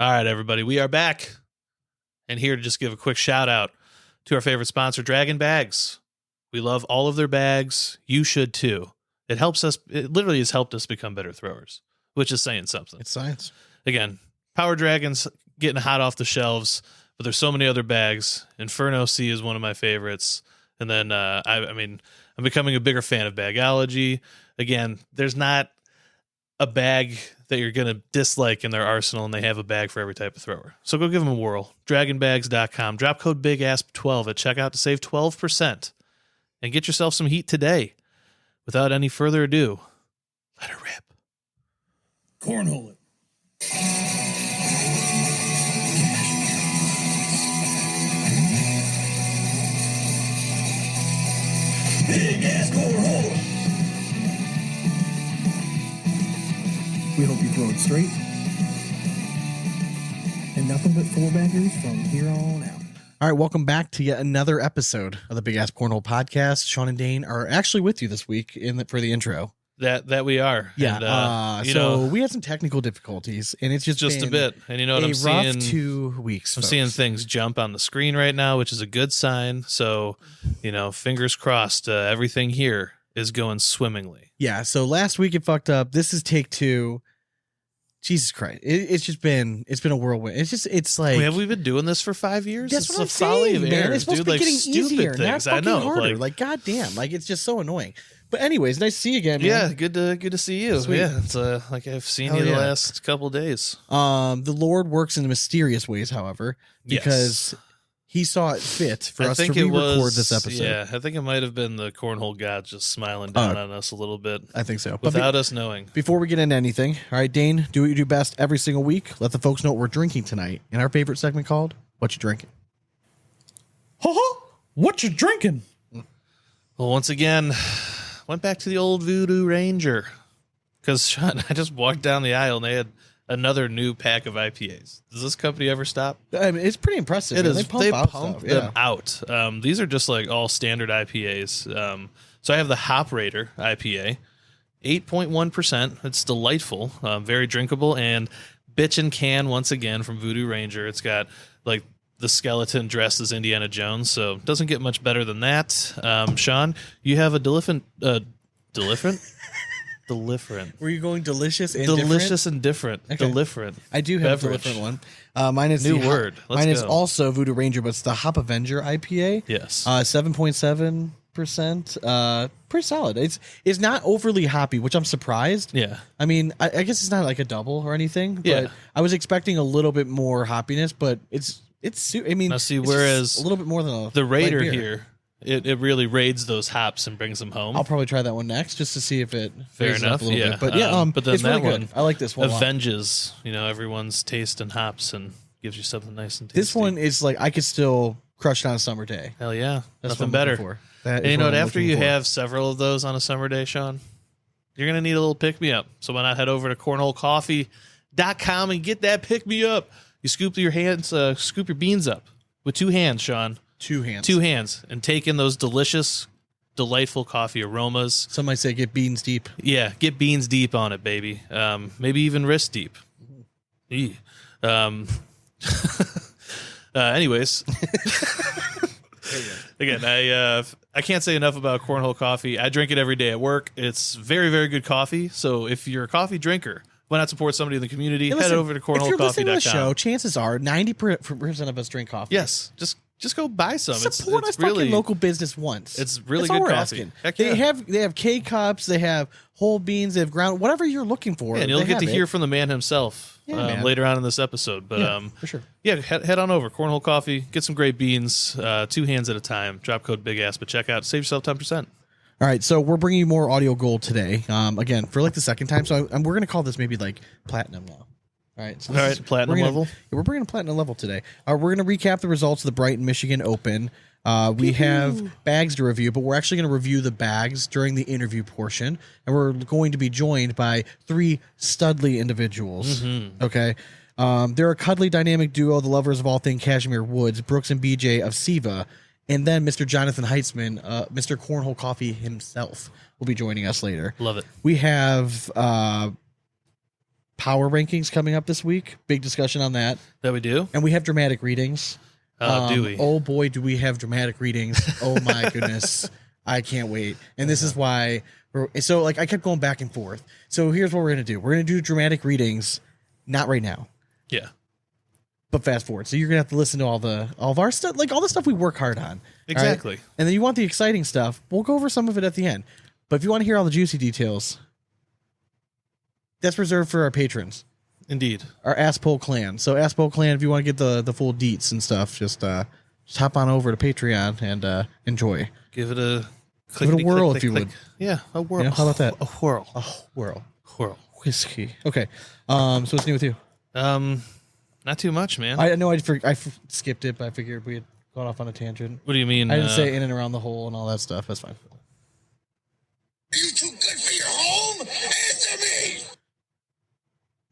All right, everybody, we are back and here to just give a quick shout out to our favorite sponsor, Draggin Bags. We love all of their bags. You should too. It literally has helped us become better throwers, which is saying something. It's science. Again, Power Dragon's getting hot off the shelves, but there's so many other bags. Inferno C is one of my favorites. And then, I'm becoming a bigger fan of Bagology. Again, there's not a bag that you're going to dislike in their arsenal, and they have a bag for every type of thrower. So go give them a whirl. DraggingBags.com. Drop code BigAsp12 at checkout to save 12% and get yourself some heat today. Without any further ado, let her rip. Cornhole it. Big ass cornhole. We hope you throw it straight. And nothing but four baggers from here on out. All right, welcome back to yet another episode of the Big Asp Cornhole Podcast. Sean and Dane are actually with you this week for the intro. That we are. Yeah. And, we had some technical difficulties, and it's just a bit. And you know what I'm seeing? Rough 2 weeks. I'm seeing things jump on the screen right now, which is a good sign. So, fingers crossed. Everything here is going swimmingly. Yeah. So last week it fucked up. This is take 2. Jesus Christ! It's been a whirlwind. It's like, have we been doing this for 5 years? That's it's what I'm the folly saying, of man. errors, It's supposed dude. to be Like getting stupid easier, things. not I know. harder. Like goddamn, like it's just so annoying. But anyways, nice to see you again, man. Yeah, good to see you. Sweet. Yeah, it's like I've seen Hell you the yeah. last couple days. The Lord works in mysterious ways, however, because He saw it fit for us to re-record this episode. Yeah, I think it might have been the cornhole god just smiling down on us a little bit. I think so. Without us knowing. Before we get into anything, all right, Dane, do what you do best every single week. Let the folks know what we're drinking tonight in our favorite segment called What You Drinking. What you drinking? Well, once again, went back to the old Voodoo Ranger. Because, Sean, I just walked down the aisle and they had another new pack of IPAs. Does this company ever stop? I mean, it's pretty impressive. It is. They out pump stuff. them out. These are just like all standard IPAs. So I have the Hop Raider IPA, 8.1%. It's delightful, very drinkable, and bitchin' can once again from Voodoo Ranger. It's got like the skeleton dressed as Indiana Jones, so it doesn't get much better than that. Sean, you have a Deliferent? Were you going delicious and delicious and different? Okay. Deliferent. I do have beverage. a different one. Mine is New word. Mine is go. also Voodoo Ranger, but it's the Hop Avenger IPA. Yes. 7.7%. Pretty solid. It's not overly hoppy, which I'm surprised. Yeah. I mean, I guess it's not like a double or anything. But Yeah. I was expecting a little bit more hoppiness, but it's. I mean, Now see, it's whereas just a little bit more than the Raider light beer. here, it really raids those hops and brings them home. I'll probably try that one next just to see if it Fair raises up enough. a little Yeah. bit. But yeah, but then it's that really good. one I like this one. a lot. avenges, everyone's taste and hops and gives you something nice and tasty. This one is like I could still crush it on a summer day. Hell yeah, That's nothing what I'm better. looking for. That And is you know what what? I'm After looking you for. have several of those on a summer day, Sean, you're gonna need a little pick me up. So why not head over to cornholecoffee.com and get that pick me up? You scoop your beans up with 2 hands, Sean. 2 hands. 2 hands, and take in those delicious, delightful coffee aromas. Some might say get beans deep. Yeah, get beans deep on it, baby. Maybe even wrist deep. Eee. Anyways, again, I can't say enough about Cornhole Coffee. I drink it every day at work. It's very, very good coffee. So if you're a coffee drinker, why not support somebody in the community? Hey, Head listen, over to if you're listening to the show, cornholecoffee.com. chances are 90% of us drink coffee. Yes, just go buy some. Support it's our really fucking local business once. It's really That's all good we're coffee. asking. Heck They yeah. have K cups. They have whole beans. They have ground. Whatever you're looking for. Yeah, and you'll they get to have hear it. from the man himself Man. later on in this episode. But Yeah, for sure. Yeah, head on over. Cornhole Coffee. Get some great beans. 2 hands at a time. Drop code BigAsp at checkout. Save yourself 10%. All right, so we're bringing you more audio gold today. Again, for like the second time. So we're going to call this maybe like platinum now. All right, so All right, platinum level. Yeah, we're bringing a platinum level today. We're going to recap the results of the Brighton, Michigan Open. We have bags to review, but we're actually going to review the bags during the interview portion, and we're going to be joined by 3 studly individuals. Okay, they're a cuddly, dynamic duo, the lovers of all things Cashmere Woods, Brooks and BJ of Siva, and then Mr. Jonathon Heitzman, Mr. Cornhole Coffee himself, will be joining us later. Love it. We have power rankings coming up this week. Big discussion on that. That we do? And we have dramatic readings. Do we? Oh boy, do we have dramatic readings. Oh my goodness. I can't wait. And this is why I kept going back and forth. So here's what we're going to do. We're going to do dramatic readings, not right now, Yeah. but fast forward. So you're going to have to listen to all of our stuff, like all the stuff we work hard on. Exactly. Right? And then you want the exciting stuff. We'll go over some of it at the end. But if you want to hear all the juicy details, that's reserved for our patrons. Indeed. Our Aspo clan. So Aspo clan, if you want to get the full deets and stuff, just hop on over to Patreon and enjoy. Give it a Give it a whirl, if you would. Yeah, a whirl. You know, how about that? A whirl. A whirl. Whirl. Whiskey. Okay. So what's new with you? Not too much, man. I know I skipped it, but I figured we had gone off on a tangent. What do you mean? I didn't say in and around the hole and all that stuff. That's fine. Are you too good for your home? Answer me!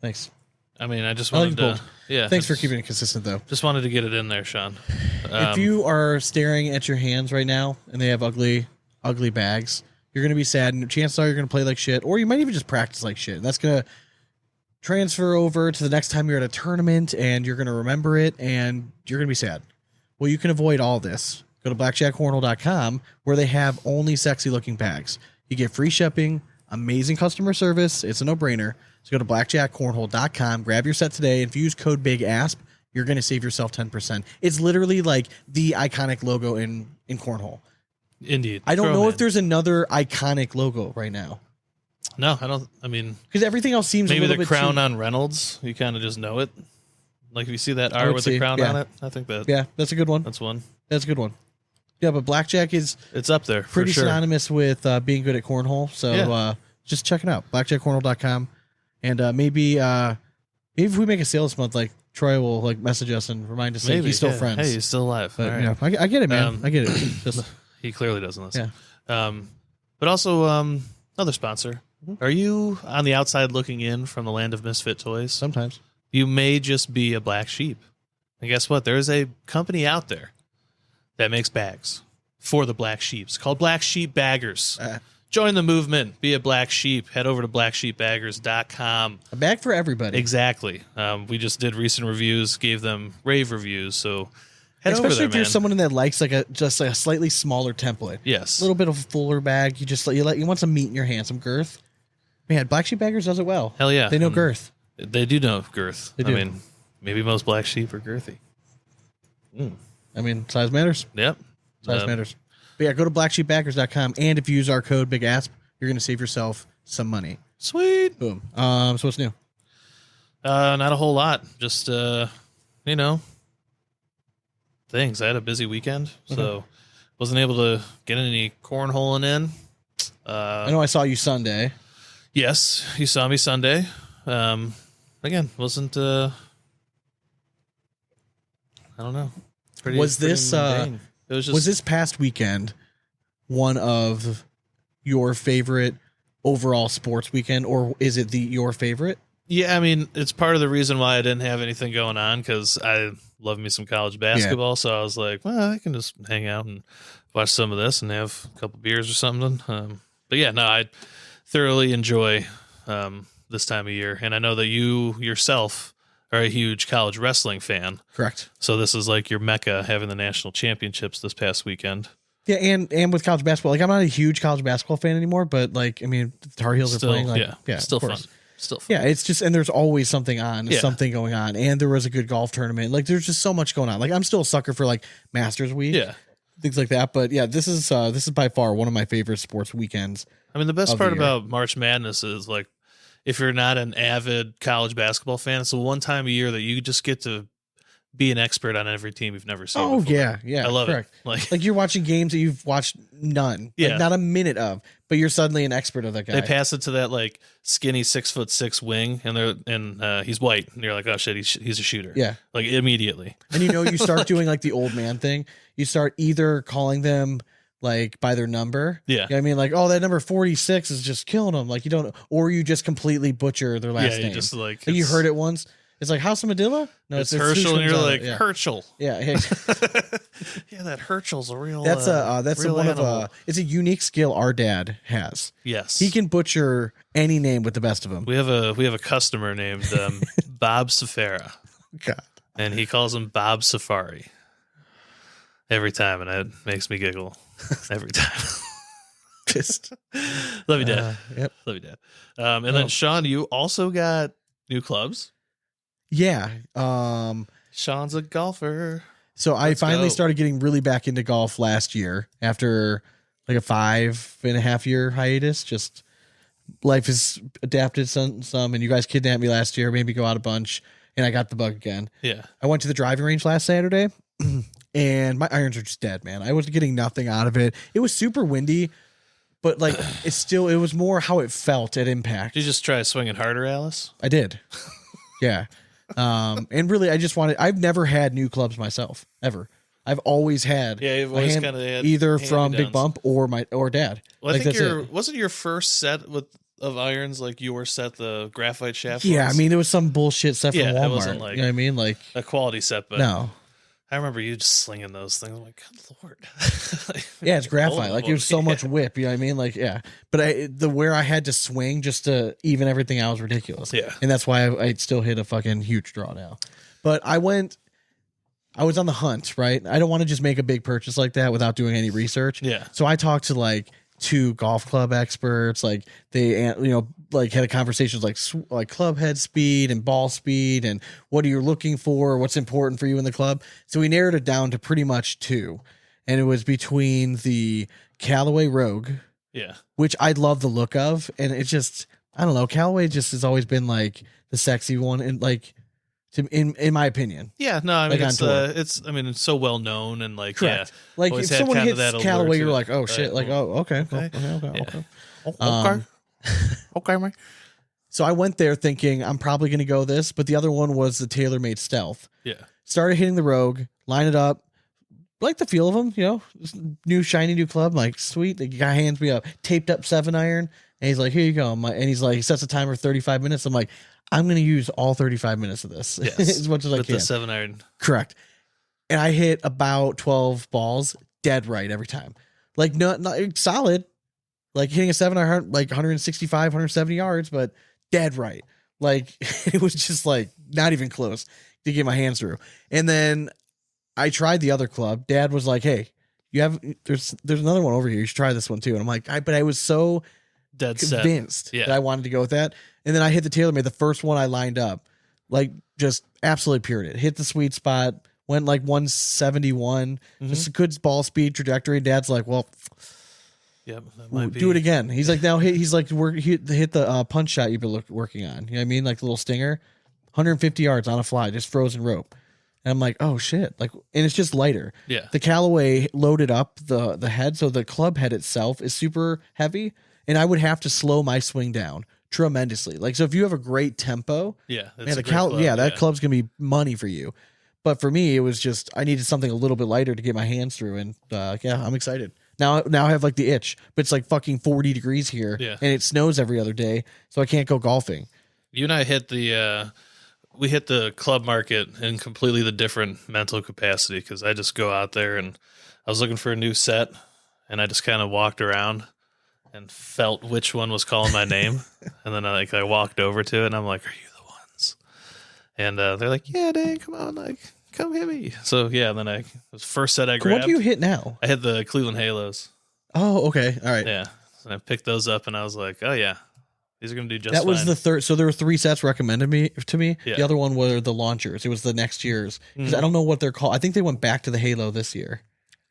Thanks. I mean, I just I like wanted bold. to. Yeah. Thanks for keeping it consistent, though. Just wanted to get it in there, Sean. If you are staring at your hands right now and they have ugly bags, you're going to be sad, and chances are you're going to play like shit, or you might even just practice like shit. And that's going to transfer over to the next time you're at a tournament, and you're going to remember it, and you're going to be sad. Well, you can avoid all this. Go to blackjackcornhole.com, where they have only sexy-looking bags. You get free shipping, amazing customer service. It's a no-brainer. So go to blackjackcornhole.com, grab your set today, and if you use code BigAsp, you're going to save yourself 10%. It's literally like the iconic logo in cornhole. Indeed. I don't Throw know 'em if in. there's another iconic logo right now, No, I don't. I mean, because everything else seems maybe a little the bit crown too, on Reynolds. You kind of just know it. Like if you see that I R would with see, the crown yeah. on it, I think that. Yeah, that's a good one. That's one. That's a good one. Yeah, but blackjack is It's up there. pretty for sure. synonymous with being good at cornhole. So Yeah. just check it out, blackjackcornhole.com, and maybe if we make a sale this month, like Troy will like message us and remind us that Maybe he's still yeah. friends. Hey, he's still alive. But All right. you know, I get it, man. I get it. Just He clearly doesn't listen. Yeah. But also another sponsor. Are you on the outside looking in from the land of misfit toys? sometimes. You may just be a black sheep. And guess what? There is a company out there that makes bags for the black sheeps called Black Sheep Baggers. Join the movement. Be a black sheep. Head over to blacksheepbaggers.com. A bag for everybody. Exactly. We just did recent reviews, gave them rave reviews. So head Especially over there, if you're man. someone that likes just a slightly smaller template. Yes. A little bit of a fuller bag. You want some meat in your hand, some girth. Man, Black Sheep Baggers does it well. Hell yeah. They know girth. They do know girth. They do. I mean, maybe most black sheep are girthy. I mean, size matters. Yep. Size matters. But yeah, go to blacksheepbaggers.com, and if you use our code BigAsp, you're going to save yourself some money. Sweet. Boom. So what's new? Not a whole lot. Just things. I had a busy weekend, so wasn't able to get any cornholing in. I know I saw you Sunday. Yes, you saw me Sunday. Again, wasn't. I don't know. Pretty, Was pretty this, mundane. It was just. Was this past weekend one of your favorite overall sports weekend, or is it your favorite? Yeah, I mean, it's part of the reason why I didn't have anything going on, because I love me some college basketball. So I was like, well, I can just hang out and watch some of this and have a couple beers or something. But yeah, no, I thoroughly enjoy this time of year. And I know that you yourself are a huge college wrestling fan. Correct. So this is like your mecca, having the national championships this past weekend. Yeah, and with college basketball, like I'm not a huge college basketball fan anymore, but like I mean, the Tar Heels Still, are playing. Like, yeah, still of course. fun. Still fun. Yeah, it's just, and there's always something on, Yeah. something going on, and there was a good golf tournament. Like there's just so much going on. Like I'm still a sucker for like Masters Week, Yeah. things like that. But yeah, this is by far one of my favorite sports weekends. I mean, the best Of the part year. about March Madness is like, if you're not an avid college basketball fan, it's the one time a year that you just get to be an expert on every team you've never seen. Oh before. yeah, I love correct. it. Like, Like you're watching games that you've watched none, Yeah. like not a minute of, but you're suddenly an expert of that guy. they pass it to that like skinny 6'6" wing, and he's white, and you're like, oh shit, he's a shooter. Yeah. like immediately. And you start doing like the old man thing. You start either calling them like by their number. Yeah. You know what I mean, like, oh, that number 46 is just killing them. Like you don't, or you just completely butcher their last Yeah, you name. just like Like, you it's- heard it once. It's like House of Medilla? No, it's Herschel, and you're like, yeah. Herschel. Yeah. Yeah, that Herschel's a real. That's real one animal. of it's a unique skill our dad has. Yes, He can butcher any name with the best of them. We have a customer named Bob Safara, God. and he calls him Bob Safari every time, and it makes me giggle every time. Just Love you, Dad. Yep. Love you, Dad. And then Sean, you also got new clubs. Yeah. Sean's a golfer. So I finally go. started getting really back into golf last year after like a 5.5 year hiatus. Just life has adapted some, and you guys kidnapped me last year, made me go out a bunch, and I got the bug again. Yeah. I went to the driving range last Saturday, and my irons are just dead, man. I was getting nothing out of it. It was super windy, but like it was more how it felt at impact. Did you just try swinging harder, Alice? I did. Yeah. And really, I've never had new clubs myself, ever. I've always had, you've always kind of had either from hand-me-downs. Big Bump or Dad. Well, I Like, think that's wasn't your first set of irons like your set, the graphite shaft? Yeah, ones? I mean, it was some bullshit stuff Yeah, from it Walmart. wasn't like- you know what I mean? Like, a quality set, but no. I remember you just slinging those things. I'm like, good lord. Like, Yeah, it's graphite. old Like, it was so one. much whip. You know what I mean? Like, yeah. But where I had to swing just to even everything out was ridiculous. Yeah. And that's why I still hit a fucking huge draw now. But I was on the hunt, right? I don't want to just make a big purchase like that without doing any research. Yeah. So I talked to like 2 golf club experts. Like they, like had a conversation like club head speed and ball speed and what are you looking for? What's important for you in the club? So we narrowed it down to pretty much 2. And it was between the Callaway Rogue, Yeah. which I love the look of. And it's just, I don't know. Callaway just has always been like the sexy one. And like, in my opinion. Yeah, no, I mean Like on it's so well known and like Correct. yeah, Like always if had someone kind of hits that allure Callaway, to you're it. like, oh shit, like, oh, okay. Okay. Okay. Okay. Okay, Mike. So I went there thinking I'm probably going to go this, but the other one was the TaylorMade Stealth. Yeah. Started hitting the Rogue, line it up, like the feel of them, new shiny new club, like sweet. The guy hands me a taped up 7-iron, and he's like, here you go. And he's like, he sets a timer 35 minutes. I'm like, I'm going to use all 35 minutes of this Yes. as much as I With can. the 7-iron. Correct. And I hit about 12 balls dead right every time. Like not solid, like hitting a 7-iron, like 165, 170 yards, but dead right. Like it was just like not even close to get my hands through. And then I tried the other club. Dad was like, hey, there's another one over here. You should try this one too. And I'm like, but I was so Dead set. convinced Yeah. that I wanted to go with that. And then I hit the TaylorMade, the first one I lined up, like just absolutely pured it. Hit the sweet spot, went like 171, just a good ball speed trajectory. Dad's like, well, Yep. That might be. do it again. He's like, now he's like, hit the punch shot you've been working on. You know what I mean? Like the little stinger, 150 yards on a fly, just frozen rope. And I'm like, oh shit. Like, and it's just lighter. Yeah. The Callaway loaded up the head. So the club head itself is super heavy. And I would have to slow my swing down tremendously. Like, so if you have a great tempo, Yeah. That's man, a great club. that club's going to be money for you. But for me, it was just, I needed something a little bit lighter to get my hands through. And yeah, I'm excited. Now I have like the itch, but it's like fucking 40 degrees here. Yeah. And it snows every other day. So I can't go golfing. You and I hit we hit the club market in completely the different mental capacity because I just go out there and I was looking for a new set and I just kind of walked around and felt which one was calling my name. And then I walked over to it and I'm like, are you the ones? And they're like, yeah, dang, come on, like, come hit me. So yeah, then the first set I grabbed. What do you hit now? I hit the Cleveland Halos. Oh, okay. All right. Yeah. And I picked those up and I was like, oh yeah, these are going to do just That was fine. the third. So there were 3 sets recommended to me. Yeah. The other one were the launchers. It was the next year's because I don't know what they're called. I think they went back to the Halo this year.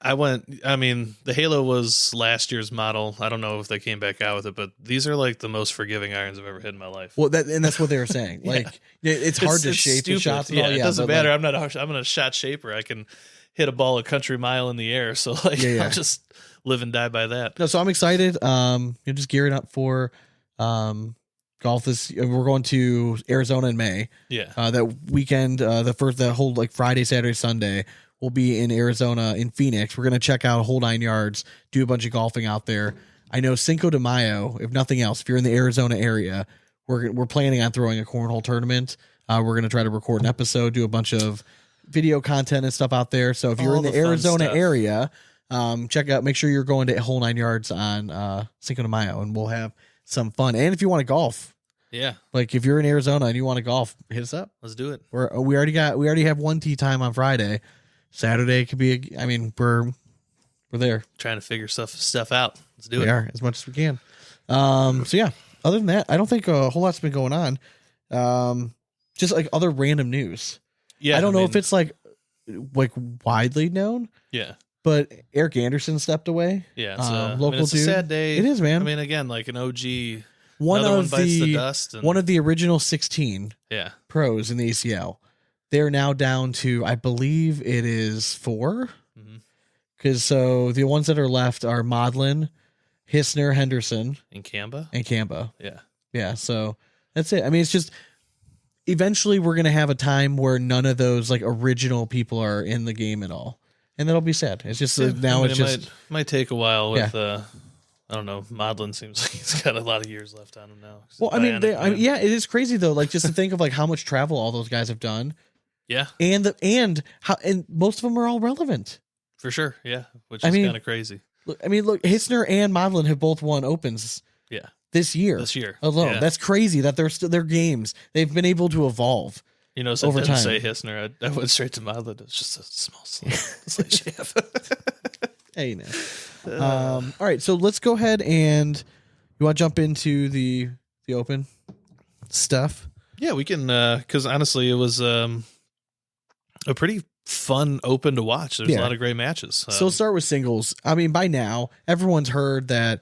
The Halo was last year's model. I don't know if they came back out with it, but these are like the most forgiving irons I've ever hit in my life. Well, that's what they were saying. Like it's hard to shape the stupid. shots. And Yeah, all. it doesn't but, matter. like, I'm a shot shaper. I can hit a ball a country mile in the air. So like, Yeah. I'll just live and die by that. no, so I'm excited. You're just gearing up for golf. We're going to Arizona in May. Yeah. That weekend, the whole like Friday, Saturday, Sunday, we'll be in Arizona in Phoenix. We're gonna check out a whole 9 yards, do a bunch of golfing out there. I know Cinco de Mayo, if nothing else, if you're in the Arizona area, we're planning on throwing a cornhole tournament. We're going to try to record an episode, do a bunch of video content and stuff out there. So if you're All in the the fun Arizona stuff. area, check out, make sure you're going to Whole 9 Yards on Cinco de Mayo, and we'll have some fun. And if you want to golf, Yeah, like if you're in Arizona and you want to golf, hit us up. let's do it. We already have one tee time on Friday. Saturday could be, we're there. Trying to figure stuff out. Let's do We it. are as much as we can. So yeah, other than that, I don't think a whole lot's been going on. Just like other random news. Yeah, I don't know if it's like widely known, Yeah, but Eric Anderson stepped away. yeah. It's Local it's dude. a sad day. It is, man. I mean, again, like an OG. One another of one bites the the dust. And, one of the original 16 yeah, pros in the ACL. They're now down to, I believe it is 4. Mhm. Because so the ones that are left are Modlin, Hissner, Henderson, in Kamba. and Kamba. Yeah, Yeah, so that's it. I mean, it's just eventually we're gonna have a time where none of those like original people are in the game at all, and that'll be sad. It's just now I mean, it's it just might take a while with. I don't know. Modlin seems like he's got a lot of years left on him now. well, I mean, yeah, it is crazy though. Like just to think of like how much travel all those guys have done, yeah, and most of them are all relevant. for sure. Yeah, which I is mean, kind of crazy. Look, Hissner and Modlin have both won Opens Yeah, this year alone. Yeah. That's crazy that they're still their games. They've been able to evolve. You know, so over I didn't time. say Hissner. I went straight to Modlin. It's just a small slight shaft. Hey, now. All right, so let's go ahead and you want to jump into the open stuff. Yeah, we can. Because honestly, it was a pretty fun open to watch. There's Yeah. a lot of great matches. So let's start with singles. I mean, by now everyone's heard that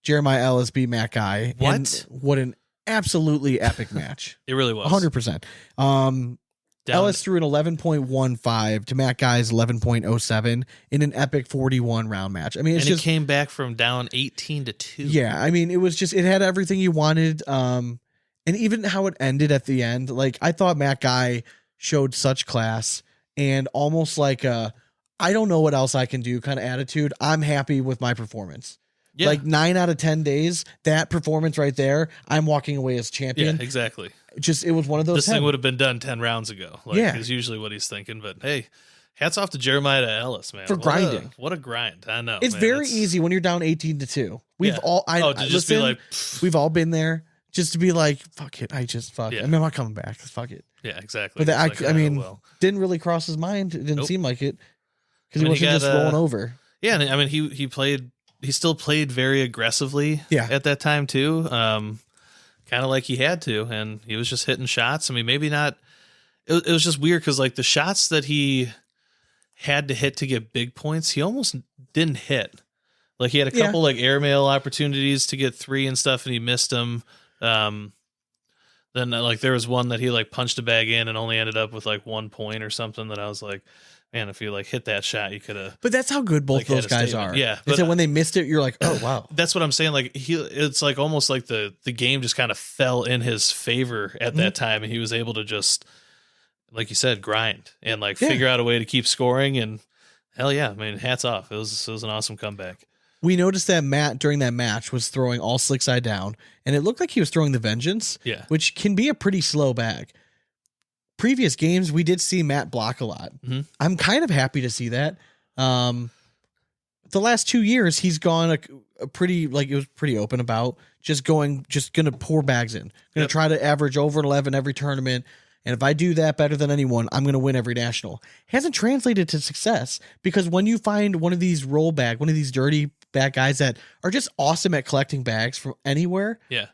Jeremiah Ellis beat Matt Guy. What? And what an absolutely epic match. it really was 100%. Down- Ellis threw an 11.15 to Matt Guy's 11.07 in an epic 41 round match. I mean, it's and just it came back from down 18-2. yeah. I mean, it had everything you wanted. And even how it ended at the end, like I thought Matt Guy showed such class and almost like a I don't know what else I can do kind of attitude. I'm happy with my performance. Yeah. Like 9 out of 10 days, that performance right there, I'm walking away as champion. Yeah, exactly. It was one of those. This thing would have been done 10 rounds ago. Like, Yeah. is usually what he's thinking. But hey, hats off to Jeremiah Ellis, man. For What grinding. what a grind. I know. It's man. very easy when you're down 18-2. We've Yeah. all. Just be like, we've all been there. Just to be like, fuck it. Fuck it. Yeah. I mean, I'm not coming back. Fuck it. yeah, exactly. But that, It's like, I mean, well. didn't really cross his mind. It didn't Nope. seem like it because I mean, he he wasn't got, just rolling over. Yeah, and I mean, he still played very aggressively Yeah. at that time too. Kind of like he had to, and he was just hitting shots. I mean, maybe not. It was just weird because like the shots that he had to hit to get big points, he almost didn't hit. Like he had a Yeah. couple like airmail opportunities to get 3 and stuff, and he missed them. Then like there was one that he like punched a bag in and only ended up with like 1 point or something. That I was like, man, if you like hit that shot, you could have. But that's how good both Like, had those a guys statement. are. Yeah, It's but- that when they missed it, you're like, oh wow. That's what I'm saying. Like it's like almost like the game just kind of fell in his favor at that time, and he was able to just, like you said, grind and like Yeah. figure out a way to keep scoring. And hell yeah, I mean, hats off. It was an awesome comeback. We noticed that Matt during that match was throwing all slick side down, and it looked like he was throwing the Vengeance, Yeah. which can be a pretty slow bag. Previous games, we did see Matt block a lot. Mhm. I'm kind of happy to see that. The last 2 years, he's gone a pretty, like it was pretty open about just going to pour bags in. Going to try to average over 11 every tournament. And if I do that better than anyone, I'm going to win every national. Hasn't translated to success because when you find one of these one of these dirty bag guys that are just awesome at collecting bags from anywhere, Yeah.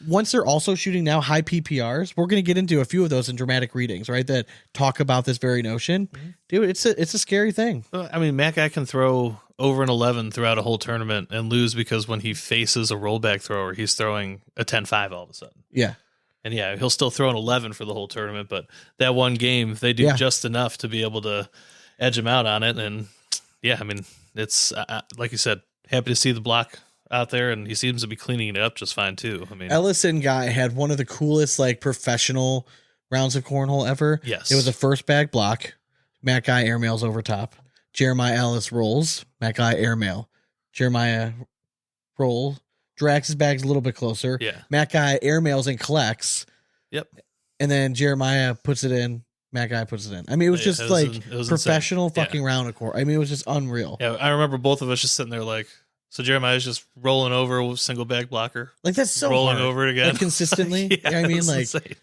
once they're also shooting now high PPRs, we're going to get into a few of those in dramatic readings, right? That talk about this very notion. Dude, it's a scary thing. Well, I mean, Matt Guy can throw over an 11 throughout a whole tournament and lose because when he faces a rollback thrower, he's throwing a 10-5 all of a sudden. Yeah. And yeah, he'll still throw an 11 for the whole tournament, but that one game, they do Yeah. just enough to be able to edge him out on it. And yeah, I mean, it's like you said, happy to see the block out there, and he seems to be cleaning it up just fine too. I mean, Ellison guy had one of the coolest like professional rounds of cornhole ever. Yes. It was a first bag block. Matt Guy airmails over top. Jeremiah Ellis rolls. Matt Guy airmail. Jeremiah roll. Drags his bags a little bit closer. Yeah. Matt Guy airmails and collects. Yep. and then Jeremiah puts it in. Matt Guy puts it in. I mean, it was just it was professional insane. fucking round of court. I mean, it was just unreal. Yeah, I remember both of us just sitting there like, so Jeremiah's just rolling over with single bag blocker. Like that's so rolling hard. over it again. Like, consistently. Yeah, You know what I mean? Like, insane.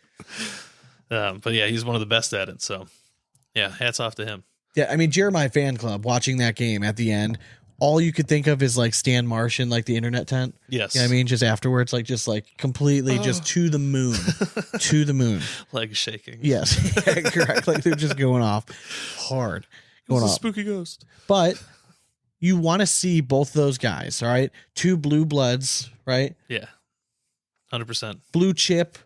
But yeah, he's one of the best at it. So yeah, hats off to him. yeah, I mean, Jeremiah fan club watching that game at the end, all you could think of is like Stan Marsh in like the internet tent. Yes. You know what I mean? Just afterwards, like just like completely just to the moon. To the moon. Legs shaking. Yes. Yeah, correct. Like they're just going off hard. Going It's a off. spooky ghost. But you want to see both those guys, all right? Two blue bloods, right? Yeah. 100%. Blue chip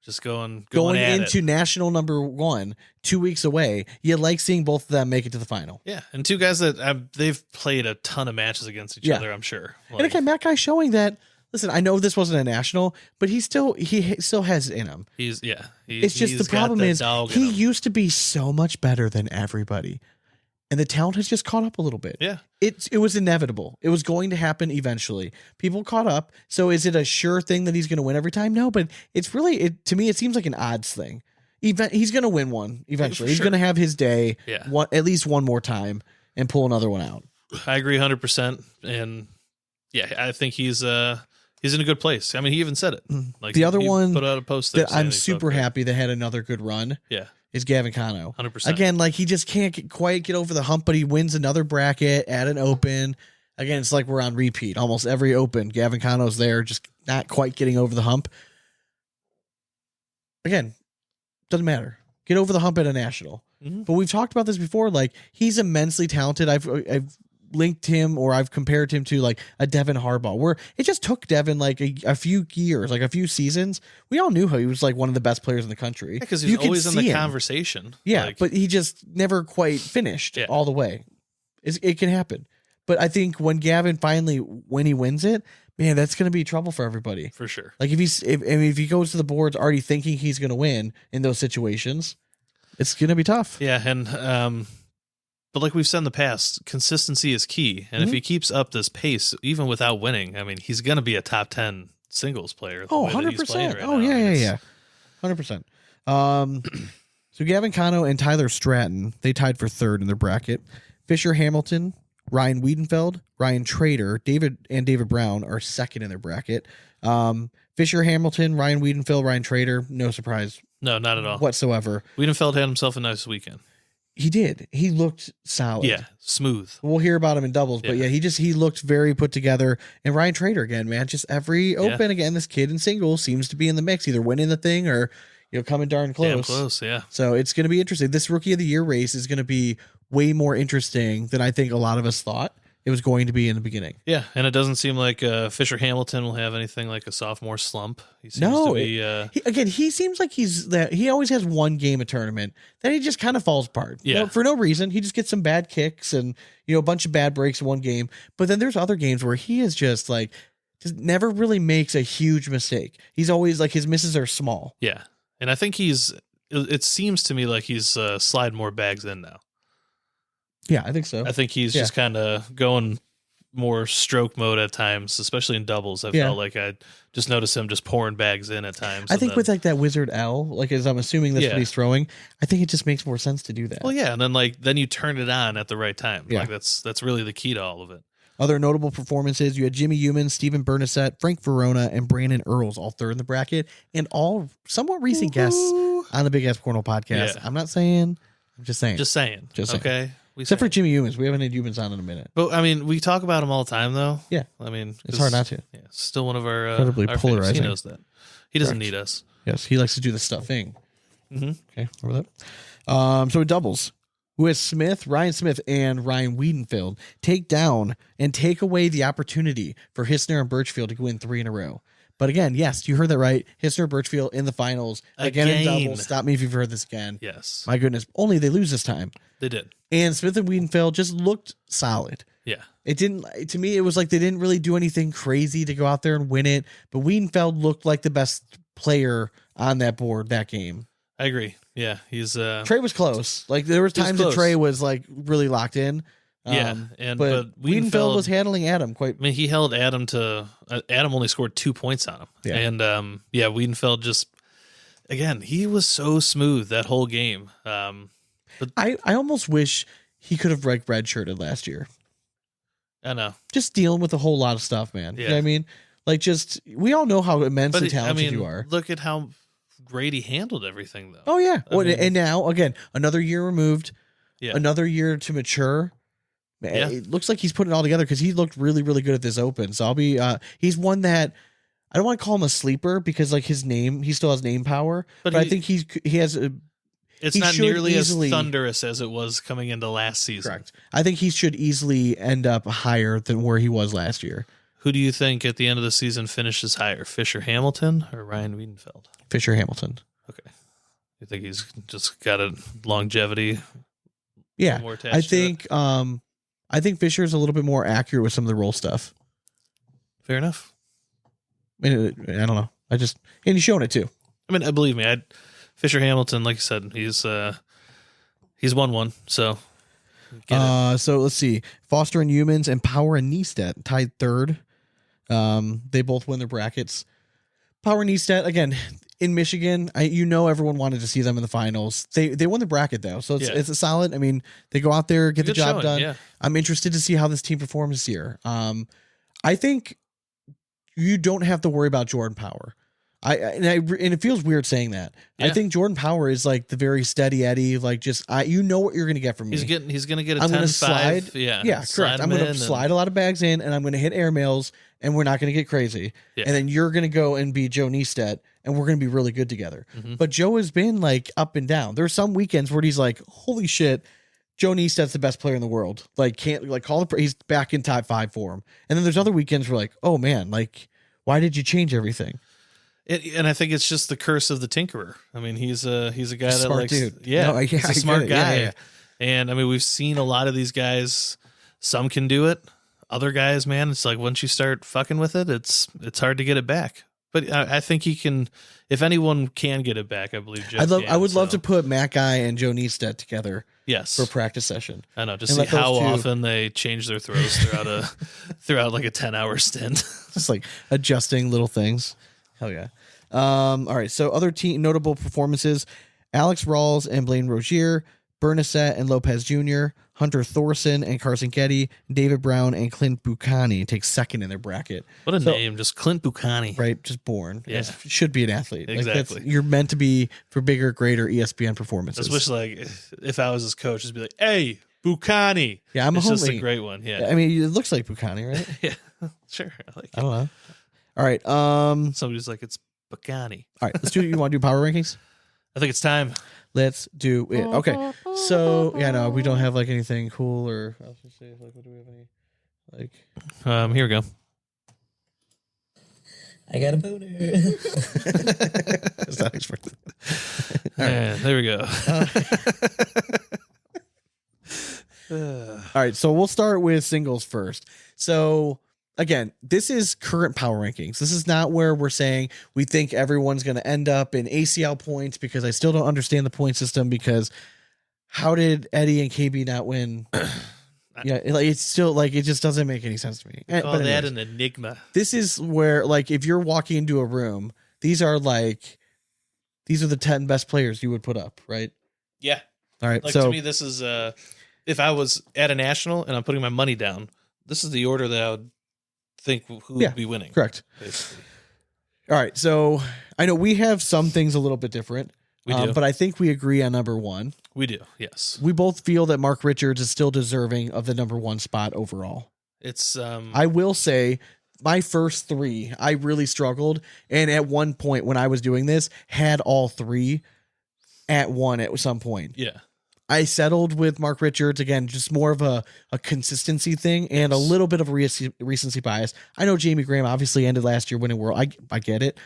Just going going at into it. national number 1, 2 weeks away. You like seeing both of them make it to the final. Yeah, and two guys that they've played a ton of matches against each Yeah. other, I'm sure. And again, Matt Guy showing that. Listen, I know this wasn't a national, but he still has it in him. It's just the problem is he used to be so much better than everybody, and the talent has just caught up a little bit. Yeah, it was inevitable. It was going to happen eventually. People caught up. So is it a sure thing that he's going to win every time? No, but it's really to me it seems like an odds thing. He's going to win one eventually. He's going to have his day. Yeah. At least one more time and pull another one out. I agree 100%, and yeah, I think he's in a good place. I mean, he even said it. Like The other he one put out a post there that saying I'm he felt super great. happy that had another good run. Yeah, Is Gavin Cano. 100%. Again, like he just can't quite get over the hump, but he wins another bracket at an open. Again, it's like we're on repeat. Almost every open, Gavin Cano's there, just not quite getting over the hump. Again, doesn't matter. Get over the hump at a national. Mm-hmm. But we've talked about this before. Like he's immensely talented. I've linked him or I've compared him to like a Devin Harbaugh, where it just took Devin like a few years, like a few seasons. We all knew how he was like one of the best players in the country. because he's You could always in see the him. conversation. Yeah, Like, but he just never quite finished all the way. It can happen. But I think when Gavin finally, when he wins it, man, that's going to be trouble for everybody. for sure. Like if he goes to the boards already thinking he's going to win in those situations, it's going to be tough. Yeah, and but like we've said in the past, consistency is key, and if he keeps up this pace, even without winning, I mean, he's going to be a top 10 singles player. Oh, 100%. Oh, yeah. 100%. So Gavin Cano and Tyler Stratton, they tied for third in their bracket. Fisher Hamilton, Ryan Wiedenfeld, Ryan Trader, David Brown are second in their bracket. Fisher Hamilton, Ryan Wiedenfeld, Ryan Trader, no surprise No, not at all. whatsoever. Wiedenfeld had himself a nice weekend. He did. He looked solid. Yeah, smooth. We'll hear about him in doubles, but Yeah. yeah, he looked very put together. And Ryan Trader again, man, just every open again, this kid in singles seems to be in the mix, either winning the thing or coming darn close. Damn close, yeah. So it's going to be interesting. This Rookie of the Year race is going to be way more interesting than I think a lot of us thought it was going to be in the beginning. Yeah, and it doesn't seem like Fisher Hamilton will have anything like a sophomore slump. He seems No, to be. he seems like he always has one game of tournament, then he just kind of falls apart. Yeah. For no reason. He just gets some bad kicks and a bunch of bad breaks in one game. But then there's other games where he is just like just never really makes a huge mistake. He's always like his misses are small. Yeah, and I think it seems to me like he's sliding more bags in now. Yeah, I think so. I think he's just kind of going more stroke mode at times, especially in doubles. I felt like I just noticed him just pouring bags in at times. I think with like that Wizard L, like as I'm assuming that's what he's throwing, I think it just makes more sense to do that. Well, yeah, and then you turn it on at the right time. Yeah. Like that's really the key to all of it. Other notable performances, you had Jimmy Human, Stephen Bernasette, Frank Verona, and Brandon Earls all third in the bracket, and all somewhat recent guests on the Big Asp Cornhole podcast. Yeah. I'm not saying, I'm just saying. Just saying. Okay. Except for Jimmy Humans. We haven't had Humans on in a minute. But I mean, we talk about him all the time, though. Yeah. I mean, it's hard not to. Yeah, still one of our incredibly our polarizing. Fans. He knows that. He doesn't need us. Yes, he likes to do the stuffing. Mm-hmm. Okay, over that. So it doubles. Who has Ryan Smith, and Ryan Wiedenfeld take down and take away the opportunity for Hissner and Birchfield to win 3 in a row. But again, yes, you heard that right. Hissner, Birchfield in the finals again in doubles. Stop me if you've heard this again. Yes. My goodness. Only they lose this time. They did. And Smith and Wiedenfeld just looked solid. Yeah. It didn't, to me, it was like they didn't really do anything crazy to go out there and win it. But Wiedenfeld looked like the best player on that board that game. I agree. Yeah. He's Trey was close. Like there was times that Trey was like really locked in. Yeah, but Wiedenfeld was handling Adam quite. I mean, he held Adam to Adam only scored 2 points on him, and Wiedenfeld just again, he was so smooth that whole game. I almost wish he could have redshirted last year. I know. Just dealing with a whole lot of stuff, man. Yeah. You know what I mean? Like, just, we all know how immensely talented you are. Look at how great he handled everything, though. Oh, yeah. And now, again, another year removed, another year to mature. Man, it looks like he's putting it all together because he looked really, really good at this Open. So I'll be, he's one that, I don't want to call him a sleeper because, like, his name, he still has name power. But I think he has a, it's not nearly as thunderous as it was coming into last season. Correct. I think he should easily end up higher than where he was last year. Who do you think at the end of the season finishes higher, Fisher Hamilton or Ryan Wiedenfeld? Fisher Hamilton. Okay. You think he's just got a longevity? Yeah. I think Fisher's a little bit more accurate with some of the roll stuff. Fair enough. I don't know. And he's showing it too. I mean, believe me, Fisher Hamilton, like you said, he's won one. So, so let's see. Foster and Humans and Power and Neistat tied third. They both win their brackets. Power and Neistat again in Michigan. Everyone wanted to see them in the finals. They won the bracket though, so it's a solid. I mean, they go out there, get the job done. Yeah. I'm interested to see how this team performs this year. I think you don't have to worry about Jordan Power. And it feels weird saying that. Yeah. I think Jordan Power is like the very steady Eddie, like just you know what you're going to get from me. He's going to get a I'm 10-5. Gonna slide. Yeah, correct. I'm going to slide a lot of bags in, and I'm going to hit airmails, and we're not going to get crazy. Yeah. And then you're going to go and be Joe Neistat, and we're going to be really good together. Mm-hmm. But Joe has been like up and down. There's some weekends where he's like, holy shit, Joe Neistat's the best player in the world. Like he's back in top 5 for him. And then there's other weekends where like, oh man, like why did you change everything? And I think it's just the curse of the tinkerer. I mean, he's a guy that smart likes, dude. He's a smart guy. Yeah. And I mean, we've seen a lot of these guys. Some can do it. Other guys, man, it's like once you start fucking with it, it's hard to get it back. But I think he can. If anyone can get it back, I believe Joe. I would love to put Matt Guy and Joe Neistat together. Yes, for a practice session. I know, just see how often they change their throws throughout like a 10-hour stint. Just like adjusting little things. Hell yeah. All right. So other team notable performances: Alex Rawls and Blaine Rogier, Bernasette and Lopez Jr., Hunter Thorson and Carson Getty, David Brown and Clint Bucani take second in their bracket. What a name, just Clint Bucani. Right, just born. Yeah. Should be an athlete. Exactly. You're meant to be for bigger, greater ESPN performances. I wish, like, if I was his coach, just be like, hey, Bucani. Yeah, it's just a great one. Yeah. I mean, it looks like Bucani, right? Yeah, sure. I don't know. All right. Somebody's like, it's Bucani. All right, let's do it. You want to do power rankings? I think it's time. Let's do it. Okay. So, no, we don't have like anything cool or I was gonna say like what do we have any like here we go. I got a boner. That's not expected. Yeah, there we go. All right, so we'll start with singles first. So again, this is current power rankings. This is not where we're saying we think everyone's going to end up in ACL points, because I still don't understand the point system, because how did Eddie and KB not win? Yeah, it's still like, it just doesn't make any sense to me. Call that an enigma. This is where, like, if you're walking into a room, these are the 10 best players you would put up, right? Yeah. All right. Like, so to me, this is, if I was at a national and I'm putting my money down, this is the order that I would think who would be winning. Correct. Basically. All right. So I know we have some things a little bit different. We do. But I think we agree on number one. We do. Yes. We both feel that Mark Richards is still deserving of the number one spot overall. It's I will say my first three, I really struggled. And at one point when I was doing this, had all three at one at some point. Yeah. I settled with Mark Richards, again, just more of a consistency thing and a little bit of a recency bias. I know Jamie Graham obviously ended last year winning world. I get it.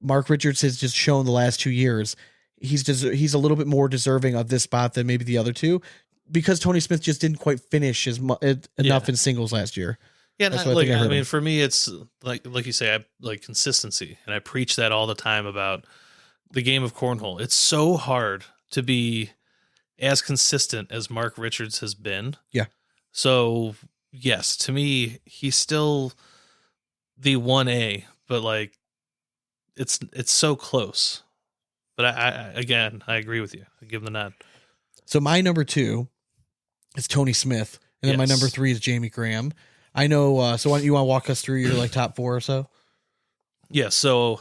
Mark Richards has just shown the last 2 years he's a little bit more deserving of this spot than maybe the other two, because Tony Smith just didn't quite finish enough in singles last year. Yeah, I mean, for me, it's like you say, I like consistency, and I preach that all the time about the game of cornhole. It's so hard to be as consistent as Mark Richards has been. Yeah. So yes, to me, he's still the 1A, but like it's so close. But I agree with you. I give him the nod. So my number 2 is Tony Smith, and then my Yes. number 3 is Jamie Graham. I know. So you want to walk us through your like top 4 or so? Yeah. So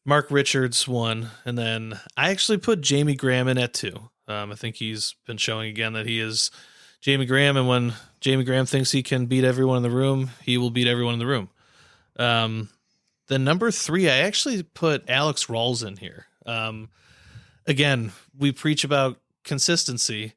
Mark Richards 1, and then I actually put Jamie Graham in at 2. I think he's been showing again that he is Jamie Graham, and when Jamie Graham thinks he can beat everyone in the room, he will beat everyone in the room. Then number 3, I actually put Alex Rawls in here. Again, we preach about consistency.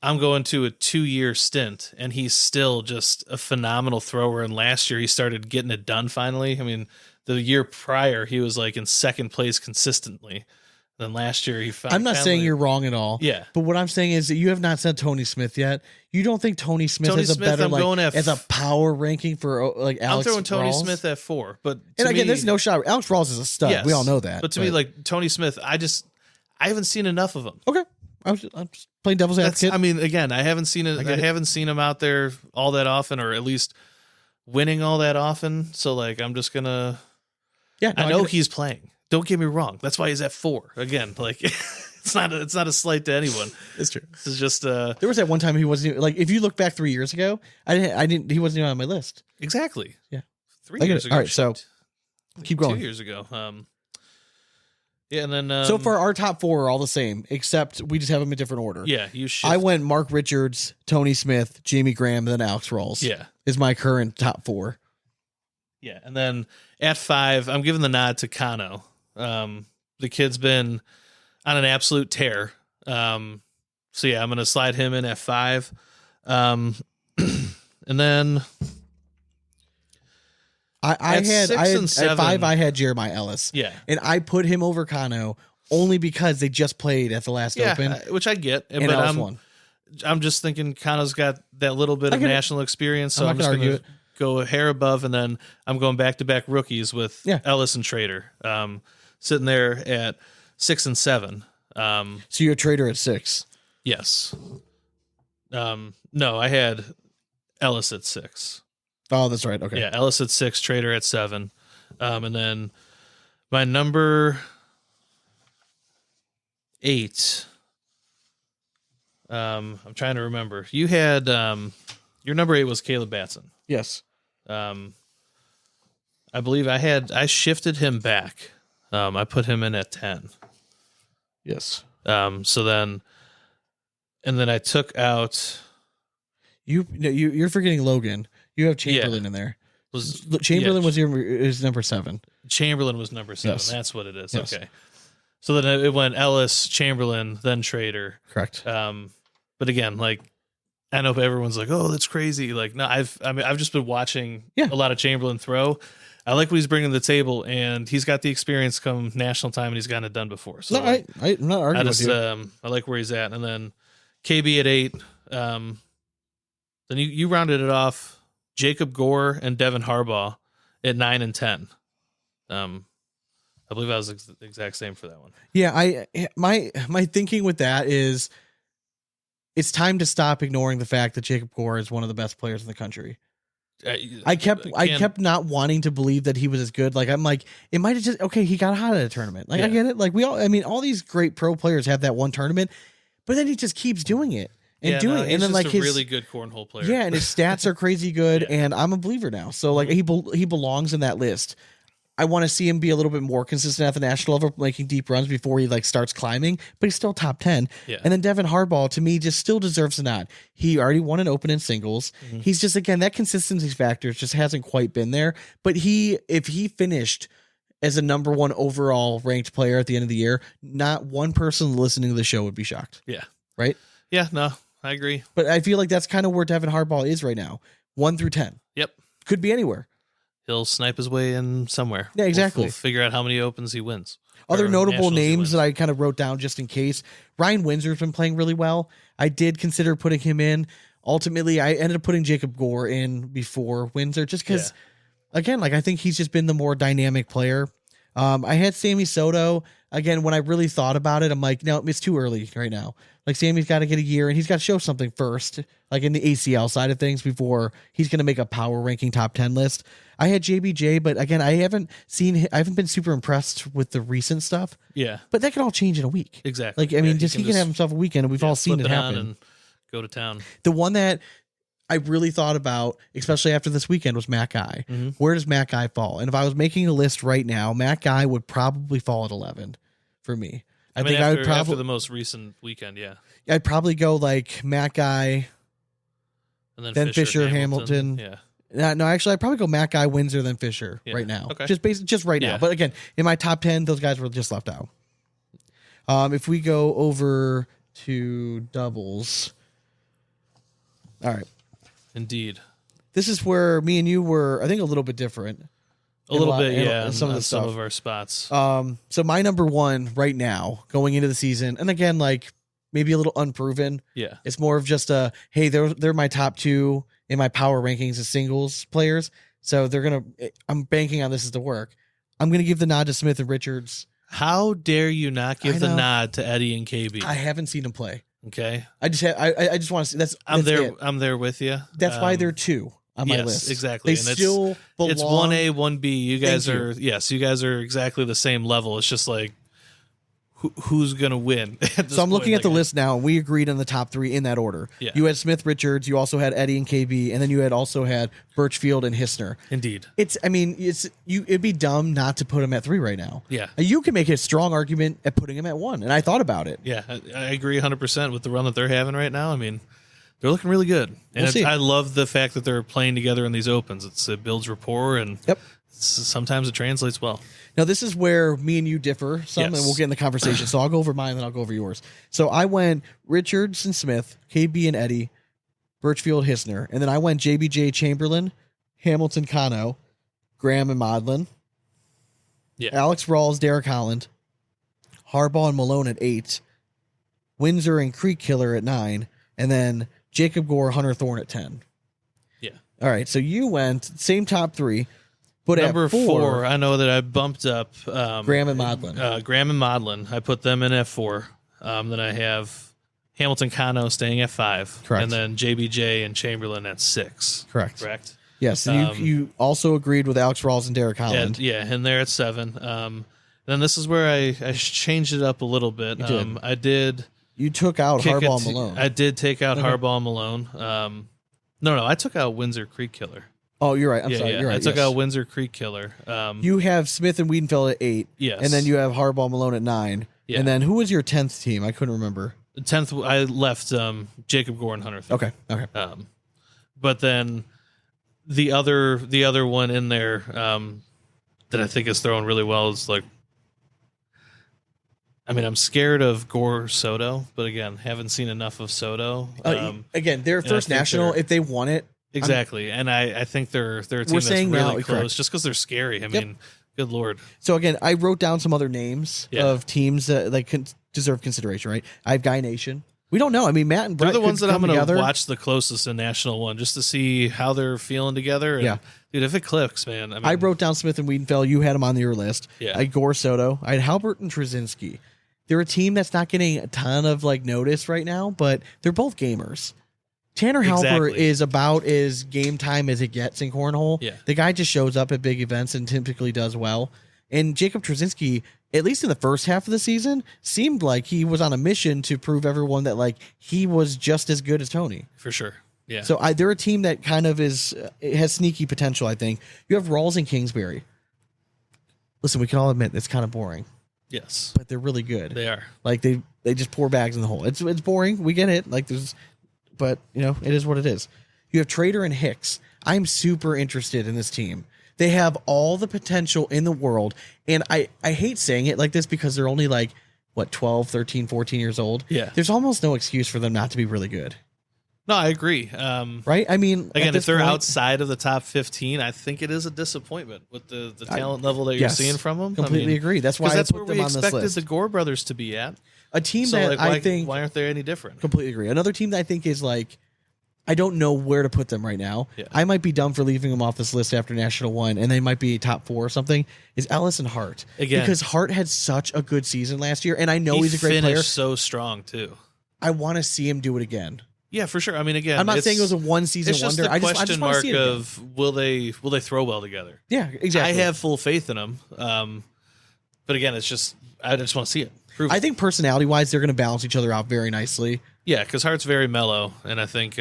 I'm going to a 2-year stint, and he's still just a phenomenal thrower. And last year he started getting it done finally. I mean, the year prior he was like in second place consistently. Then last year he found. I'm not saying you're wrong at all. Yeah, but what I'm saying is that you have not said Tony Smith yet. You don't think Tony Smith has a better as a power ranking for like Alex? I'm throwing Tony Rawls? Smith at 4, but and again, there's no shot. Alex Rawls is a stud. Yes, we all know that. But to me, like Tony Smith, I haven't seen enough of him. Okay, I'm just playing devil's advocate. I mean, again, I haven't seen it. I haven't seen him out there all that often, or at least winning all that often. So like, I'm just gonna. Yeah, I know he's playing. Don't get me wrong. That's why he's at 4. Again, like it's not a slight to anyone. It's true. This is just there was that one time he wasn't even, like, if you look back 3 years ago, I didn't he wasn't even on my list. Exactly. Yeah. 3 years ago. All right, so keep going. 2 years ago. Yeah, and then so far our top 4 are all the same, except we just have them in different order. Yeah, you should. I went Mark Richards, Tony Smith, Jamie Graham, and then Alex Rawls. Yeah, is my current top 4. Yeah, and then at 5, I'm giving the nod to Kano. The kid's been on an absolute tear. So yeah, I'm gonna slide him in at 5. And then I had and 7, at 5 I had Jeremiah Ellis. Yeah, and I put him over Kano only because they just played at the last Open, which I get. And but Ellis won. I'm just thinking Kano's got that little bit of national experience, so I'm just gonna go a hair above, and then I'm going back-to-back rookies with Ellis and Trader, sitting there at 6 and 7. So you're a Trader at 6. Yes. No, I had Ellis at 6. Oh, that's right. Okay. Yeah, Ellis at 6, Trader at 7. And then my number 8. I'm trying to remember. You had your number 8 was Caleb Batson. Yes. I believe I shifted him back. I put him in at 10. Yes. So then, and then I took out. You're forgetting Logan. You have Chamberlain in there. Chamberlain is number 7. Chamberlain was number 7. Yes. That's what it is. Yes. Okay. So then it went Ellis, Chamberlain, then Trader. Correct. But again, like, I know everyone's like, "Oh, that's crazy." Like, no, I've just been watching a lot of Chamberlain throw. I like what he's bringing to the table, and he's got the experience come national time, and he's gotten it done before. So no, I'm not arguing with you. I like where he's at, and then KB at 8. Then you rounded it off. Jacob Gore and Devin Harbaugh at 9 and 10. I believe I was the exact same for that one. Yeah, my thinking with that is it's time to stop ignoring the fact that Jacob Gore is one of the best players in the country. I kept not wanting to believe that he was as good. Like, I'm like, it might have just, okay, he got hot at a tournament. Like, I get it. Like, all these great pro players have that one tournament, but then he just keeps doing it. And and then like his really good cornhole player. Yeah, and his stats are crazy good, and I'm a believer now. So like he belongs in that list. I want to see him be a little bit more consistent at the national level, making deep runs before he like starts climbing, but he's still top 10. Yeah. And then Devin Harbaugh to me just still deserves a nod. He already won an Open in singles. Mm-hmm. He's just, again, that consistency factor just hasn't quite been there. But if he finished as a number 1 overall ranked player at the end of the year, not one person listening to the show would be shocked. Yeah. Right? Yeah, no, I agree. But I feel like that's kind of where Devin Harbaugh is right now. 1 through 10. Yep. Could be anywhere. He'll snipe his way in somewhere. Yeah, exactly. We'll figure out how many Opens he wins. Other notable names that I kind of wrote down just in case. Ryan Windsor's been playing really well. I did consider putting him in. Ultimately, I ended up putting Jacob Gore in before Windsor just because, again, like I think he's just been the more dynamic player. I had Sammy Soto. again, when I really thought about it, I'm like, no, it's too early right now. Like Sammy's got to get a year and he's got to show something first, like in the ACL side of things before he's going to make a power ranking top 10 list. I had JBJ, but again, I haven't been super impressed with the recent stuff. Yeah. But that could all change in a week. Exactly. Like, I mean, he can have himself a weekend and we've all seen it happen. And go to town. The one that I really thought about, especially after this weekend, was Matt Guy. Mm-hmm. Where does Matt Guy fall? And if I was making a list right now, Matt Guy would probably fall at 11 for me. I think I would probably after the most recent weekend, yeah. I'd probably go like Matt Guy, and then Fisher, Hamilton. Yeah. No, actually, I'd probably go Matt Guy, Windsor, then Fisher right now. Okay. Just right now. But again, in my top 10, those guys were just left out. If we go over to doubles, all right. Indeed. This is where me and you were, I think, a little bit different. A little bit, yeah. Some of the stuff. Some of our spots. So my number one right now, going into the season, and again, like maybe a little unproven. Yeah. It's more of just hey, they're my top two in my power rankings as singles players. So I'm banking on this as to work. I'm gonna give the nod to Smith and Richards. How dare you not give the nod to Eddie and KB? I haven't seen them play. Okay. I just want to see. I'm there. It. I'm there with you. That's why they're two on my list. Exactly. They still belong. It's 1A, 1B. You guys you guys are exactly the same level. It's just like who's gonna win? So I'm looking at the list now, and we agreed on the top three in that order. Yeah. You had Smith, Richards. You also had Eddie and KB, and then you had also had Birchfield and Hissner. Indeed. It'd be dumb not to put him at 3 right now. Yeah. You can make a strong argument at putting him at 1, and I thought about it. Yeah, I agree 100% with the run that they're having right now. I mean, they're looking really good, and I love the fact that they're playing together in these opens. It builds rapport, and sometimes it translates well. Now, this is where me and you differ some, and we'll get in the conversation. So I'll go over mine, and then I'll go over yours. So I went Richards and Smith, KB and Eddie, Birchfield, Hissner, and then I went JBJ, Chamberlain, Hamilton, Cano, Graham, and Modlin. Yeah. Alex Rawls, Derek Holland, Harbaugh and Malone at 8, Windsor and Creek Killer at 9, and then Jacob Gore, Hunter Thorne at 10. Yeah. All right, so you went same top 3. But number at 4, I know that I bumped up Graham and Modlin. Graham and Modlin. I put them in at 4. Then I have Hamilton Cano staying at 5. Correct. And then JBJ and Chamberlain at 6. Correct. Yes. And you also agreed with Alex Rawls and Derek Holland. And they're at 7. Then this is where I changed it up a little bit. You did. You took out Harbaugh and Malone. I did take out Harbaugh and Malone. No, I took out Windsor Creek Killer. Oh, you're right. I'm sorry. You're right. I took out Windsor Creek Killer. You have Smith and Wiedenfeld at 8. Yes. And then you have Harbaugh Malone at 9. Yeah. And then who was your 10th team? I couldn't remember. 10th, I left Jacob Gore and Hunter Thorne. Okay. But then the other one in there that I think is throwing really well is like, I mean, I'm scared of Gore Soto, but again, haven't seen enough of Soto. Again, their first national, if they won it. Exactly. And I think they're a team that's really close just because they're scary. I mean, good Lord. So again, I wrote down some other names of teams that deserve consideration, right? I have Guy Nation. We don't know. I mean, Matt and Brett they're the ones that I'm going to watch the closest in national one just to see how they're feeling together. And, dude, if it clicks, man. I wrote down Smith and Wiedenfeld. You had them on your list. Yeah. I had Gore Soto. I had Halbert and Trzynski. They're a team that's not getting a ton of notice right now, but they're both gamers. Tanner Halbert is about as game time as it gets in cornhole. Yeah. The guy just shows up at big events and typically does well. And Jacob Trzynski, at least in the first half of the season, seemed like he was on a mission to prove everyone that he was just as good as Tony. For sure. Yeah. So they're a team that kind of has sneaky potential, I think. You have Rawls and Kingsbury. Listen, we can all admit it's kind of boring. Yes. But they're really good. They are. They just pour bags in the hole. It's boring. We get it. But it is what it is. You have Trader and Hicks. I'm super interested in this team. They have all the potential in the world. And I hate saying it like this because they're only 12, 13, 14 years old. Yeah. There's almost no excuse for them not to be really good. No, I agree. Right? I mean, again, if they're outside of the top 15, I think it is a disappointment with the talent level that you're seeing from them. Completely agree. That's why I put them on this list. That's where we expected the Gore brothers to be at. A team that I think... Why aren't they any different? Completely agree. Another team that I think is I don't know where to put them right now. Yeah. I might be dumb for leaving them off this list after National 1, and they might be top 4 or something. Is Ellis and Hart. Again. Because Hart had such a good season last year, and I know he's a great finished player. so strong, too. I want to see him do it again. Yeah, for sure. I mean, again, I'm not saying it was a one-season it's just wonder. the I question just want to mark see it again. of will they throw well together? Yeah, exactly. I have full faith in them. But again, it's just I just want to see it. Prove it. I think personality-wise, they're going to balance each other out very nicely. Yeah, because Hart's very mellow, and I think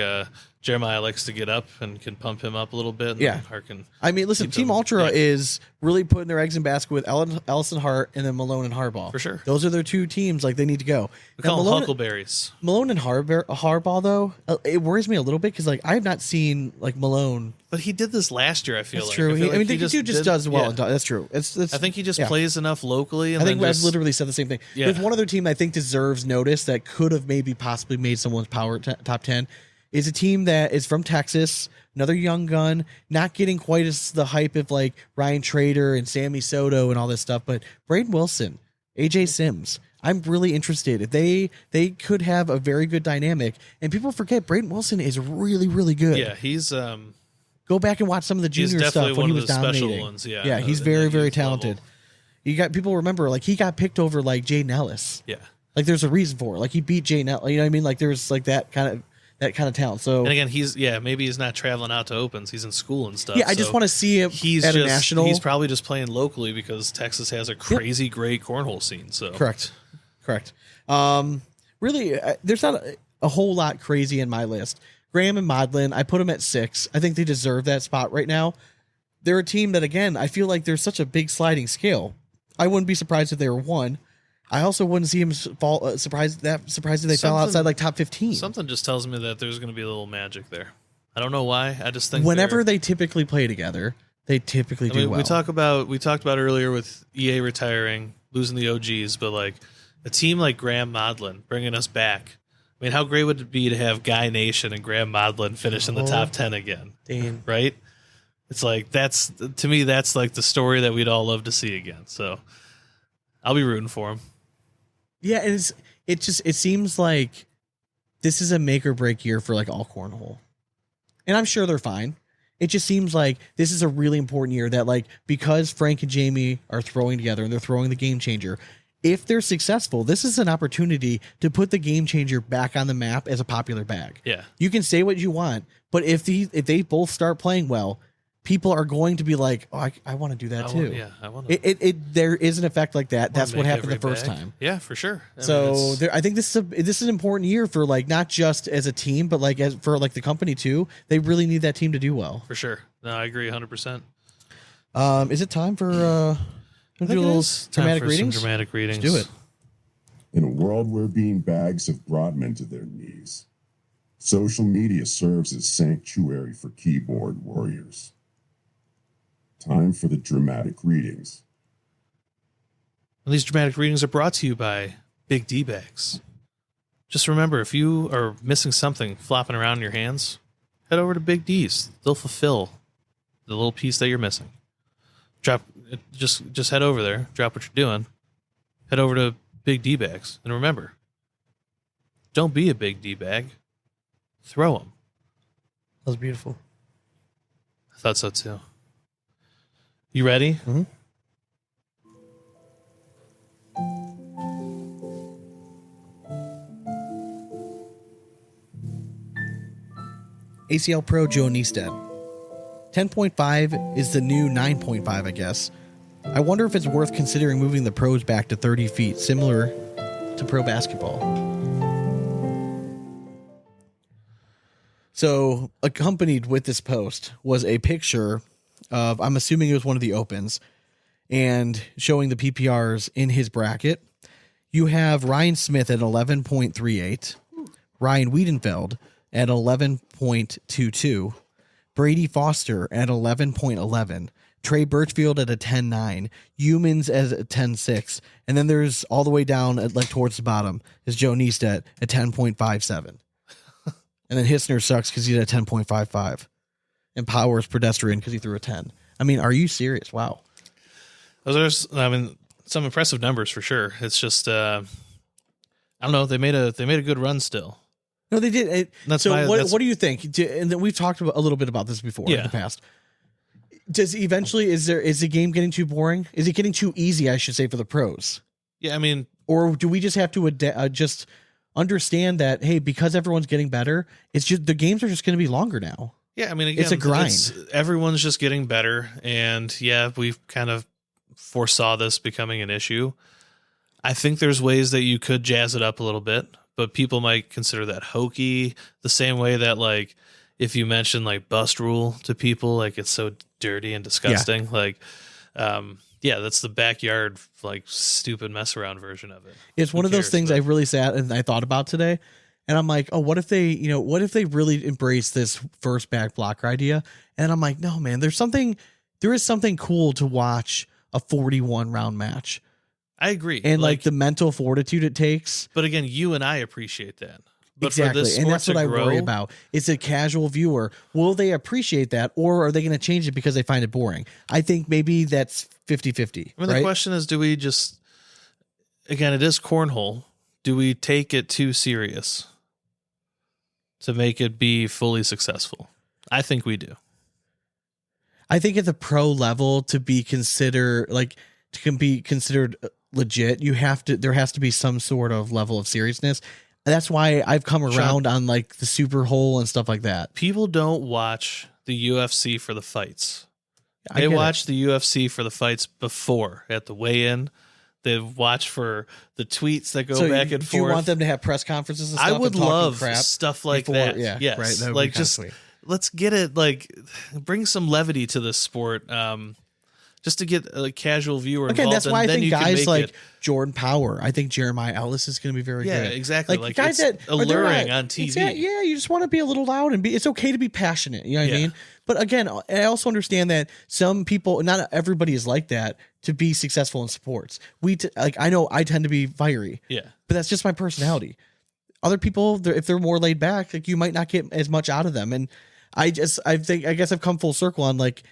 Jeremiah likes to get up and can pump him up a little bit. And Yeah. Hart can. I mean, listen, keep Team them- Ultra yeah. is really putting their eggs in basket with Ellison Hart and then Malone and Harbaugh. For sure. Those are their two teams. Like, they need to go. We Now, call them Malone, huckleberries. Malone and Harbaugh, though, it worries me a little bit because, like, I have not seen, like, Malone. But he did this last year. I feel That's like. true. I, feel like the dude just does well. yeah. That's true. It's I think he just yeah. plays enough locally. And I think then I've just, literally said the same thing. Yeah. There's one other team I think deserves notice that could have maybe possibly made someone's power top 10. Is a team that is from Texas, another young gun, not getting quite as the hype of like Ryan Trader and Sammy Soto and all this stuff, but Braden Wilson, AJ Sims. I'm really interested. If they could have a very good dynamic, and people forget Braden Wilson is really, really good. Yeah, he's Go back and watch some of the he's junior definitely stuff when one he of was the dominating. special ones. Yeah, Yeah, he's in very, that very youth talented. level. You got people remember like he got picked over like Jaden Ellis. Yeah. Like there's a reason for it. Like he beat Jaden Ellis. You know what I mean? Like there's like that kind of talent. So And again, maybe he's not traveling out to opens. He's in school and stuff. yeah, I just so want to see him he's at just, a national. He's probably just playing locally because Texas has a crazy great cornhole scene. So Correct. Really, there's not a whole lot crazy in my list. Graham and Modlin, I put them at 6. I think they deserve that spot right now. They're a team that, again, I feel like there's such a big sliding scale. I wouldn't be surprised if they were 1. I also wouldn't see him surprised if they fell outside like top 15. Something just tells me that there's going to be a little magic there. I don't know why. I just think Whenever they typically play together, they typically do well. We talked about earlier with EA retiring, losing the OGs, but like a team like Graham Modlin bringing us back. I mean, how great would it be to have Guy Nation and Graham Modlin finish in the top 10 again? Damn. Right? It's like to me that's like the story that we'd all love to see again. So I'll be rooting for him. Yeah, and it seems like this is a make or break year for like all cornhole. And I'm sure they're fine. It just seems like this is a really important year that like because Frank and Jamie are throwing together and they're throwing the game changer, if they're successful, this is an opportunity to put the game changer back on the map as a popular bag. Yeah. You can say what you want, but if they both start playing well, people are going to be like, oh, I want to do that too. I want to. There is an effect like that. That's what happened the first time. Yeah, for sure. I think this is an important year for like not just as a team, but like for like the company too. They really need that team to do well. For sure. No, I agree 100%. Is it time for do a little dramatic readings? Some dramatic readings. Let's do it. In a world where bean bags have brought men to their knees, social media serves as sanctuary for keyboard warriors. Time for the dramatic readings. And these dramatic readings are brought to you by Big D Bags. Just remember, if you are missing something flopping around in your hands, head over to Big D's. They'll fulfill the little piece that you're missing. Just head over there, drop what you're doing, head over to Big D Bags, and remember, don't be a Big D bag. Throw them. That was beautiful. I thought so too. You ready? Mm-hmm. ACL Pro Joe Niestead. 10.5 is the new 9.5, I guess. I wonder if it's worth considering moving the pros back to 30 feet, similar to pro basketball. So, accompanied with this post was a picture of, I'm assuming it was one of the opens, and showing the PPRs in his bracket. You have Ryan Smith at 11.38, Ryan Wiedenfeld at 11.22, Brady Foster at 11.11, Trey Birchfield at a 10.9, Humans as a 10.6, and then there's all the way down at like towards the bottom is Joe Niestead at 10.57. And then Hissner sucks because he's at 10.55. And Powers pedestrian because he threw a 10. I mean, are you serious? Wow. Those are, some impressive numbers for sure. It's just, I don't know. They made a good run still. No, they did. That's so my- what, that's- what do you think? And then we've talked a little bit about this before in Yeah. the past. Does eventually is the game getting too boring? Is it getting too easy? I should say for the pros, Yeah, I mean, or do we just have to just understand that hey, because everyone's getting better, it's just the games are just going to be longer now. yeah, I mean, again, It's a grind. Everyone's just getting better, and yeah, we kind of foresaw this becoming an issue. I think there's ways that you could jazz it up a little bit, but people might consider that hokey. The same way that like if you mention like bust rule to people, like it's so dirty and disgusting. Like, yeah, that's the backyard like stupid mess around version of it. It's one Who of those cares? things But- I really sat and I thought about today. And I'm like, oh, what if they really embrace this first back blocker idea? And I'm like, no, man, there is something cool to watch a 41 round match. I agree. And like the mental fortitude it takes. but again, you and I appreciate that. But Exactly. for this And sport that's what to I grow, worry about. It's a casual viewer. Will they appreciate that or are they going to change it because they find it boring? I think maybe that's 50-50. I mean, right? the question is, do we just, again, it is cornhole. Do we take it too serious to make it be fully successful? I think we do. I think at the pro level to be considered legit, there has to be some sort of level of seriousness. And that's why I've come around on like the super hole and stuff like that. People don't watch the UFC for the fights. I They get it. watch the UFC for the fights before at the weigh-in. They watch for the tweets that go So back and do you forth. want them to have press conferences and stuff? I would and talking love crap stuff like before- that. Yeah, Yes. right. That would be Like kinda just sweet. let's get it. Like bring some levity to this sport. Just to get a casual viewer Okay, involved. that's why I and then think you can guys make like it. Jordan Power, I think Jeremiah Ellis is going to be very Yeah, good. exactly. Like, guys it's that are alluring not- on TV. Yeah, you just want to be a little loud and it's okay to be passionate. You know what I Yeah. mean? But again, I also understand that some people, not everybody is like that to be successful in sports. I know I tend to be fiery, Yeah. but that's just my personality. Other people, if they're more laid back, like you might not get as much out of them. And I guess I've come full circle on like,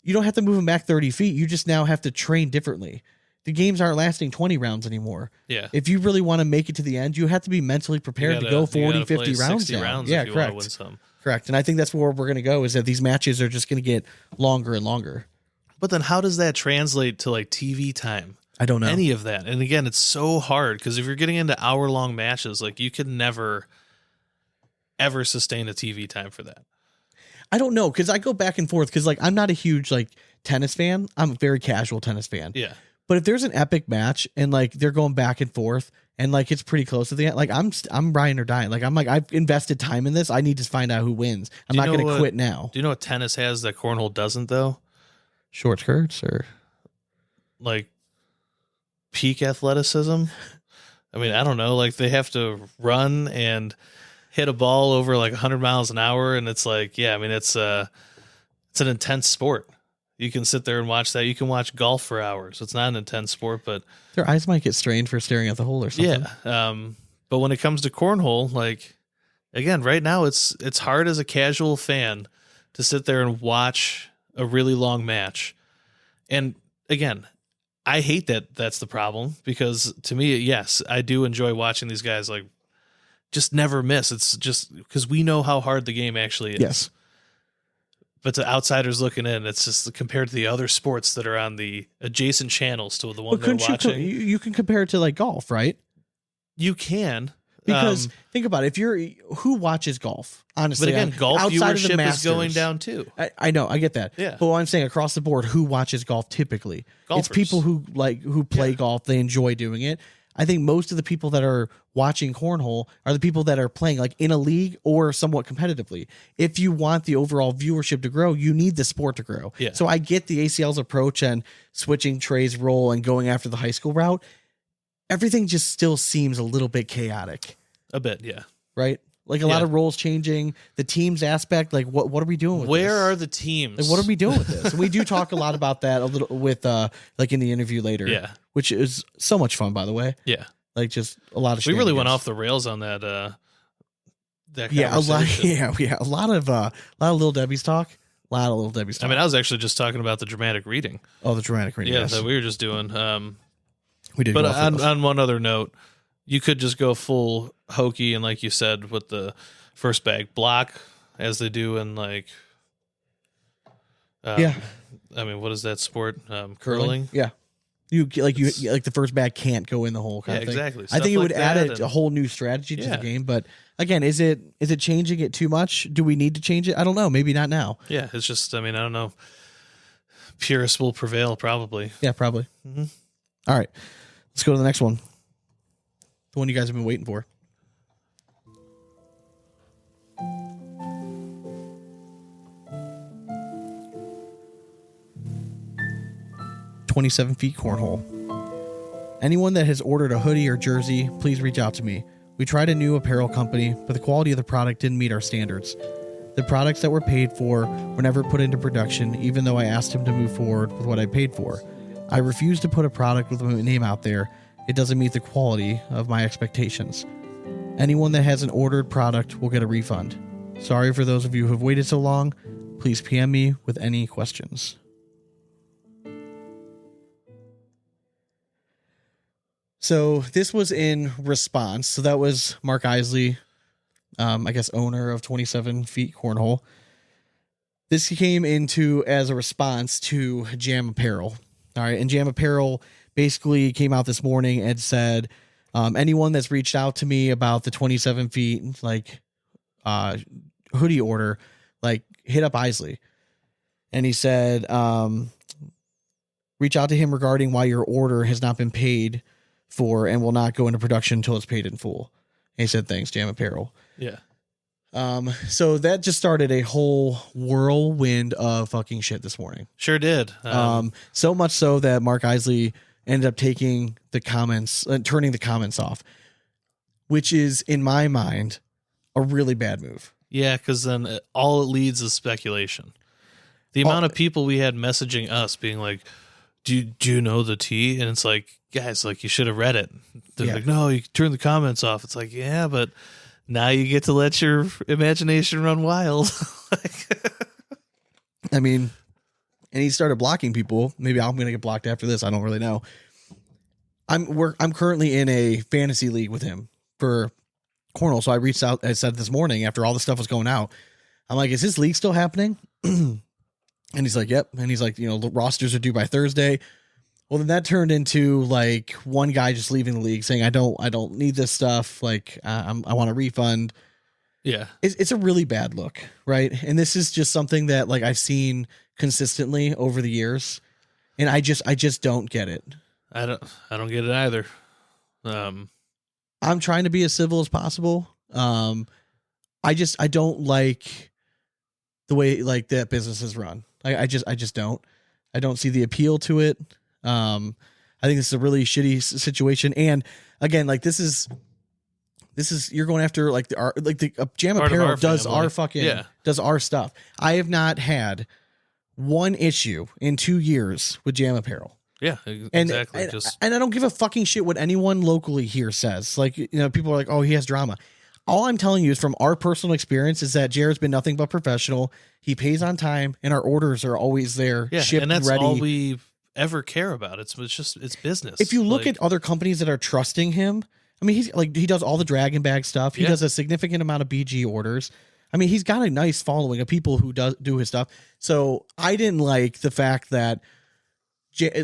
you don't have to move them back 30 feet. You just now have to train differently. The games aren't lasting 20 rounds anymore. Yeah. If you really want to make it to the end, you have to be mentally prepared to go 40, 50 rounds 60 now. rounds Yeah, if you want to correct. win some. Correct. And I think that's where we're going to go is that these matches are just going to get longer and longer. But then how does that translate to like TV time? I don't know. Any of that. And again, it's so hard because if you're getting into hour-long matches, like you could never ever sustain a TV time for that. I don't know because I go back and forth because like I'm not a huge like tennis fan. I'm a very casual tennis fan. Yeah. But if there's an epic match and like they're going back and forth and like it's pretty close to the end, like I'm Ryan or dying. Like I'm like I've invested time in this. I need to find out who wins. I'm Do you not going know to quit now. Do you know what tennis has that cornhole doesn't though? Short skirts or Like peak athleticism. I mean, I don't know. Like they have to run and hit a ball over like 100 miles an hour, and it's like, yeah, I mean, it's an intense sport. You can sit there and watch that. You can watch golf for hours. It's not an intense sport, but their eyes might get strained for staring at the hole or something. yeah. But when it comes to cornhole, like again, right now it's hard as a casual fan to sit there and watch a really long match. And again, I hate that that's the problem because to me, yes, I do enjoy watching these guys like just never miss. It's just because we know how hard the game actually is. Yes. But to outsiders looking in, it's just compared to the other sports that are on the adjacent channels to the one But they're couldn't watching. you can compare it to like golf, right? You can. Because think about it, who watches golf? Honestly, But again, golf outside of the viewership is Masters. going down too. I know, I get that. Yeah. But what I'm saying across the board, who watches golf typically? Golfers. It's people who play golf. They enjoy doing it. I think most of the people that are watching cornhole are the people that are playing like in a league or somewhat competitively. If you want the overall viewership to grow, you need the sport to grow. Yeah. So I get the ACL's approach and switching Trey's role and going after the high school route. Everything just still seems a little bit chaotic, A bit, yeah. right? Like a lot Yeah. of roles changing, the teams aspect. Like what are we doing with Where this? are the teams? Like, what are we doing with this? And we do talk a lot about that a little with like in the interview later. Yeah. Which is so much fun, by the way. Yeah. Like just a lot of We really went shenanigans. off the rails on that that Yeah, a lot conversation. a lot of Little Debbie's talk. A lot of Little Debbie's talk. I mean, I was actually just talking about the dramatic reading. the dramatic reading. Yeah, yes. that we were just doing. We did But go off the rails. on one other note, you could just go full hokey and, like you said, with the first bag block as they do in like, Yeah. I mean, what is that sport? Curling. Yeah. You like the first bag can't go in the hole kind Yeah, of thing. exactly. I Stuff think it would like add that a whole new strategy to the Yeah. game. But again, is it changing it too much? Do we need to change it? I don't know. Maybe not now. Yeah, it's just, I mean, I don't know. Purists will prevail, probably. Yeah, probably. Mm-hmm. All right. Let's go to the next one. The one you guys have been waiting for. $27 cornhole. Anyone that has ordered a hoodie or jersey, please reach out to me. We tried a new apparel company, but the quality of the product didn't meet our standards. The products that were paid for were never put into production, even though I asked him to move forward with what I paid for. I refuse to put a product with my name out there. It doesn't meet the quality of my expectations. Anyone that has an ordered product will get a refund. Sorry for those of you who have waited so long. Please PM me with any questions. So this was in response. So that was Mark Isley, I guess owner of 27 Feet Cornhole. This came into as a response to Jam Apparel. All right. And Jam Apparel basically came out this morning and said, anyone that's reached out to me about the 27 feet, like, hoodie order, like hit up Isley. And he said, reach out to him regarding why your order has not been paid for and will not go into production until it's paid in full. And he said, thanks, Jam Apparel. Yeah. So that just started a whole whirlwind of fucking shit this morning. Sure did. So much so that Mark Isley ended up taking the comments, turning the comments off, which is, in my mind, a really bad move. Yeah, because then all it leads is speculation. The amount of people we had messaging us being like, do you know the tea? And it's like, guys, like, you should have read it. They're like, no, you turn the comments off. It's like, yeah, but now you get to let your imagination run wild. I mean, and he started blocking people. Maybe I'm going to get blocked after this. I don't really know. I'm currently in a fantasy league with him for cornhole. So I reached out, I said this morning after all the stuff was going out, I'm like, is this league still happening? And he's like, yep. And he's like, the rosters are due by Thursday. Well, then that turned into like one guy just leaving the league saying, I don't need this stuff. Like, I want a refund. Yeah. It's a really bad look. Right. And this is just something that like I've seen consistently over the years. And I just don't get it. I don't get it either. I'm trying to be as civil as possible. I don't like the way like that business is run. I just don't. I don't see the appeal to it. I think this is a really shitty situation. And again, like this is you're going after like the Jam Apparel does family. does our stuff. I have not had one issue in 2 years with Jam Apparel. Yeah, exactly. And I don't give a fucking shit what anyone locally here says. Like, people are like, oh, he has drama. All I'm telling you is from our personal experience is that Jared's been nothing but professional. He pays on time and our orders are always there. Yeah, shipped, and that's ready. all we ever care about. It's business. If you look at other companies that are trusting him, I mean, he's like, he does all the Draggin Bag stuff. He does a significant amount of BG orders. I mean, he's got a nice following of people who do his stuff. So I didn't like the fact that,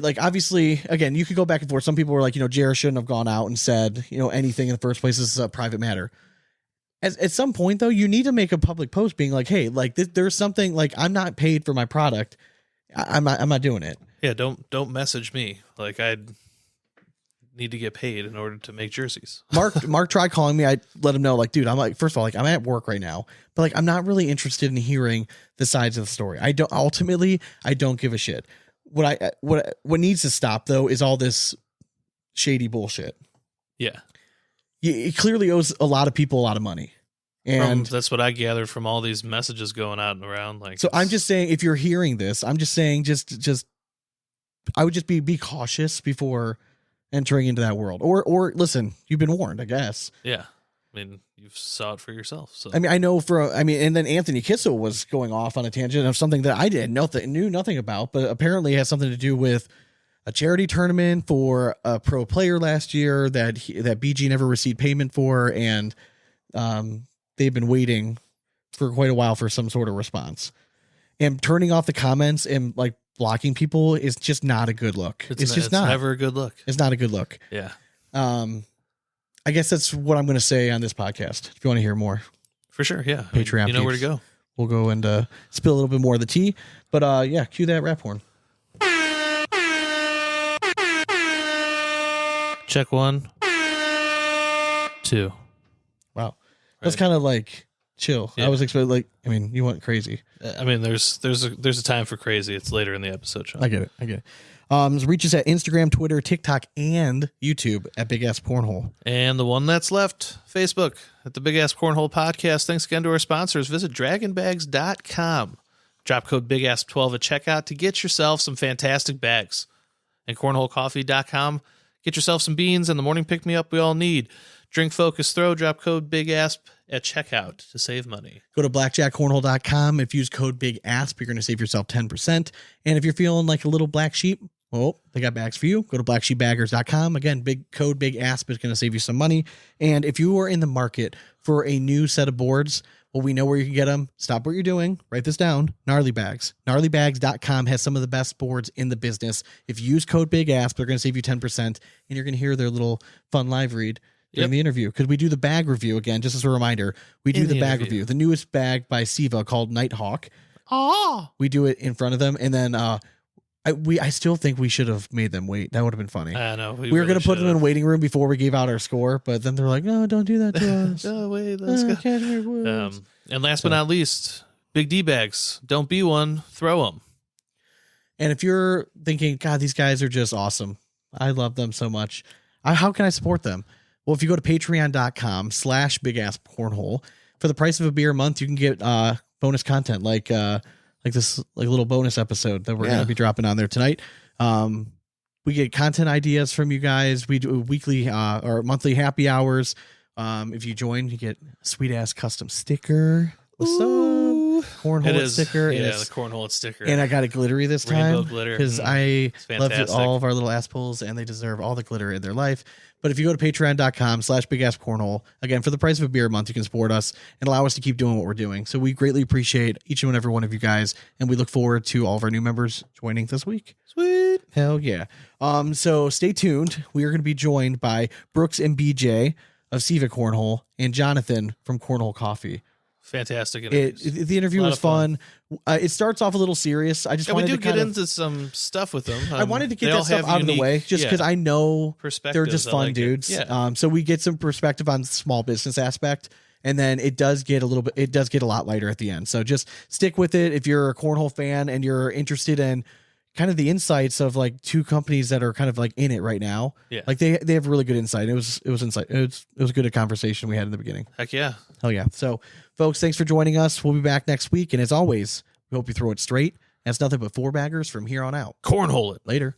like, obviously, again, you could go back and forth. Some people were like, Jared shouldn't have gone out and said, anything in the first place. This is a private matter. At some point, though, you need to make a public post being like, hey, like, there's something, like, I'm not paid for my product. I'm not doing it. Yeah, don't message me. Like, I need to get paid in order to make jerseys. Mark tried calling me. I let him know, like, dude, I'm like, first of all, like, I'm at work right now, but like, I'm not really interested in hearing the sides of the story. I don't give a shit. What needs to stop though is all this shady bullshit. Yeah. It clearly owes a lot of people a lot of money. And that's what I gathered from all these messages going out and around. Like, so I'm just saying, if you're hearing this, I'm just saying, just I would just be cautious before entering into that world, or listen, you've been warned, I guess. Yeah. I mean, you saw it for yourself. So I mean, I know and then Anthony Kissel was going off on a tangent of something that I knew nothing about, but apparently it has something to do with a charity tournament for a pro player last year that BG never received payment for, and they've been waiting for quite a while for some sort of response. And turning off the comments and like blocking people is just not a good look. It's never a good look. It's not a good look. Yeah. I guess that's what I'm going to say on this podcast. If you want to hear more, for sure. Yeah. Patreon. You know where to go. We'll go and spill a little bit more of the tea. But yeah, cue that rap horn. Check 1, 2. Wow, that's kind of like chill. Yeah. I was expecting you went crazy. I mean, there's a time for crazy. It's later in the episode, Sean. I get it. So reach us at Instagram, Twitter, TikTok, and YouTube at Big Asp Cornhole. And the one that's left, Facebook at the Big Asp Cornhole Podcast. Thanks again to our sponsors. Visit DragginBags.com. Drop code BigAsp12 at checkout to get yourself some fantastic bags. And CornholeCoffee.com. Get yourself some beans and the morning pick-me-up we all need. Drink, focus, throw. Drop code BigAsp at checkout to save money. Go to blackjackcornhole.com. If you use code BigAsp, you're going to save yourself 10%. And if you're feeling like a little black sheep, well, they got bags for you. Go to blacksheepbaggers.com. Again, code BigAsp is going to save you some money. And if you are in the market for a new set of boards, well, we know where you can get them. Stop what you're doing. Write this down. Gnarly Bags. Gnarlybags.com has some of the best boards in the business. If you use code BigAsp, they're going to save you 10%. And you're going to hear their little fun live read during the interview. Because we do the bag review again, just as a reminder. We do the bag review. The newest bag by Siva called Nighthawk. We do it in front of them. And then I still think we should have made them wait. That would have been funny. I know. We were going to put them in a waiting room before we gave out our score, but then they're like, no, don't do that to us. Oh, wait, let's go. And last but not least, Big D bags. Don't be one, throw them. And if you're thinking, God, these guys are just awesome. I love them so much. How can I support them? Well, if you go to patreon.com/BigAspCornhole, for the price of a beer a month, you can get bonus content like this little bonus episode that we're going to be dropping on there tonight. We get content ideas from you guys. We do weekly or monthly happy hours. If you join, you get a sweet ass custom sticker. What's up? Cornhole sticker. Yeah, the cornhole sticker. And I got it glittery this time. Rainbow glitter. Because I love all of our little ass pulls and they deserve all the glitter in their life. But if you go to patreon.com/BigAspCornhole, again, for the price of a beer a month, you can support us and allow us to keep doing what we're doing. So we greatly appreciate each and every one of you guys. And we look forward to all of our new members joining this week. Sweet. Hell yeah. So stay tuned. We are going to be joined by Brooks and BJ of Siva Cornhole and Jonathon from Cornhole Coffee. Fantastic interviews. The interview was fun. It starts off a little serious. I just wanted to get into some stuff with them. I wanted to get that stuff out of the way just because I know they're just fun dudes. So we get some perspective on the small business aspect. And then it does get a lot lighter at the end. So just stick with it. If you're a cornhole fan and you're interested in kind of the insights of like two companies that are kind of like in it right now. Yeah. Like they have really good insight. It was insight. It was good a conversation we had in the beginning. Heck yeah. Hell yeah. So folks, thanks for joining us. We'll be back next week. And as always, we hope you throw it straight. And it's nothing but four baggers from here on out. Cornhole it. Later.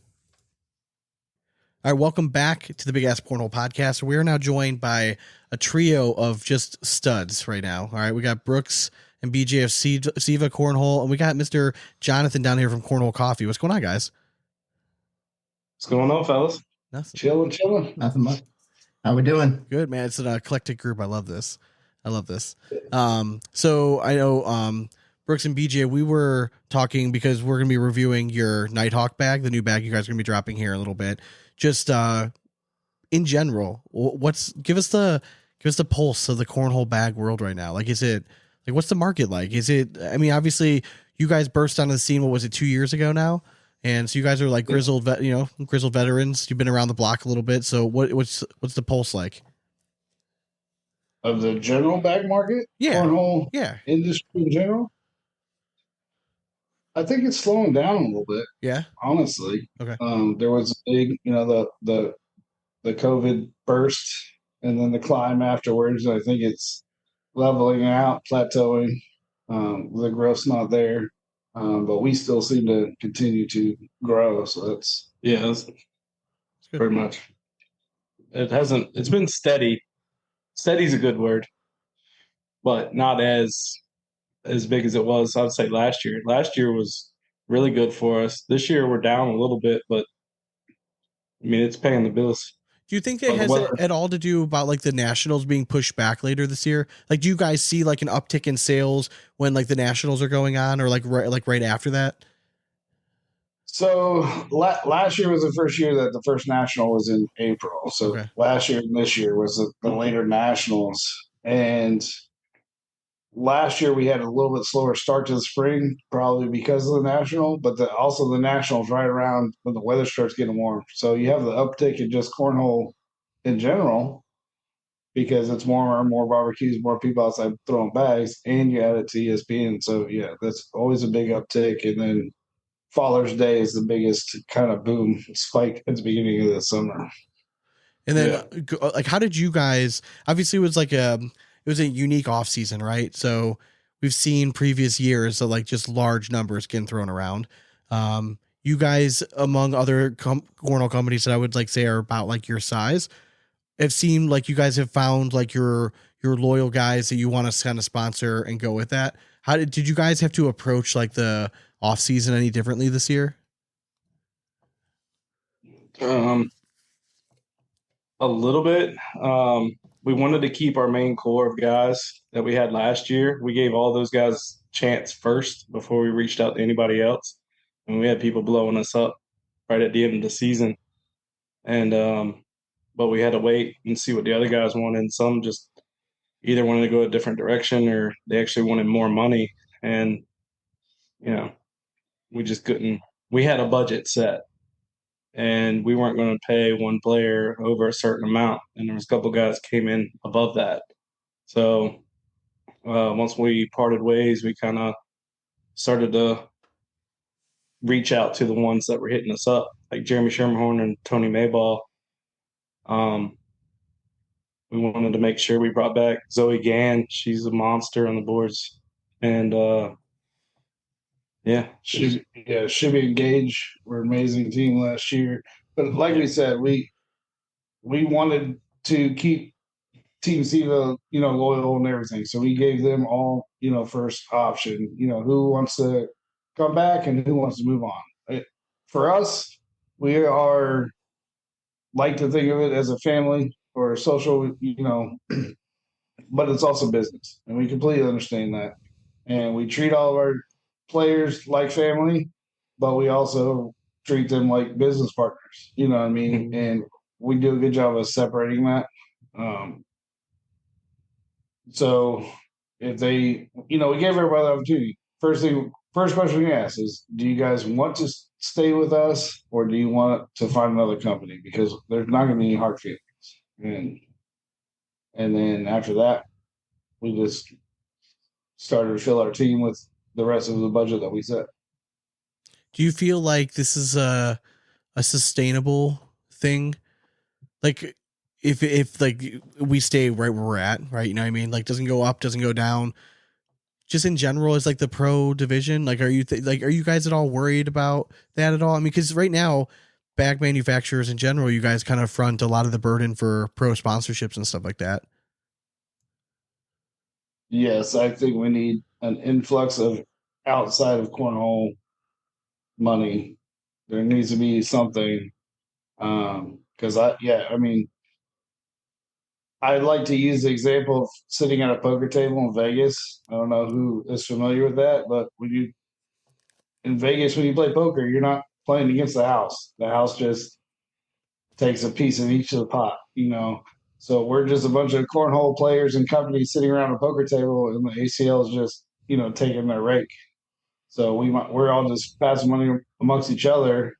All right. Welcome back to the Big Asp Cornhole Podcast. We are now joined by a trio of just studs right now. All right. We got Brooks and BJ of Siva Cornhole, and we got Mr. Jonathon down here from Cornhole Coffee. What's going on, guys? What's going on, fellas? Nothing. Chilling. Nothing much. How we doing? Good, man. It's an eclectic group. I love this. So I know Brooks and BJ, we were talking because we're going to be reviewing your Nighthawk bag, the new bag you guys are going to be dropping here in a little bit. Just in general, give us the pulse of the cornhole bag world right now. Like, what's the market like? Obviously you guys burst onto the scene. What was it, 2 years ago now? And so you guys are like grizzled veterans. You've been around the block a little bit. So what's the pulse like? Of the general bag market? Yeah. Cornhole industry in general? I think it's slowing down a little bit. Yeah. Honestly. Okay. There was a big, the COVID burst and then the climb afterwards. I think it's leveling out, plateauing. The growth's not there. But we still seem to continue to grow. So that's pretty much. It's been steady. Steady's a good word, but not as big as it was, I'd say, last year. Last year was really good for us. This year we're down a little bit, but I mean, it's paying the bills. Do you think it But has what- at all to do about like the Nationals being pushed back later this year? Like, do you guys see like an uptick in sales when like the Nationals are going on, or like right after that? So last year was the first year that the first national was in April. So Okay. last year and this year was the later nationals. And last year we had a little bit slower start to the spring, probably because of the national, but also the nationals right around when the weather starts getting warm. So you have the uptick in just cornhole in general because it's warmer, more barbecues, more people outside throwing bags, and you add it to ESPN. So yeah, that's always a big uptick. And then Father's Day is the biggest kind of boom spike at the beginning of the summer. And then like, how did you guys, obviously it was like it was a unique off season, right? So we've seen previous years of like just large numbers getting thrown around. You guys, among other cornhole companies that I would like say are about like your size, have seemed like you guys have found like your loyal guys that you want to kind of sponsor and go with that. How did you guys have to approach like the off season any differently this year? A little bit. We wanted to keep our main core of guys that we had last year. We gave all those guys chance first before we reached out to anybody else. And we had people blowing us up right at the end of the season. And but we had to wait and see what the other guys wanted. And some just either wanted to go a different direction or they actually wanted more money. And you know, we just couldn't. We had a budget set and we weren't going to pay one player over a certain amount. And there was a couple guys came in above that. So once we parted ways, we kind of started to reach out to the ones that were hitting us up, like Jeremy Shermerhorn and Tony Mayball. We wanted to make sure we brought back Zoe Gann. She's a monster on the boards. And Should be engaged. We're an amazing team last year. But like we said, we wanted to keep Team Siva, loyal and everything. So we gave them all, first option, who wants to come back and who wants to move on. For us, we are like to think of it as a family or a social, but it's also business. And we completely understand that. And we treat all of our players like family, but we also treat them like business partners. You know what I mean? And we do a good job of separating that. So if they, we gave everybody the opportunity. First question we ask is, do you guys want to stay with us or do you want to find another company? Because there's not going to be any hard feelings. And then after that, we just started to fill our team with the rest of the budget that we set. Do you feel like this is a sustainable thing? Like if like we stay right where we're at, right? You know what I mean? Like doesn't go up, doesn't go down. Just in general, is like the pro division. Like, are you are you guys at all worried about that at all? I mean, because right now, bag manufacturers in general, you guys kind of front a lot of the burden for pro sponsorships and stuff like that. Yes, I think we need an influx of outside of cornhole money. There needs to be something. Because I'd like to use the example of sitting at a poker table in Vegas. I don't know who is familiar with that, but in Vegas, when you play poker, you're not playing against the house. The house just takes a piece of each of the pot, So we're just a bunch of cornhole players and companies sitting around a poker table, and the ACL is just, taking their rake. So we're all just passing money amongst each other,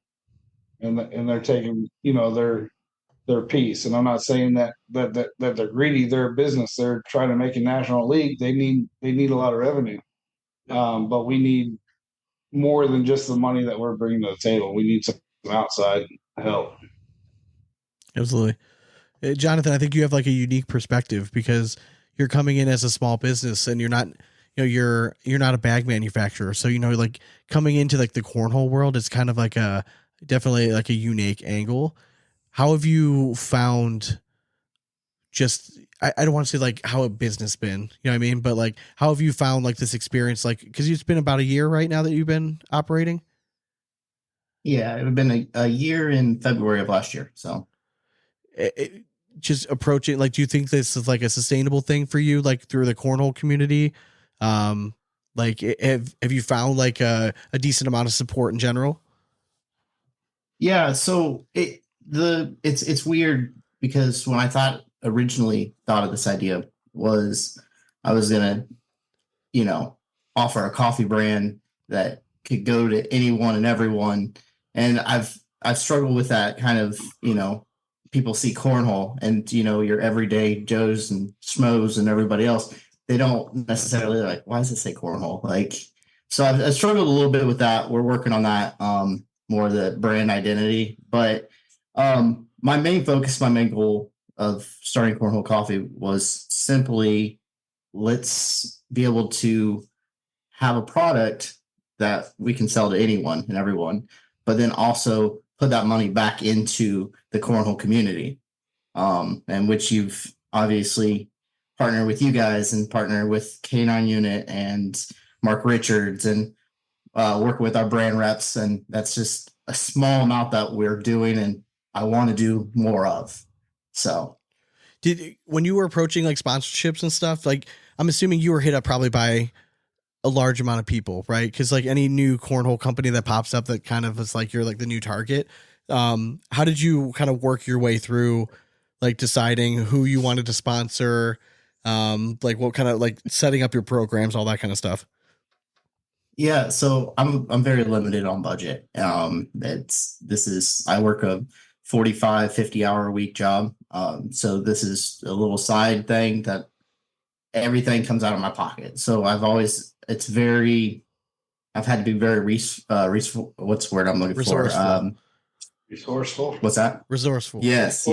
and they're taking, their piece. And I'm not saying that they're greedy. They're a business. They're trying to make a national league. They need a lot of revenue, but we need more than just the money that we're bringing to the table. We need some outside help. Absolutely. Jonathan, I think you have like a unique perspective because you're coming in as a small business and you're not, you're not a bag manufacturer. So, like coming into like the cornhole world, it's kind of like definitely like a unique angle. How have you found just, I don't want to say like how a business been, you know what I mean? But like, how have you found like this experience? Like, cause it's been about a year right now that you've been operating. Yeah, it would have been a year in February of last year. So just approaching, like, do you think this is like a sustainable thing for you, like through the cornhole community? Like, have you found like a decent amount of support in general? yeah, so it's weird because when I originally thought of this idea was I was gonna, offer a coffee brand that could go to anyone and everyone. And I've struggled with that kind of, people see cornhole and, your everyday Joes and Schmoes and everybody else. They don't necessarily like, why does it say cornhole? Like, so I've struggled a little bit with that. We're working on that, more the brand identity. But my main focus, my main goal of starting Cornhole Coffee was simply let's be able to have a product that we can sell to anyone and everyone, but then also put that money back into the cornhole community, and which you've obviously partnered with you guys and partner with K9 Unit and Mark Richards and working with our brand reps. And that's just a small amount that we're doing and I want to do more of. So When you were approaching like sponsorships and stuff, like I'm assuming you were hit up probably by a large amount of people, right? Because like any new cornhole company that pops up that kind of is like you're like the new target. How did you kind of work your way through like deciding who you wanted to sponsor, like what kind of like setting up your programs, all that kind of stuff? yeah, so I'm very limited on budget. I work a 45, 50 hour a week job. So this is a little side thing that everything comes out of my pocket. So I've had to be very what's the word I'm looking Resourceful. for? Resourceful. What's that? Resourceful. Yes.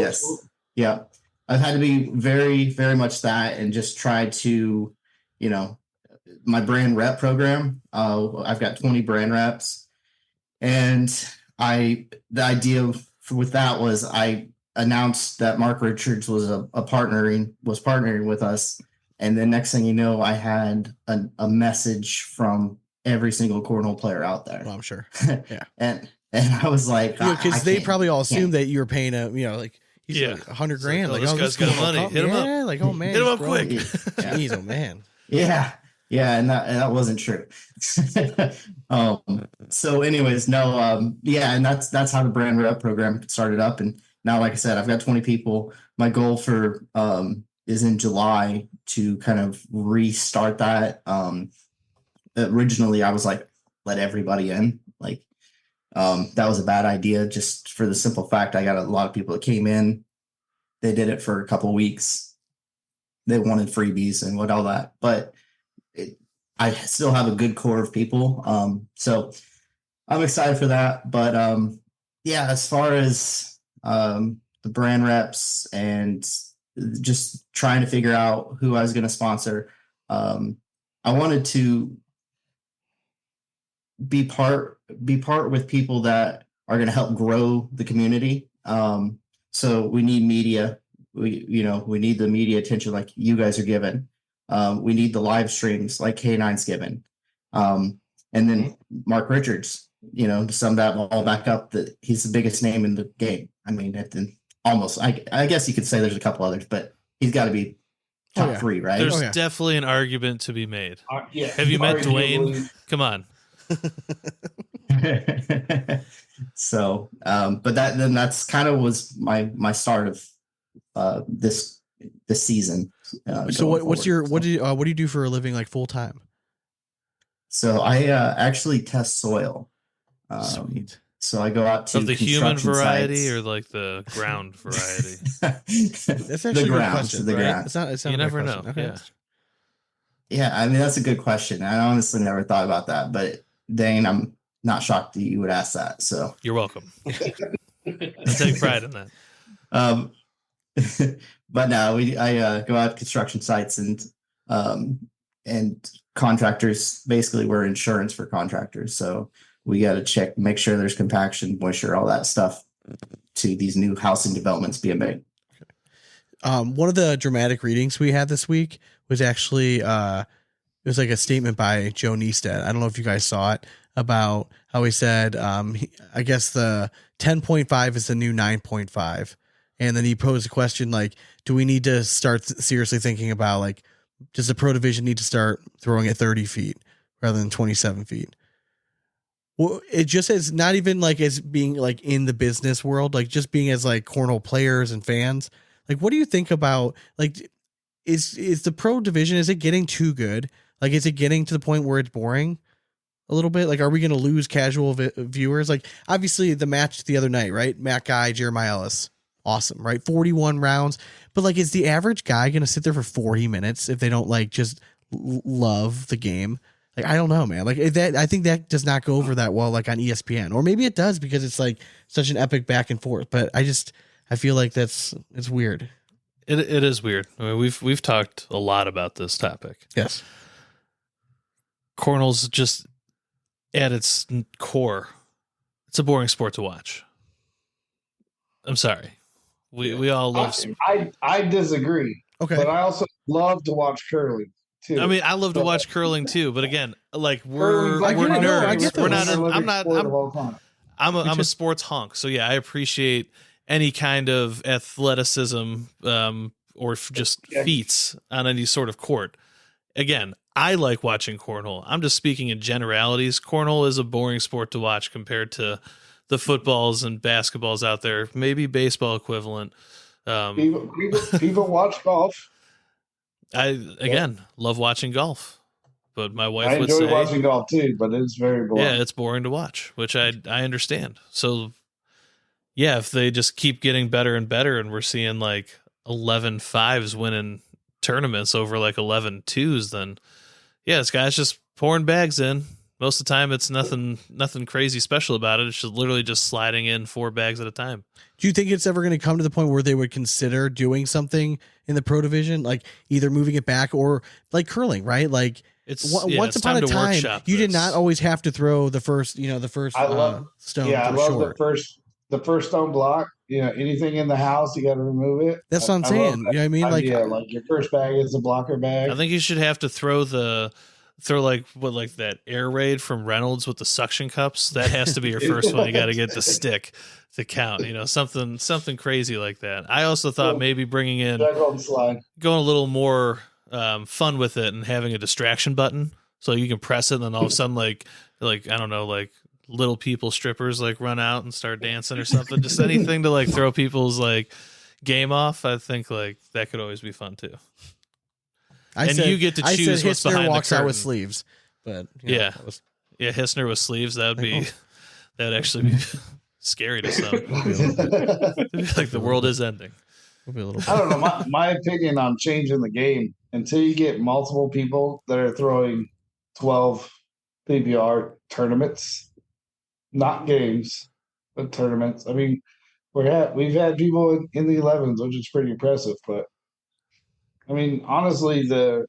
Yeah. I've had to be very, very much that and just try to, my brand rep program. I've got 20 brand reps. And the idea with that was I announced that Mark Richards was partnering with us. And the next thing you know, I had a message from every single cornhole player out there. Well, I'm sure. Yeah. and I was like, because they probably all assumed that you were paying like he's like $100 grand. Like, oh, this guy's got money. Hit him up. Yeah, like, oh man, hit him up quick. Jeez, oh man. Yeah, and that wasn't true. So, anyways, no, and that's how the brand rep program started up. And now, like I said, I've got 20 people. My goal for is in July to kind of restart that. Originally, I was like, let everybody in. Like, that was a bad idea, just for the simple fact I got a lot of people that came in. They did it for a couple of weeks. They wanted freebies and all that, but I still have a good core of people. So I'm excited for that. But as far as the brand reps and just trying to figure out who I was going to sponsor, I wanted to be part with people that are going to help grow the community. So we need media. We need the media attention like you guys are given. We need the live streams like K9's given. And then Mark Richards, to sum that all back up, that he's the biggest name in the game. I mean, almost, I guess you could say there's a couple others, but he's got to be top three, right? There's definitely an argument to be made. Yeah. Have you met Dwayne? Come on. So, but that's kind of was my start of this season. So what do you do for a living, like full time? So I actually test soil. Sweet. So I go out to of the human variety sites. or like the ground variety. That's actually a good question. The right? ground. It's not You never know. Okay. Yeah, I mean that's a good question. I honestly never thought about that, but Dane, I'm not shocked that you would ask that. So you're welcome. I take pride in that. But no, I go out to construction sites and contractors. Basically, we're insurance for contractors, so we got to make sure there's compaction, moisture, all that stuff to these new housing developments being made. One of the dramatic readings we had this week was actually it was like a statement by Joe Neestat. I don't know if you guys saw it. about how he said, I guess the 10.5 is the new 9.5. And then he posed a question like, do we need to start seriously thinking about like, does the pro division need to start throwing at 30 feet rather than 27 feet? Well, it just is not even like as being like in the business world, like just being as like cornhole players and fans. Like, what do you think about like, is the pro division, is it getting too good? Like, is it getting to the point where it's boring a little bit? Like, are we going to lose casual viewers? Like, obviously the match the other night, right? Matt Guy, Jeremiah Ellis. Awesome, right? 41 rounds. But like, is the average guy going to sit there for 40 minutes if they don't like just love the game? Like, I don't know, man. Like that, I think that does not go over that well, like on ESPN, or maybe it does because it's like such an epic back and forth. But I feel like it's weird. It is weird. I mean, we've talked a lot about this topic. Yes. Cornhole's just at its core, it's a boring sport to watch. I'm sorry. We all love. I disagree. Okay. But I also love to watch curling too. I mean, I love to watch curling too, but again, like we're Curling's nerds. We're not. I'm I'm a sports honk. So yeah, I appreciate any kind of athleticism or just feats on any sort of court. Again, I like watching cornhole. I'm just speaking in generalities. Cornhole is a boring sport to watch compared to the footballs and basketballs out there, maybe baseball equivalent. People watch golf. I love watching golf, but my wife I would enjoy say watching golf too, but it's very boring. yeah, it's boring to watch, which I understand. So yeah, if they just keep getting better and better, and we're seeing like 11 5s winning tournaments over like 11 2s, then yeah, this guy's just pouring bags in. Most of the time, it's nothing crazy special about it. It's just literally just sliding in 4 bags at a time. Do you think it's ever going to come to the point where they would consider doing something in the pro division, like either moving it back or like curling, right? Like once upon a time, you did not always have to throw the first stone. Yeah, I love short. the first stone block. You know, anything in the house, you got to remove it. That's what I'm saying. You know what I mean? Like, like your first bag is a blocker bag. I think you should have to throw like that air raid from Reynolds with the suction cups. That has to be your first one. You got to get the stick to count. You know, something crazy like that. I also thought maybe bringing in going a little more fun with it and having a distraction button so you can press it and then all of a sudden like I don't know, like little people strippers like run out and start dancing or something. Just anything to like throw people's like game off. I think like that could always be fun too. You get to choose what's behind walks the curtain. out with sleeves, but Hissner with sleeves. That would actually be scary to some. It'd be like the world is ending. I don't know. My opinion on changing the game, until you get multiple people that are throwing 12 PBR tournaments, not games, but tournaments. I mean, we've had people in the 11s, which is pretty impressive. But I mean, honestly, the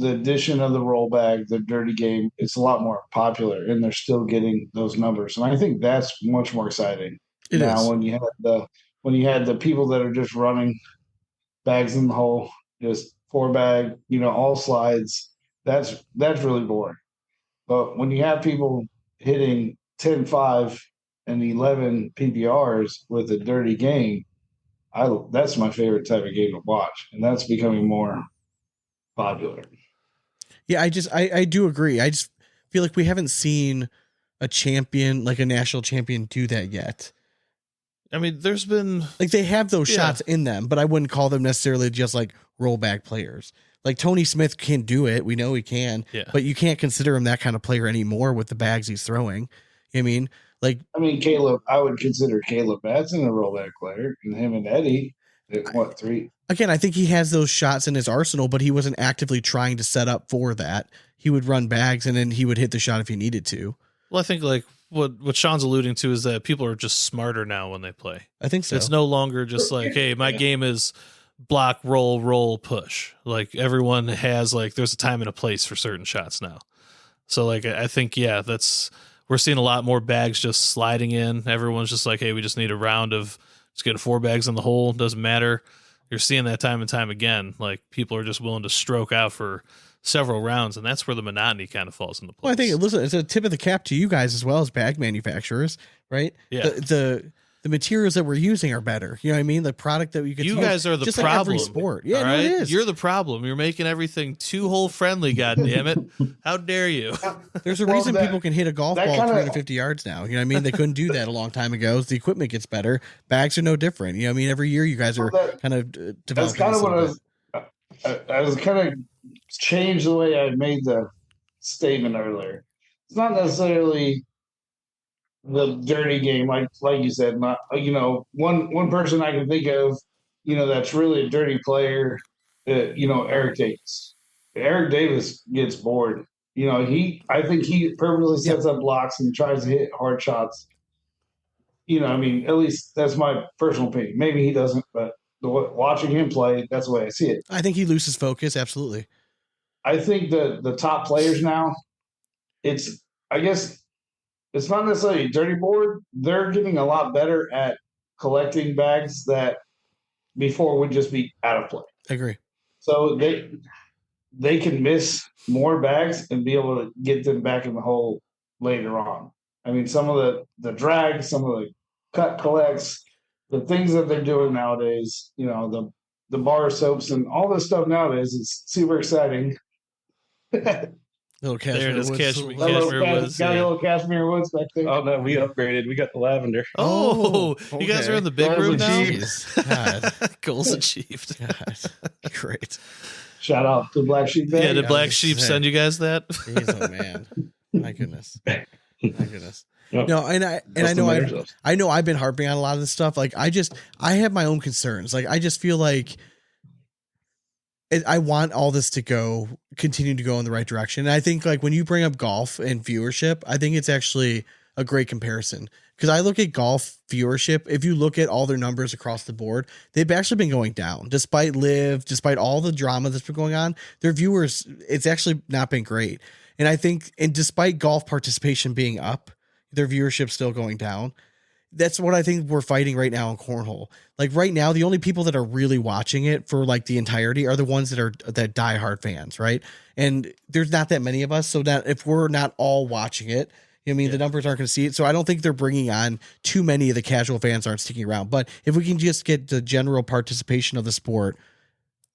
addition of the roll bag, the dirty game, it's a lot more popular, and they're still getting those numbers. And I think that's much more exciting when you had the people that are just running bags in the hole, just 4 bag, all slides. That's really boring. But when you have people hitting 10-5 and 11 PBRs with a dirty game, that's my favorite type of game to watch, and that's becoming more popular. Yeah, I do agree. I just feel like we haven't seen a champion, like a national champion, do that yet. I mean, there's been like they have those shots in them, but I wouldn't call them necessarily just like rollback players. Like Tony Smith can do it. We know he can, but you can't consider him that kind of player anymore with the bags he's throwing. You know what I mean? Like, Caleb, I would consider Caleb Batson a rollback player, and him and Eddie at 3. Again, I think he has those shots in his arsenal, but he wasn't actively trying to set up for that. He would run bags and then he would hit the shot if he needed to. Well, I think like what Sean's alluding to is that people are just smarter now when they play. I think so. It's no longer just like, hey, my game is block, roll, push. Like everyone has like, there's a time and a place for certain shots now. So like, I think, we're seeing a lot more bags just sliding in. Everyone's just like, hey, we just need a round of just getting 4 bags in the hole. Doesn't matter. you're seeing that time and time again. Like people are just willing to stroke out for several rounds, and that's where the monotony kind of falls into place. Well, I think listen, it's a tip of the cap to you guys as well as bag manufacturers, right? Yeah. The materials that we're using are better. You know what I mean? The product that you get. You to guys use, are the just problem. Like every sport, yeah, all no, right? it is. You're the problem. You're making everything too hole friendly. God damn it! How dare you? There's a Well, reason that- people can hit a golf that ball kinda- 350 yards now. You know what I mean? They couldn't do that a long time ago. The equipment gets better. Bags are no different. You know what I mean? Every year you guys are Well, that- kind of That's developing. kind of this what little bit. I was kind of changed the way I made the statement earlier. It's not necessarily the dirty game, like you said. Not one person I can think of, that's really a dirty player. Eric Davis. Eric Davis gets bored. I think he purposely sets up blocks and tries to hit hard shots. I mean, at least that's my personal opinion. Maybe he doesn't, but watching him play, that's the way I see it. I think he loses focus. Absolutely. I think the top players now, I guess it's not necessarily a dirty board. They're getting a lot better at collecting bags that before would just be out of play. I agree. So they can miss more bags and be able to get them back in the hole later on. I mean, some of the drag, some of the cut collects, the things that they're doing nowadays, the bar soaps and all this stuff nowadays is super exciting. Little There it is, Cashmere Cashmere Woods. Got a Yeah. little Cashmere Woods back there. Oh no, we upgraded. We got the lavender. Oh, you guys okay. are in the big Goals room now. achieved. Jeez. God. Goals achieved. God. Great. Shout out to Black Sheep Bag. Yeah, did I Black was Sheep saying. send you guys that? Jeez, oh man. My goodness. My goodness. Yep. No, and I know I've been harping on a lot of this stuff. Like I have my own concerns. Like I just feel like I want all this to continue to go in the right direction. And I think like when you bring up golf and viewership, I think it's actually a great comparison because I look at golf viewership. If you look at all their numbers across the board, they've actually been going down despite despite all the drama that's been going on. Their viewers, it's actually not been great. And I think, and despite golf participation being up, their viewership's still going down. That's what I think we're fighting right now in cornhole. Like right now, the only people that are really watching it for like the entirety are the ones that diehard fans, right? And there's not that many of us, so that if we're not all watching it, I mean, the numbers aren't going to see it. So I don't think they're bringing on too many of the casual fans aren't sticking around. But if we can just get the general participation of the sport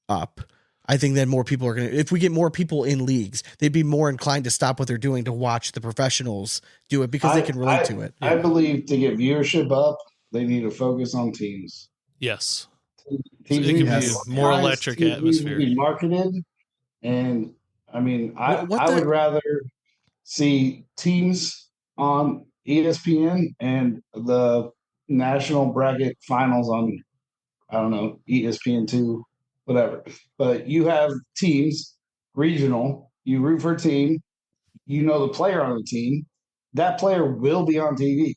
up, I think that more people are going to, if we get more people in leagues, they'd be more inclined to stop what they're doing to watch the professionals do it because they can relate to it. I believe to get viewership up, they need to focus on teams. Yes. Teams it need can to be be more organized, electric teams need to atmosphere. be marketed, and I mean, I What would rather see teams on ESPN and the national bracket finals on, I don't know, ESPN2, whatever. But you have teams, regional, you root for a team, the player on the team, that player will be on TV.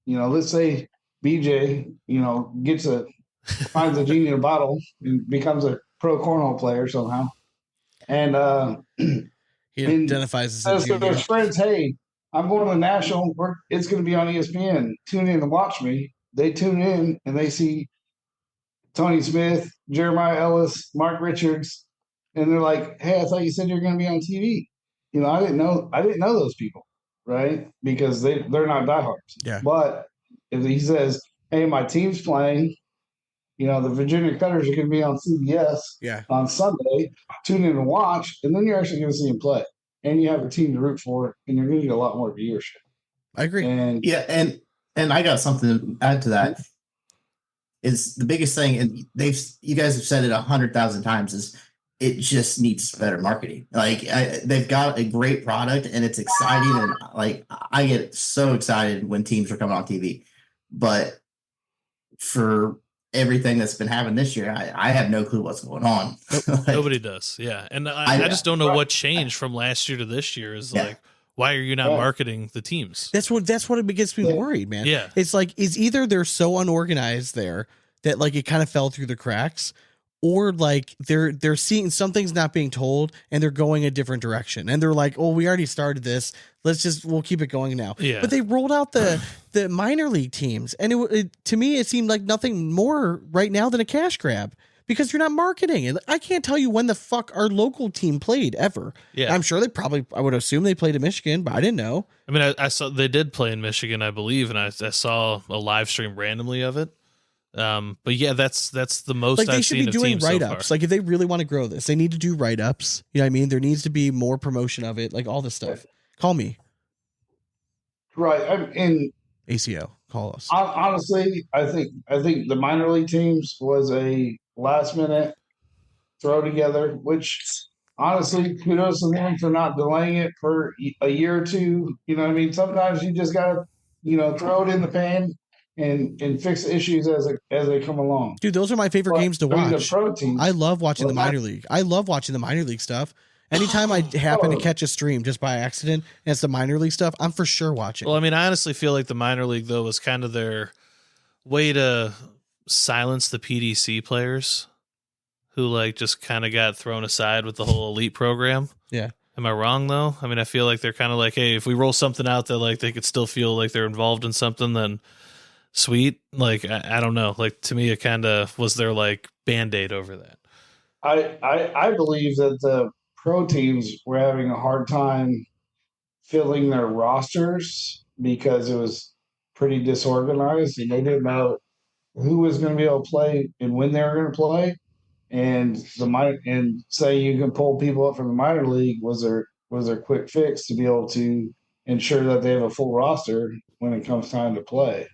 Let's say BJ, finds a genie in a bottle and becomes a pro cornhole player somehow. And He and identifies as says a to junior. his friends, hey, I'm going to the national. It's going to be on ESPN. Tune in and watch me. They tune in and they see Tony Smith, Jeremiah Ellis, Mark Richards, and they're like, hey, I thought you said you're going to be on TV. I didn't know those people, right? Because they're not diehards. Yeah. But if he says, hey, my team's playing, the Virginia Cutters are going to be on CBS on Sunday, tune in and watch, and then you're actually going to see him play. And you have a team to root for, and you're going to get a lot more viewership. I agree. And Yeah, and I got something to add to that. Is the biggest thing, and you guys have said it 100,000 times, is it just needs better marketing. Like they've got a great product and it's exciting, and like I get so excited when teams are coming on TV. But for everything that's been happening this year, I have no clue what's going on. Like, Nobody does. Yeah. And I just don't know what changed from last year to this year is like, why are you not marketing the teams? That's what it gets me worried, man. Yeah. It's like, is either they're so unorganized there that like it kind of fell through the cracks, or like they're seeing something's not being told and they're going a different direction. And they're like, oh, we already started this. We'll keep it going now. Yeah. But they rolled out the minor league teams. And it to me, it seemed like nothing more right now than a cash grab, because you're not marketing it. I can't tell you when the fuck our local team played ever. Yeah. I'm sure I would assume they played in Michigan, but I didn't know. I mean, I saw they did play in Michigan, I believe, and I saw a live stream randomly of it. But yeah, that's the most Like, they I've should seen be of doing teams write-ups. so far. Like, if they really want to grow this, they need to do write-ups. You know what I mean? There needs to be more promotion of it, like all this stuff. Call me. Right. And ACO. Call us. honestly, I think the minor league teams was a last minute throw together, which honestly, kudos to them for not delaying it for a year or two. You know what I mean? Sometimes you just gotta, throw it in the pan and fix the issues as they come along. Dude, those are my favorite games to I mean, watch. the pro teams, I love watching the well, minor league. I love watching the minor league stuff. Anytime I happen to catch a stream just by accident and it's the minor league stuff, I'm for sure watching. Well, I mean, I honestly feel like the minor league though was kind of their way to silence the PDC players who like just kind of got thrown aside with the whole elite program. Yeah. Am I wrong though? I mean, I feel like they're kind of like, hey, if we roll something out that like they could still feel like they're involved in something, then sweet. Like I don't know. Like to me, it kind of was their like Band-Aid over that. I believe that the pro teams were having a hard time filling their rosters because it was pretty disorganized and they didn't know who was going to be able to play and when they were going to play. And say you can pull people up from the minor league was their quick fix to be able to ensure that they have a full roster when it comes time to play.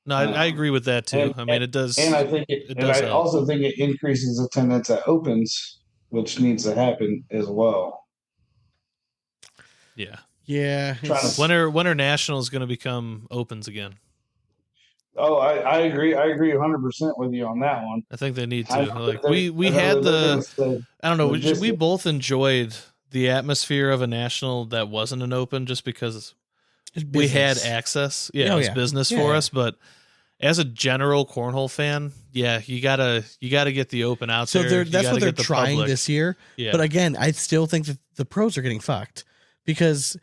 No, I agree with that too. I mean, it does. And I think I help. also think it increases attendance at opens, which needs to happen as well. Yeah. Yeah. When are nationals going to become opens again? Oh, I agree. I agree 100% with you on that one. I think they need to. Like we had I don't know. We both enjoyed the atmosphere of a national that wasn't an open just because we had access. Yeah, it was business for us. But as a general cornhole fan, yeah, you gotta get the open out there. So that's what they're trying this year. Yeah. But again, I still think that the pros are getting fucked because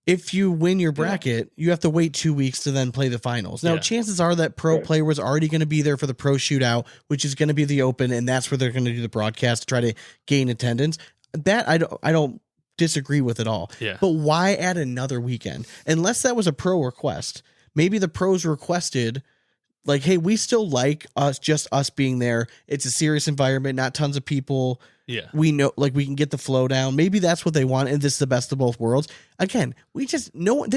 if you win your bracket, you have to wait 2 weeks to then play the finals. Now, chances are that pro player was already going to be there for the pro shootout, which is going to be the open, and that's where they're going to do the broadcast to try to gain attendance. That I don't disagree with at all. Yeah. But why add another weekend? Unless that was a pro request. Maybe the pros requested, like, hey, we still like us being there. It's a serious environment, not tons of people. Yeah. We know, like, we can get the flow down. Maybe that's what they want, and this is the best of both worlds. Again, they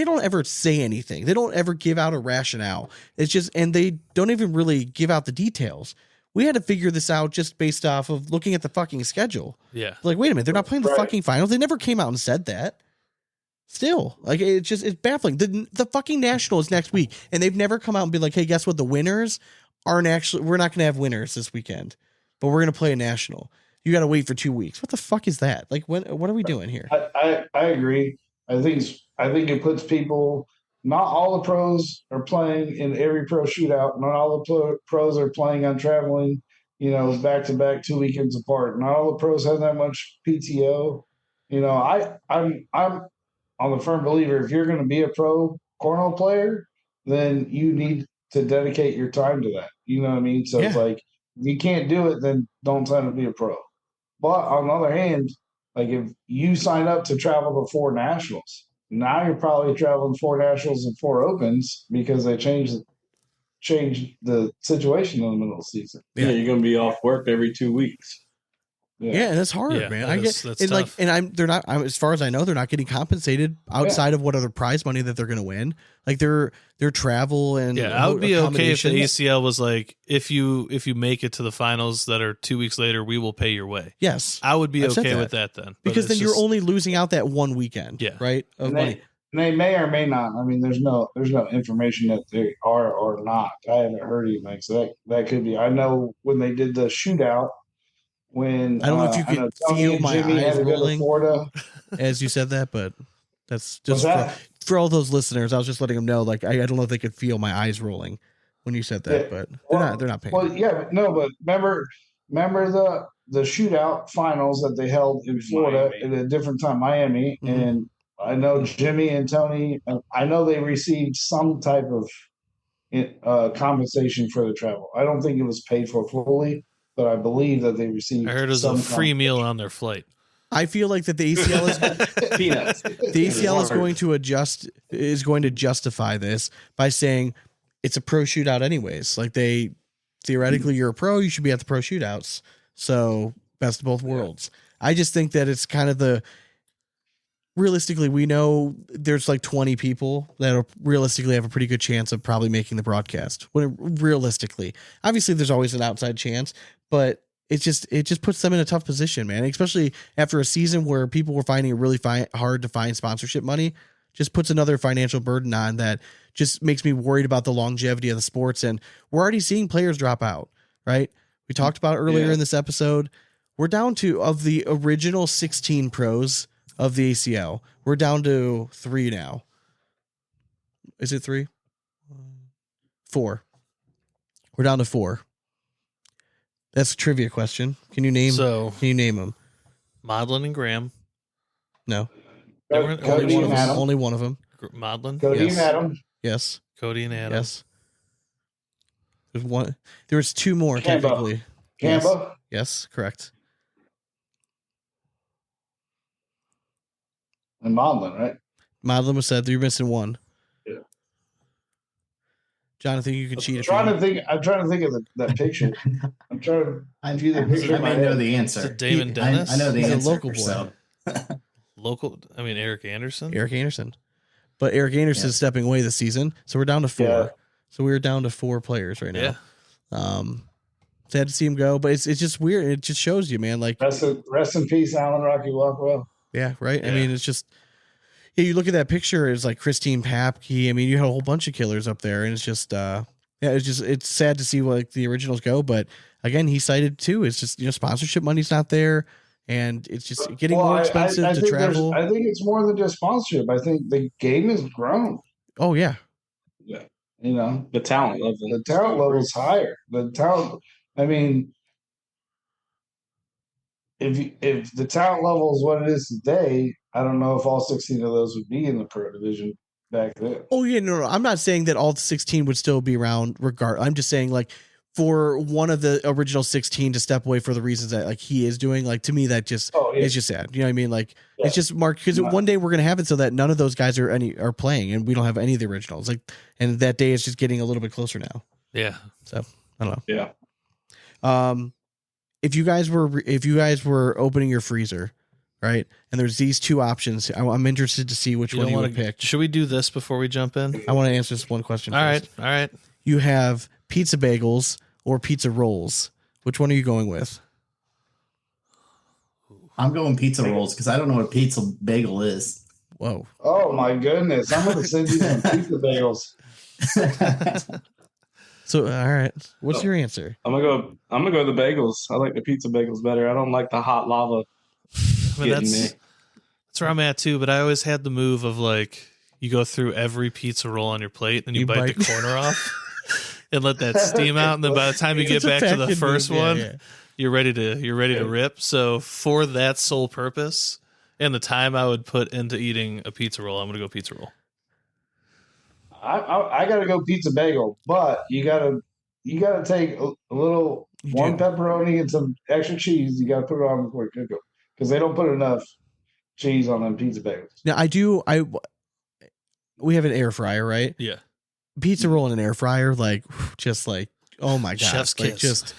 don't ever say anything. They don't ever give out a rationale. It's just, and they don't even really give out the details. We had to figure this out just based off of looking at the fucking schedule. Yeah. Like, wait a minute, they're not playing the fucking finals. They never came out and said that. Still, like, it's baffling. The fucking national is next week, and they've never come out and be like, hey, guess what? The winners aren't actually, we're not going to have winners this weekend, but we're going to play a national. You got to wait for 2 weeks. What the fuck is that? Like, what are we doing here? I agree. I think it puts people. Not all the pros are playing in every pro shootout. Not all the pros are playing on traveling, back to back 2 weekends apart. Not all the pros have that much PTO. I'm on the firm believer if you're going to be a pro cornhole player, then you need to dedicate your time to that. You know what I mean? So it's like, if you can't do it, then don't sign up to be a pro. But on the other hand, like if you sign up to travel to 4 nationals, now you're probably traveling 4 nationals and 4 opens because they changed the situation in the middle of the season. Yeah, you're going to be off work every 2 weeks. Yeah, and it's hard, man. I get that's and tough. they're not. As far as I know, they're not getting compensated outside of what other prize money that they're going to win. Like their travel and I would be okay if the accommodations. ACL was like, if you make it to the finals that are 2 weeks later, we will pay your way. Yes, I would be I've said okay that. with that then, because then you're only losing out that one weekend. Yeah. Right. Of And money. they may or may not. I mean, there's no information that they are or not. I haven't heard anything, so that could be. I know when they did the shootout. When I don't know if you could feel my eyes rolling as you said that, but that's just for all those listeners. I was just letting them know, like, I don't know if they could feel my eyes rolling when you said that, but they're not paying. Well, but remember the shootout finals that they held in Florida at a different time, Miami, and I know Jimmy and Tony. I know they received some type of compensation for the travel. I don't think it was paid for fully, but I believe that they received. I heard it was a free meal on their flight. I feel like that the ACL is Peanuts. the ACL is going to justify this by saying it's a pro shootout anyways. Like theoretically you're a pro, you should be at the pro shootouts. So best of both worlds. I just think that it's kind of realistically, we know there's like 20 people that realistically have a pretty good chance of probably making the broadcast. Realistically, obviously there's always an outside chance, but it just puts them in a tough position, man. Especially after a season where people were finding it really hard to find sponsorship money, just puts another financial burden on that. Just makes me worried about the longevity of the sports. And we're already seeing players drop out, right? We talked about earlier in this episode. We're down to, of the original 16 pros of the ACL, we're down to 3 now. Is it 3? 4. We're down to 4. That's a trivia question. Can you name them? Modlin and Graham. No. Only one of them. Modlin. Cody and Adam. Yes. Cody and Adam. Yes. There's one. There was 2 more Kemba. technically. Kemba. Yes, correct. And Modlin, right? Modlin was said. You're missing 1. Yeah. Jonathan, you can cheat. I'm trying to think of that picture. I'm trying to view the picture. I may know the answer. Is it Damon Dennis? I know the He's a answer. local boy. So. Eric Anderson. But Eric Anderson is stepping away this season, so we're down to 4. Yeah. So we're down to 4 players right now. Yeah. Sad to see him go, but it's just weird. It just shows you, man. Like rest in peace, Alan Rocky Walkwell. yeah, right. Yeah. I mean, it's just you look at that picture. It's like Christine Papke. I mean, you had a whole bunch of killers up there, and it's just it's sad to see like the originals go. But again, he cited too. It's just sponsorship money's not there. And it's just getting more expensive to travel. I think it's more than just sponsorship. I think the game has grown. Oh yeah. Yeah. The talent level. The talent level is higher. The talent. I mean, if the talent level is what it is today, I don't know if all 16 of those would be in the pro division back then. Oh yeah, no. I'm not saying that all 16 would still be around. I'm just saying like, for one of the original 16 to step away for the reasons that like he is doing, like to me that just it's just sad. You know what I mean? Like it's just marked because one day we're gonna have it so that none of those guys are playing and we don't have any of the originals. Like, and that day is just getting a little bit closer now. Yeah. So I don't know. Yeah. If you guys were opening your freezer, right, and there's these 2 options, I'm interested to see which one you would pick. Should we do this before we jump in? I want to answer this one question. All first. right. You have pizza bagels or pizza rolls. Which one are you going with? I'm going pizza rolls because I don't know what pizza bagel is. Whoa. Oh my goodness. I'm gonna send you some pizza bagels. So all right. What's your answer? I'm gonna go the bagels. I like the pizza bagels better. I don't like the hot lava. I mean, that's where I'm at too, but I always had the move of like you go through every pizza roll on your plate and you bite the corner off. And let that steam out, and then by the time you get back to the first one, you're ready to rip. So for that sole purpose and the time I would put into eating a pizza roll, I'm gonna go pizza roll. I gotta go pizza bagel, but you gotta take a little pepperoni and some extra cheese. You gotta put it on before you cook it because they don't put enough cheese on them pizza bagels. Now we have an air fryer, right? Yeah. Pizza roll in an air fryer, like just like oh my god, chef's like, kiss.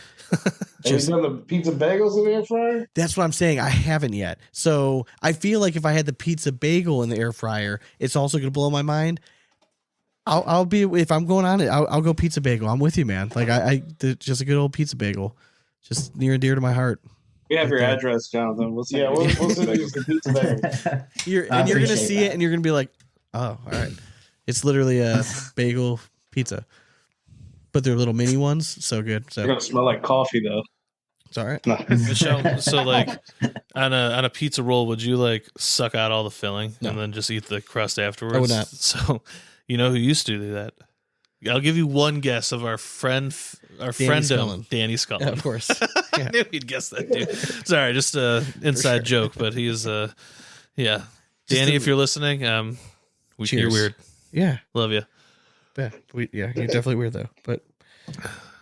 Just done the pizza bagels in the air fryer. That's what I'm saying. I haven't yet, so I feel like if I had the pizza bagel in the air fryer, it's also gonna blow my mind. I'll be if I'm going on it. I'll go pizza bagel. I'm with you, man. Like just a good old pizza bagel, just near and dear to my heart. We have your address, Jonathan. We'll send you some pizza bagel. You're gonna see it, and you're gonna be like, oh, all right. It's literally a bagel pizza, but they're little mini ones. So good. So They're gonna smell like coffee though. It's all right. Michelle, so like on a pizza roll, would you like suck out all the filling and then just eat the crust afterwards? I would not. So you know who used to do that? I'll give you one guess of our friend Danny Scullin. Yeah, of course. I knew he'd guess that, dude. Sorry, just a inside joke, but he is Danny, if you're listening, you're weird. Yeah. Love you. You're definitely weird though. But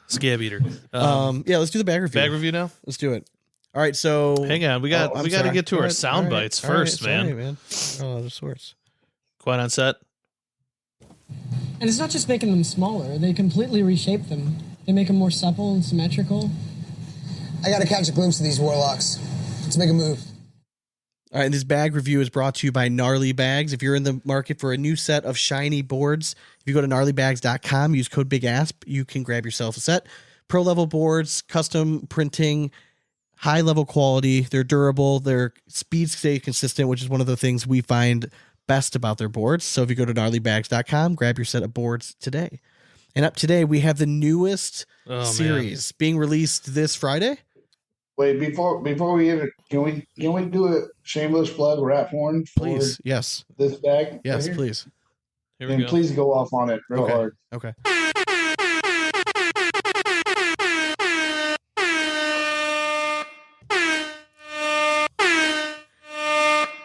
Scab eater. let's do the bag review. Bag review now. Let's do it. All right, so Hang on, we got to get to our sound bites first, man. Sorry, man. Oh, the sorts. Quiet on set. And it's not just making them smaller; they completely reshape them. They make them more supple and symmetrical. I gotta catch a glimpse of these warlocks. Let's make a move. All right, and this bag review is brought to you by Gnarly Bags. If you're in the market for a new set of shiny boards, if you go to gnarlybags.com, use code BigAsp, you can grab yourself a set. Pro level boards, custom printing, high level quality. They're durable. Their speeds stay consistent, which is one of the things we find best about their boards. So if you go to gnarlybags.com, grab your set of boards today. And up today, we have the newest series being released this Friday. Wait, before we even can we do a shameless plug rap horn? Please, yes. This bag. Yes, right please. Here we and go. please go off on it real hard. Okay.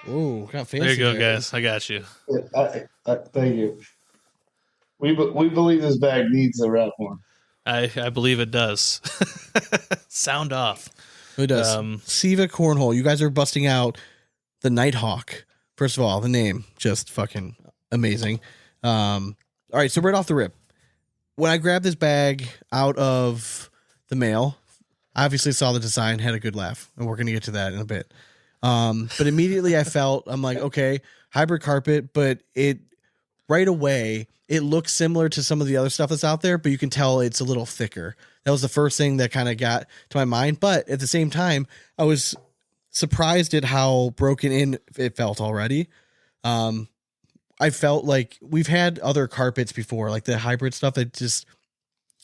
Ooh, got fancy. There you go, guys. I got you. Thank you. We believe this bag needs a rap horn. I believe it does. Sound off. It does. Siva Cornhole. You guys are busting out the Nighthawk. First of all, the name just fucking amazing. All right, so right off the rip, when I grabbed this bag out of the mail, I obviously saw the design, had a good laugh, and we're gonna get to that in a bit. But immediately I'm like, okay, hybrid carpet, but right away it looks similar to some of the other stuff that's out there, but you can tell it's a little thicker. That was the first thing that kind of got to my mind. But at the same time, I was surprised at how broken in it felt already. I felt like we've had other carpets before, like the hybrid stuff that just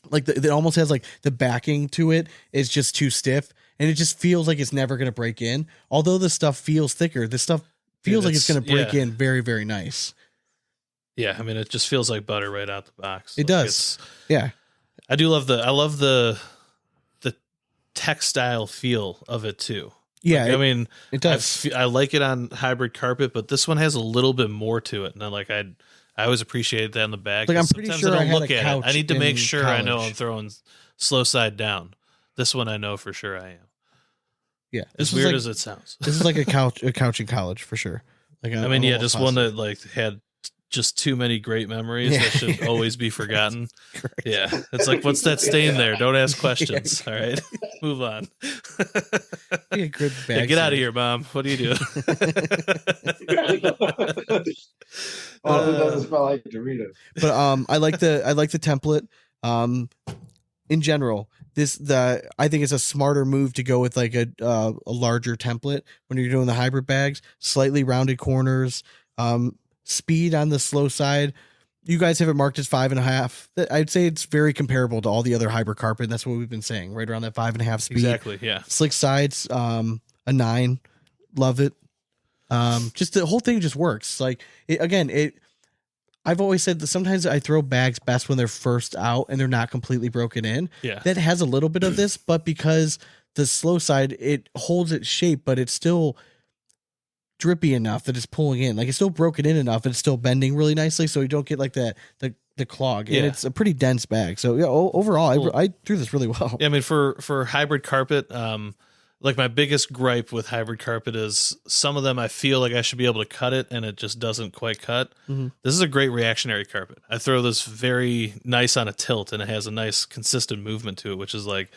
like it almost has like the backing to it is just too stiff, and it just feels like it's never going to break in. Although this stuff feels thicker, this stuff feels like it's going to break in very, very nice. Yeah, I mean, it just feels like butter right out the box. It does. Yeah. I love the textile feel of it too. Yeah. Like, I mean, it does. I like it on hybrid carpet, but this one has a little bit more to it. And I always appreciate that in the bag. Like, I'm pretty sure I had a couch I need to make sure I know college. I'm throwing slow side down. This one I know for sure I am. Yeah. As weird as it sounds. This is like a couch in college for sure. Like I mean, yeah, just one that like had just too many great memories that should always be forgotten. Yeah. It's like, what's that stain there? Don't ask questions. All right. Move on. Good bag get out of here, Mom. What are you doing? Oh, it doesn't smell like Doritos. But I like the template. In general, I think it's a smarter move to go with like a larger template when you're doing the hybrid bags, slightly rounded corners, speed on the slow side. You guys have it marked as 5.5. I'd say it's very comparable to all the other hybrid carpet. And that's what we've been saying, right around that 5.5 speed. Exactly. Yeah. Slick sides, a 9. Love it. Just the whole thing just works. Like I've always said that sometimes I throw bags best when they're first out and they're not completely broken in. Yeah. That has a little bit of this, but because the slow side, it holds its shape, but it's still drippy enough that it's pulling in. Like, it's still broken in enough and it's still bending really nicely, so you don't get like the clog. Yeah. And it's a pretty dense bag. So yeah, overall, I threw this really well. Yeah, I mean, for hybrid carpet, like my biggest gripe with hybrid carpet is some of them I feel like I should be able to cut it and it just doesn't quite cut. Mm-hmm. This is a great reactionary carpet. I throw this very nice on a tilt and it has a nice consistent movement to it, which is like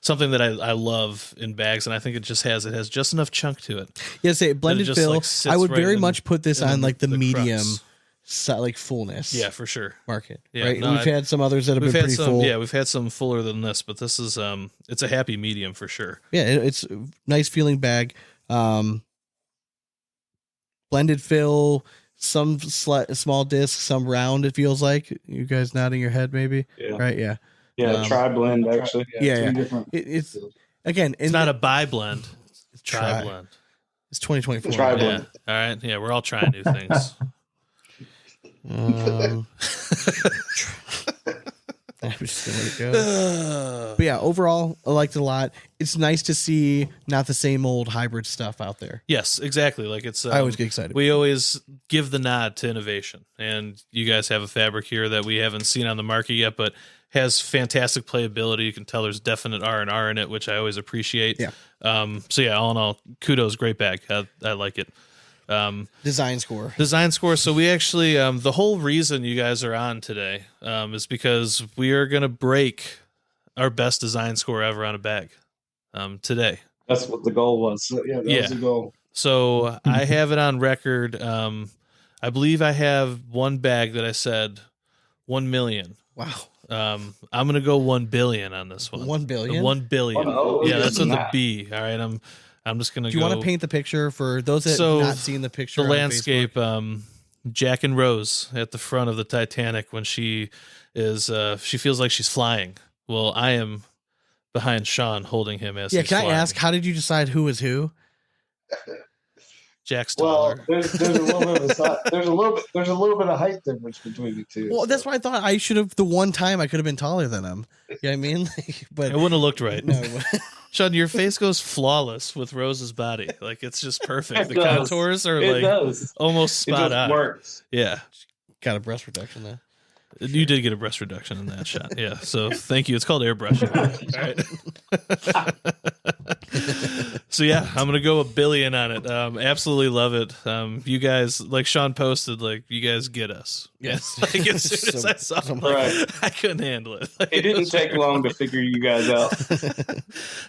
something that I love in bags, and I think it has just enough chunk to it. Yeah, say blended just, fill. like, sits I would right very in- much put this in on like the medium, crux. like fullness. Yeah, for sure. Market. Yeah, right. no, We've had some others that have been pretty full. Yeah, we've had some fuller than this, but this is it's a happy medium for sure. Yeah, it's a nice feeling bag. Blended fill, some small disc, some round. It feels like you guys nodding your head, maybe. Yeah. Right. Yeah. Yeah, try blend actually. Yeah. Different. It's again. It's not a buy blend. It's Try. tri blend. It's 2024. Try Yeah. blend. All right. Yeah, we're all trying new things. I'm just gonna let it go. But yeah, overall, I liked it a lot. It's nice to see not the same old hybrid stuff out there. Yes, exactly. Like it's. I always get excited. We always give the nod to innovation, and you guys have a fabric here that we haven't seen on the market yet, but has fantastic playability. You can tell there's definite R&R in it, which I always appreciate. Yeah. So yeah, all in all, kudos, great bag. I like it. Design score. So we actually, the whole reason you guys are on today, is because we are going to break our best design score ever on a bag, today. That's what the goal was. So, yeah, that was the goal. So I have it on record. I believe I have one bag that I said 1 million. Wow. I'm going to go 1 billion on this one. 1 billion? 1 billion. Oh, Yeah, that's with the that. B. All right. I'm just going to Do you want to paint the picture for those that So, have not seen the picture? the on landscape, Facebook? Jack and Rose at the front of the Titanic when she is she feels like she's flying. Well, I am behind Sean holding him as Yeah, he's can flying. I ask, how did you decide who was who? Jack's Well, taller. there's a little bit of there's a little bit of height difference between the two. Well, that's why I thought I should have, the one time I could have been taller than him. You know what I mean? But It wouldn't have looked right. no. Sean, your face goes flawless with Rose's body. Like it's just perfect. It The does. contours are It like does. almost It spot just on. works. Yeah. Got a breast reduction there. You did get a breast reduction in that shot. Yeah. So thank you. It's called airbrushing. All right. So yeah, I'm gonna go 1 billion on it. Absolutely love it. You guys, like Sean posted, like you guys get us. Yes. Like as soon as I saw it, I'm like, Right. I couldn't handle it. Like, It didn't was take long to figure you guys out.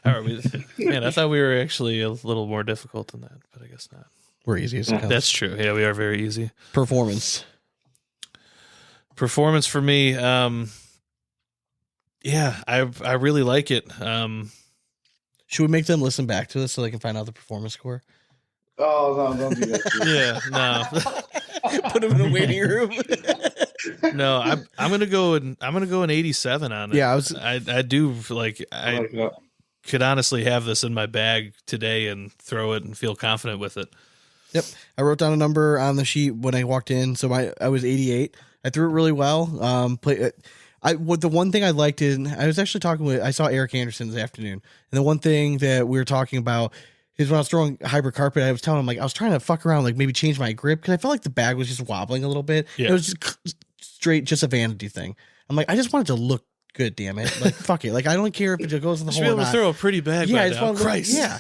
All right, man, I thought we were actually a little more difficult than that, but I guess not. We're easy as it comes. That's true. Yeah, we are very easy. Performance. Performance for me, yeah, I really like it. Should we make them listen back to this so they can find out the performance score? Oh no, don't do that. Yeah, no. Put them in a waiting room. No, I'm gonna go an 87 on it. Yeah, I do like I Like that. could honestly have this in my bag today and throw it and feel confident with it. Yep. I wrote down a number on the sheet when I walked in. So I was 88. I threw it really well. The one thing I liked is I was actually I saw Eric Anderson this afternoon. And the one thing that we were talking about is when I was throwing hybrid carpet, I was telling him, like, I was trying to fuck around, like maybe change my grip because I felt like the bag was just wobbling a little bit. Yeah. It was just a vanity thing. I'm like, I just wanted to look good, damn it. Like, fuck it. Like, I don't care if it goes in the You should hole be or able to not. throw a pretty bag Yeah, I right just now. want to look, Christ. yeah.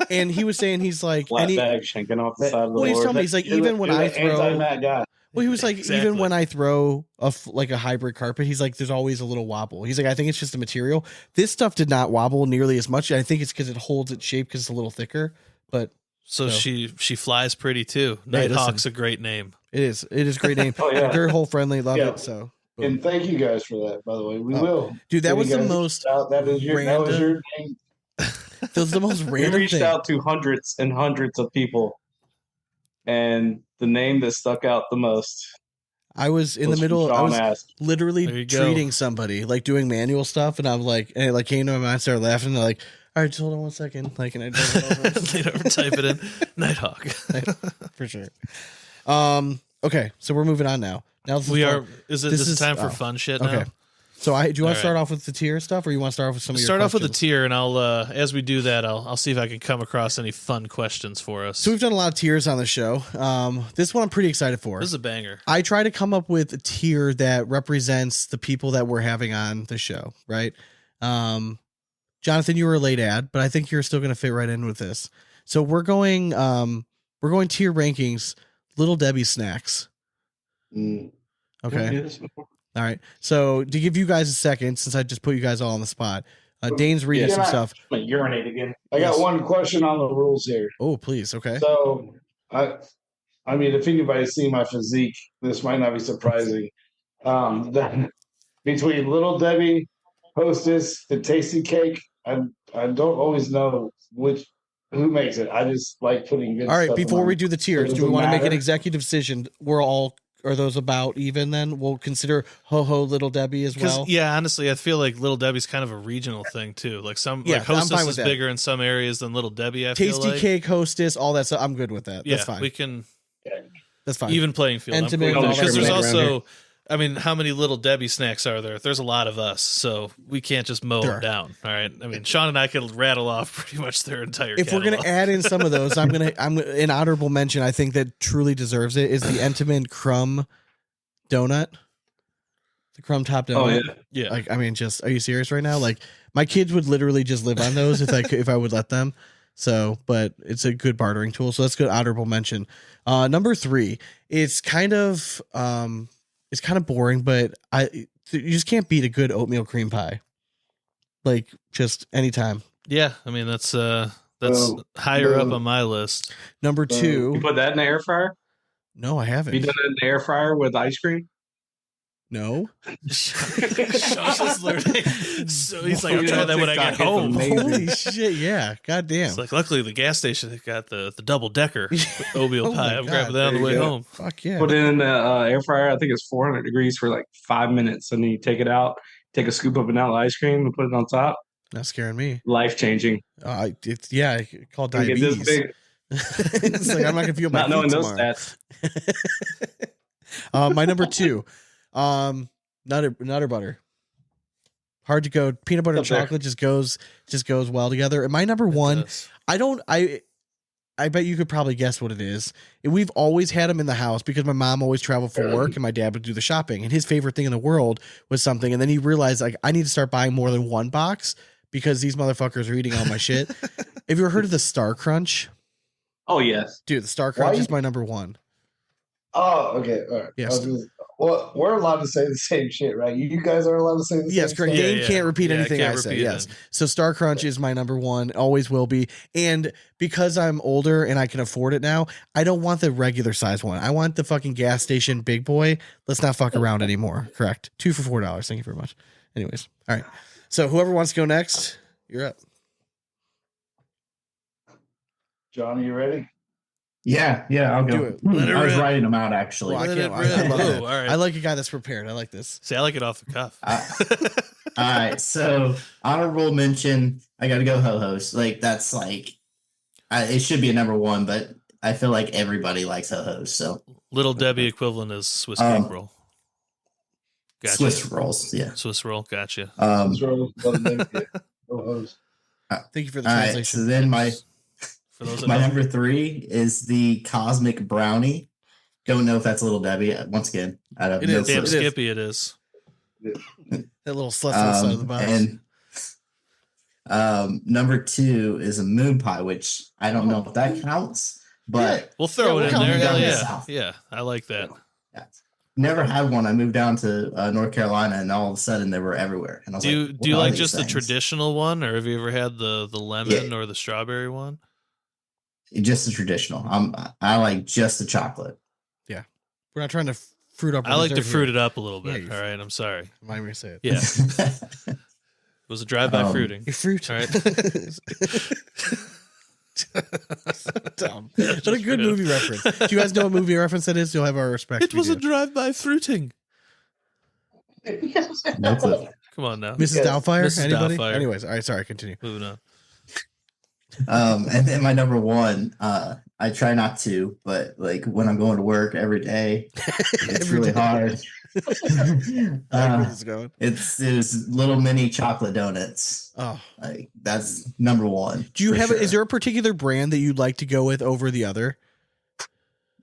And he was saying, he's like, Flat any, bag shanking off the side of the well, he's board. telling me, he's like, even when I throw, anti-Matt guy. well, he was like, Exactly. even when I throw a hybrid carpet, he's like, there's always a little wobble. He's like, I think it's just the material. This stuff did not wobble nearly as much. I think it's because it holds its shape because it's a little thicker. But So No. she flies pretty too. Hey, Nighthawk's listen. a great name. it is a great name. Oh, yeah. Very hole friendly. Love Yeah. it. So, And thank you guys for that, by the way. We Oh, will. dude, that Give was you the guys most out. That was your name. that was the most We random reached thing. out to hundreds and hundreds of people, and the name that stuck out the most I was in the was from middle. I Sean was Asp. literally There you go. treating somebody, like doing manual stuff, and I'm like, and it like came to my mind, started laughing. And they're like, all right, just hold on 1 second. Like, and I did it over. They never type it in. Nighthawk. For sure. Okay, so we're moving on now. Now this is We fun. are. Is it This this is is- time for oh, fun shit okay. now? So do you want to All start right. off with the tier stuff, or you want to start off with some of your Start off with the questions? tier, and I'll as we do that, I'll see if I can come across any fun questions for us. So we've done a lot of tiers on the show. This one I'm pretty excited for. This is a banger. I try to come up with a tier that represents the people that we're having on the show, right? Jonathan, you were a late ad, but I think you're still going to fit right in with this. So we're going tier rankings, Little Debbie snacks. Mm. Okay. All right. So to give you guys a second, since I just put you guys all on the spot, Dane's reading Yeah. some stuff. I'm gonna urinate again. I got Yes. one question on the rules here. Oh, please. Okay. So, I mean, if anybody's seen my physique, this might not be surprising. That between Little Debbie, Hostess, the Tasty Cake, I don't always know who makes it. I just like putting good All right. stuff in Before my- we do the tiers, Does do we it want to make an matter? executive decision? Are those about even then? We'll consider Little Debbie as Because well. yeah, honestly, I feel like Little Debbie's kind of a regional thing too. Like Yeah, like I'm Hostess fine with is that. bigger in some areas than Little Debbie. I feel Tasty like. Cake, Hostess, all that stuff. I'm good with that. Yeah, That's fine. we can That's fine. even playing field. I'm Intimate cool with and that. all Because that there's around also I mean, how many Little Debbie snacks are there? There's a lot of us, so we can't just mow them down. All right. I mean, Sean and I could rattle off pretty much their entire. If we're gonna add in some of those, I'm an honorable mention. I think that truly deserves it is the Entenmann crumb donut, the crumb top donut. Oh yeah. Like, I mean, just are you serious right now? Like, my kids would literally just live on those if I would let them. So, but it's a good bartering tool. So that's good honorable mention. Number 3, it's kind of boring, but you just can't beat a good oatmeal cream pie. Like, just anytime. Yeah, I mean that's higher up on my list. Number 2. You put that in the air fryer? No, I haven't. You done it in the air fryer with ice cream? No. Sean's just learning. So he's like, I'll try that when I get home. Holy shit! Yeah, goddamn. It's like, luckily the gas station they got the double decker oatmeal pie. I'm grabbing that on the way home. Fuck yeah! Put it in the air fryer. I think it's 400 degrees for like 5 minutes, and then you take it out, take a scoop of vanilla ice cream, and put it on top. Not scaring me. Life changing. It's called diabetes. It's like I'm not gonna feel my not knowing those tomorrow. stats. My number 2, nutter butter. Hard to go. Peanut butter and chocolate just goes well together. And my number 1, I bet you could probably guess what it is. And we've always had them in the house because my mom always traveled for work and my dad would do the shopping. And his favorite thing in the world was something. And then he realized, like, I need to start buying more than one box because these motherfuckers are eating all my shit. Have you ever heard of the Star Crunch? Oh, yes. Dude, the Star Crunch is my number 1. Oh, okay. All right. Yes. Well, we're allowed to say the same shit, right? You guys are allowed to say the same Yes, correct. stuff? Dane can't repeat anything I can't say. repeat Yes. them. So Star Crunch is my number 1, always will be. And because I'm older and I can afford it now, I don't want the regular size one. I want the fucking gas station big boy. Let's not fuck around anymore. Correct. 2 for $4. Thank you very much. Anyways. All right. So whoever wants to go next, you're up. Johnny, you ready? Yeah, I'll go. Do it. I was writing them out actually. Well, I Let it can't. rip. I love Oh, that. all right. I like a guy that's prepared. I like this. See, I like it off the cuff. All right, so honorable mention. I got to go ho-hos. Like that's like, it should be a number 1, but I feel like everybody likes ho-hos. So Little Debbie equivalent is Swiss cake roll. Gotcha. Swiss rolls, yeah. Swiss roll, gotcha. Thank you for the All right, translation. so then For those that my don't- number 3 is the Cosmic Brownie. Don't know if that's Little Debbie. Once again, I don't It know. is. Damn It Skippy, it is. That little slut on the side of the box. And number 2 is a moon pie, which I don't know if that counts, but We'll throw Yeah, it in we'll there. count Hell it yeah. down south. Yeah, I like that. never had one. I moved down to North Carolina, and all of a sudden they were everywhere. And I was Do like, you "What are like these just the things?" traditional one, or have you ever had the lemon or the strawberry one? Just the traditional. I like just the chocolate. Yeah, we're not trying to fruit up. I like to dessert fruit here. it up a little bit. Yeah, All right, I'm sorry. Remind me to say it. Yeah, it was a drive-by fruiting. You fruit. All right. Dumb. What a good movie reference. Do you guys know what movie reference that is? You'll have our respect. It was a drive-by fruiting. No clue. Come on now, Mrs. Doubtfire. Mrs. Anybody? Doubtfire. Anyways, all right. Sorry. Continue. Moving on. And then my number 1, I try not to, but like when I'm going to work every day, it's really hard. It's little mini chocolate donuts. Oh, Like that's number 1. do you for have? sure. Is there a particular brand that you'd like to go with over the other?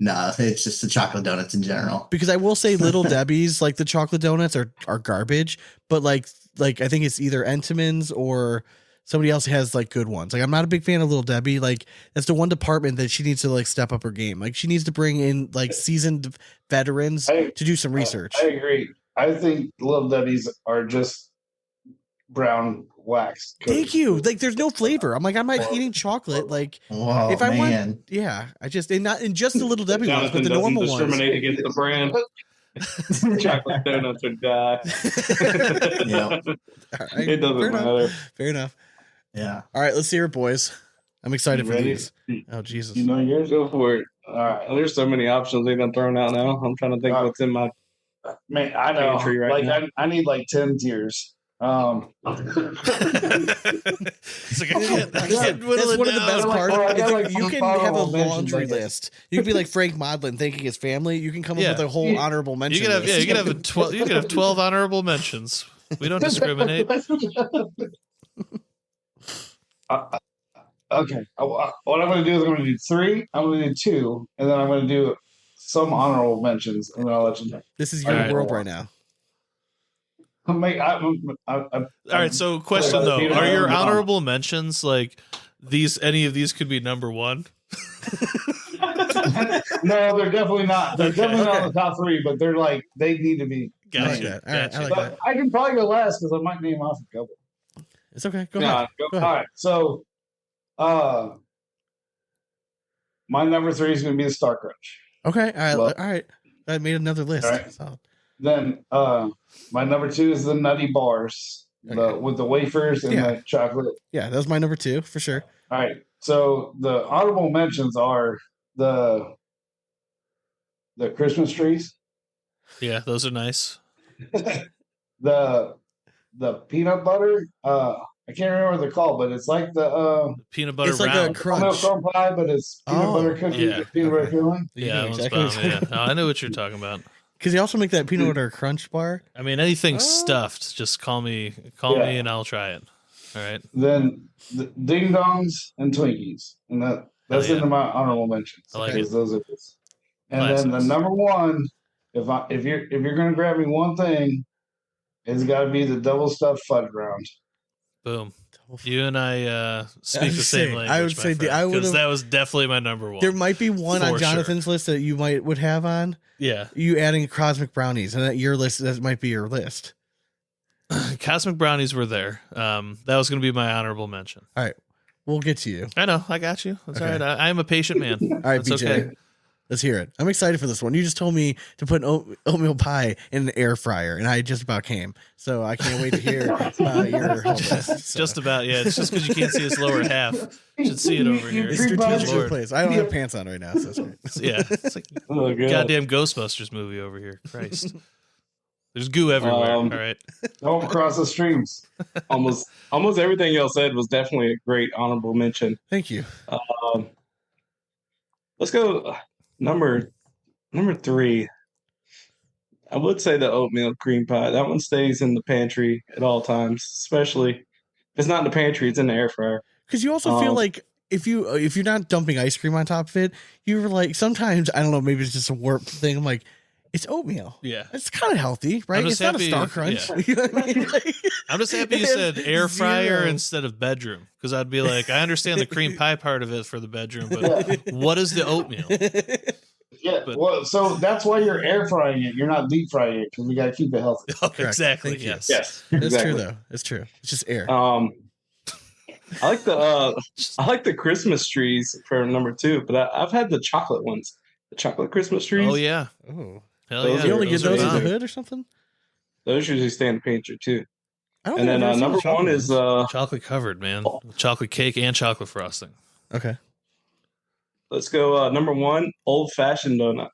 No, it's just the chocolate donuts in general. Because I will say, Little Debbie's like the chocolate donuts are garbage, but like I think it's either Entenmann's or somebody else has like good ones. Like I'm not a big fan of Little Debbie. Like that's the one department that she needs to like step up her game. Like she needs to bring in like seasoned veterans to do some research. I agree. I think Little Debbie's are just brown wax. Thank you. Like there's no flavor. I'm like I'm not eating chocolate. Like Whoa, if I man. want, yeah, I just and not in just the Little Debbie ones, but Jonathon the doesn't normal ones. discriminate against the brand. Chocolate donuts would die. Yeah. All right, It doesn't fair enough. matter. Fair enough. Yeah. All right, let's hear it, boys. I'm excited You for ready? these. Oh Jesus. You know yours? Go for it. All right. There's so many options they've been thrown out now. I'm trying to think what's in my. Man, I know. Pantry right like now. I need like 10 tiers. It's like, I can't That's whittle it one of the down. best parts. Well, I got, It's you can have a laundry list. You can be like Frank Modlin thanking his family. You can come up Yeah. with a whole honorable mention. You can have list. you can have 12 you can have 12 honorable mentions. We don't discriminate. Okay. What I'm going to do is I'm going to do 3. I'm going to do 2, and then I'm going to do some honorable mentions, and then I'll let you know. This is your All right. world right now. All All right, so question though, are your honorable mentions like these? Any of these could be number 1? No, they're definitely not. They're definitely not in the top 3, but they're like they need to be. I like Gotcha. that. All right, I like But that. I can probably go last because I might name off a couple. It's okay. Go Yeah, ahead. Go all ahead. right. So, my number 3 is going to be the Star Crunch. Okay. All right. Well- All right. I made another list. All right. So, Then, my number 2 is the Nutty Bars, with the wafers and Yeah. the chocolate. yeah, that was my number 2 for sure. All right. So the honorable mentions are the Christmas trees, Yeah, those are nice. the peanut butter. I can't remember what they're called, but it's like the Peanut butter It's like round. a crunch. milk pie, but it's peanut Oh, butter cookie, yeah. with peanut butter filling. Yeah, that one's exactly. bomb, yeah. No, I know what you're talking about. Because you also make that peanut butter crunch bar. I mean, anything Oh. stuffed, just call me Yeah. and I'll try it. All right. Then the ding dongs and Twinkies, and that's Hell yeah. into my honorable mentions. I like because it. those are this. And then the Classics. number 1, if you're gonna grab me one thing, it's got to be the double stuffed fudge round. Boom. You and I speak would the same say- language. I would say I would've- because that was definitely my number 1. There might be one on For Jonathan's list that you would have on. Yeah. You adding cosmic brownies, and that your list that might be your list. Cosmic brownies were there. That was going to be my honorable mention. All right, we'll get to you. I know. I got you. That's Okay. all right. I am a patient man. All right, That's BJ. okay. Let's hear it. I'm excited for this one. You just told me to put an oatmeal pie in an air fryer, and I just about came. So I can't wait to hear your whole list. So. Just about, yeah. It's just because you can't see this lower half. You should see it over here. It's Three strategic Lord. place. I don't have pants on right now, so it's great. Yeah. It's like Oh, God. goddamn Ghostbusters movie over here. Christ. There's goo everywhere. All right. Don't cross the streams. almost everything y'all said was definitely a great honorable mention. Thank you. Let's go number 3. I would say the oatmeal cream pie. That one stays in the pantry at all times, especially if it's not in the pantry, it's in the air fryer. Because you also feel like if you're not dumping ice cream on top of it, you're like sometimes I don't know, maybe it's just a warped thing. I'm like, it's oatmeal. Yeah. It's kind of healthy, right? just It's not a happy- Star Crunch. yeah. You know what I mean? Like, I'm just happy you it said had air fryer zero. instead of bedroom, because I'd be like, I understand the cream pie part of it for the bedroom, but what is the oatmeal? Yeah, But- well, so that's why you're air frying it. You're not deep frying it because we got to keep it healthy. Exactly. Thank you. Yes. Yes, That's exactly. true though. It's true. It's just air. I like the Christmas trees for number 2, but I've had the chocolate ones, the chocolate Christmas trees. Oh yeah. Oh, Hell Those yeah. you only get those in the bomb. hood or something? Those usually stay in the pantry too. I don't And think then I've ever seen number the chocolate 1 is ones. Chocolate covered, man. Chocolate cake and chocolate frosting. Okay. let's go number 1, old fashioned donut.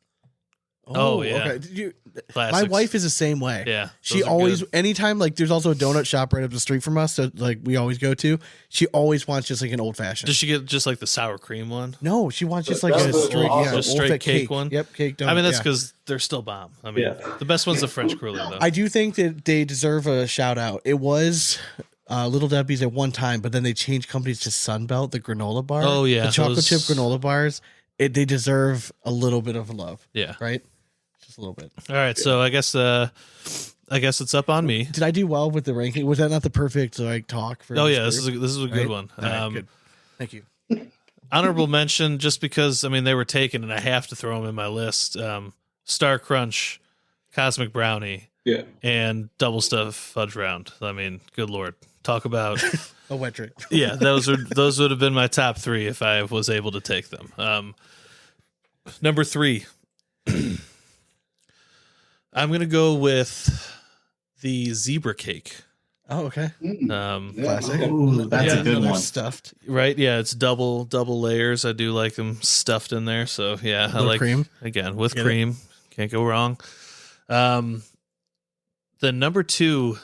Oh, yeah. Okay. Did you? My Classics. wife is the same way. Yeah. She those are always, good. anytime, like, there's also a donut shop right up the street from us that, like, we always go to. She always wants just like an old fashioned. Does she get just like the sour cream one? No, she wants just like That's a the straight, awesome- Just old straight fat cake one? Yep, cake donut. I mean, that's yeah. because they're still bomb. I mean, the best one's the French cruller, though. I do think that they deserve a shout out. It was Little Debbie's at one time, but then they changed companies to Sunbelt, the granola bar. Oh, yeah, the chocolate those- chip granola bars. They deserve a little bit of love, Yeah. right? Just a little bit. All right. So I guess it's up on me. Did I do well with the ranking? Was that not the perfect like talk for? Oh yeah, this is a good Right? one. All right, good. Thank you. Honorable mention, just because I mean they were taken, and I have to throw them in my list. Star Crunch, Cosmic Brownie, Yeah. and Double Stuff Fudge Round. I mean, good lord, talk about A wet drink. yeah. Those would have been my top 3 if I was able to take them. Number 3, I'm gonna go with the zebra cake. Oh, okay. Classic. Ooh, that's Yeah, a good Another one. Stuffed. Right? Yeah, it's double layers. I do like them stuffed in there. So yeah, I With like cream? again with Get it? cream. Can't go wrong. The number 2,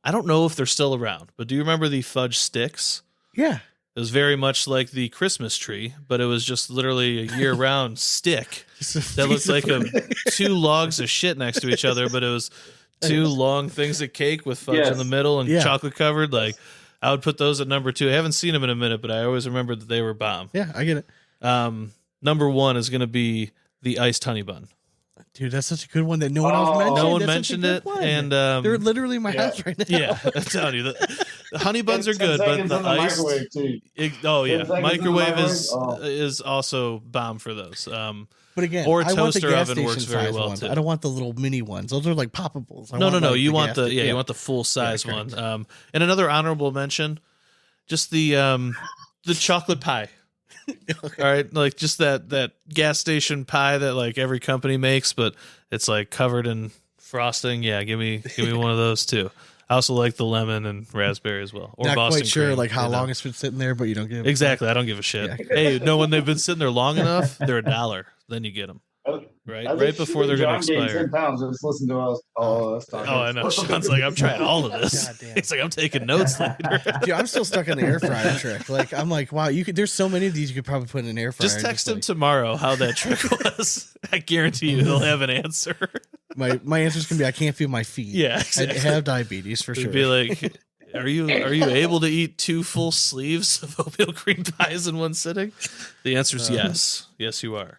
I don't know if they're still around, but do you remember the fudge sticks? Yeah. It was very much like the Christmas tree, but it was just literally a year-round stick that looked like two logs of shit next to each other, but it was two long things of cake with fudge in the middle and chocolate covered. Like, I would put those at number 2. I haven't seen them in a minute, but I always remember that they were bomb. Yeah, I get it. Number 1 is going to be the iced honey bun. Dude, that's such a good one that no one else mentioned. No one That's mentioned such a it, good one. and they're literally in my house right now. Yeah, I'm telling you, the honey buns are good, but the iced, microwave too. Microwave is also bomb for those. But again, or I want the toaster gas oven works station very size well ones. too. I don't want the little mini ones. Those are like poppables. No. Like You want gas you want the full size one. And another honorable mention, just the chocolate pie. Okay. All right, like just that gas station pie that like every company makes, but it's like covered in frosting. Yeah, give me one of those too. I also like the lemon and raspberry as well. Or Not Boston quite sure cream, like how long it's been sitting there, but you don't give exactly. I don't give a shit. Yeah. Hey, no, when they've been sitting there long enough, they're $1. Then you get them. Right before they're going to expire. 10 pounds. Just listen to us. All us talking. Oh, I know. Sean's like, I'm trying all of this. He's like, I'm taking notes later. Dude, I'm still stuck on the air fryer trick. Like, I'm like, wow, you could. There's so many of these you could probably put in an air fryer. Just text him tomorrow how that trick was. I guarantee you he'll have an answer. My answer's gonna be I can't feel my feet. Yeah, exactly. I have diabetes for It'd sure. be like, are you able to eat 2 full sleeves of oatmeal cream pies in one sitting? The answer is yes. Yes, you are.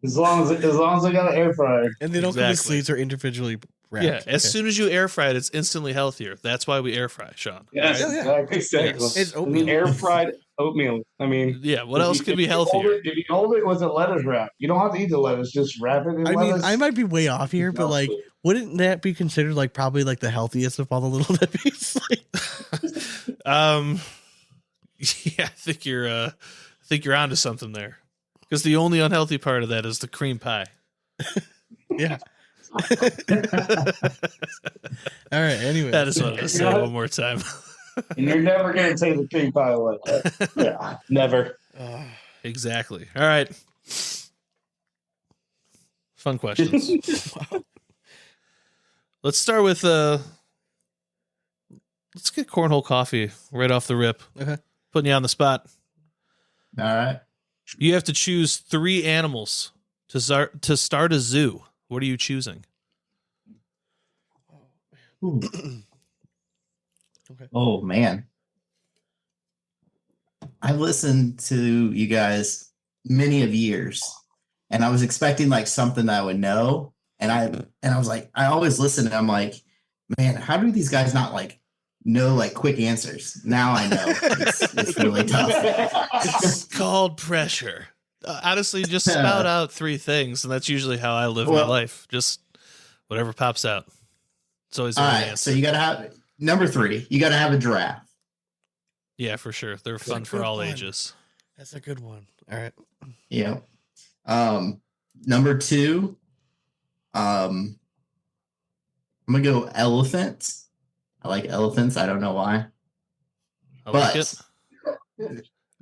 As long as I got an air fryer. And they don't come in Exactly. sleeves or individually wrapped. Yeah, as soon as you air fry it, it's instantly healthier. That's why we air fry, Sean. Yes, Yeah, yeah. exactly. Yes. It's I mean, oatmeal. Air fried oatmeal. I mean, Yeah, what else could be If you hold healthier? it- If you hold it with a lettuce wrap, you don't have to eat the lettuce. Just wrap it in I mean, lettuce. I might be way off here, but like, wouldn't that be considered like probably like the healthiest of all the little nippies? Yeah, I think you're onto something there. Because the only unhealthy part of that is the cream pie. Yeah. All right. Anyway, I just wanted to say it one more time. and you're never going to take the cream pie away. yeah, never. Exactly. All right. Fun questions. Let's start with let's get cornhole coffee right off the rip. Okay. Putting you on the spot. All right. You have to choose 3 animals to start a zoo. What are you choosing? Okay. Oh man. I've listened to you guys many of years, and I was expecting like something that I would know. And I was like, I always listen and I'm like, man, how do these guys not like know like quick answers? Now I know it's really tough. It's called pressure. Honestly, just spout out 3 things, and that's usually how I live my life. Just whatever pops out. It's always the All right right, answer. so you gotta have number 3. You gotta have a giraffe. Yeah, for sure. They're fun a for good all one. ages. That's a good one. All right. Yeah. Number 2, I'm gonna go elephant. I like elephants. I don't know why. I like it.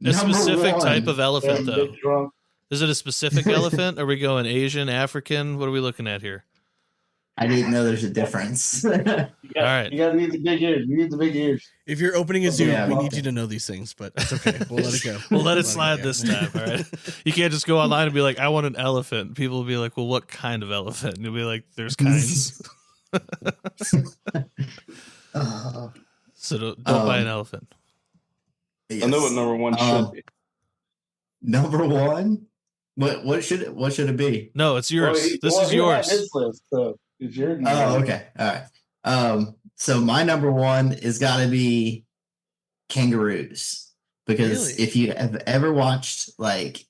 A specific type of elephant, though. Is it a specific elephant? Are we going Asian, African? What are we looking at here? I didn't know there's a difference. All right. You gotta need the big ears. You need the big ears. If you're opening a zoo, Yeah, we well- need you to know these things, but it's okay. We'll let it go. We'll let it slide this time. All right. You can't just go online and be like, I want an elephant. People will be like, well, what kind of elephant? And you'll be like, there's kinds. So don't buy an elephant. I know what number 1 should be. Number 1. What should it be? No, it's yours. This is he had yours. his list, so it's your Oh, okay. All right. So my number 1 is got to be kangaroos, because Really? if you have ever watched like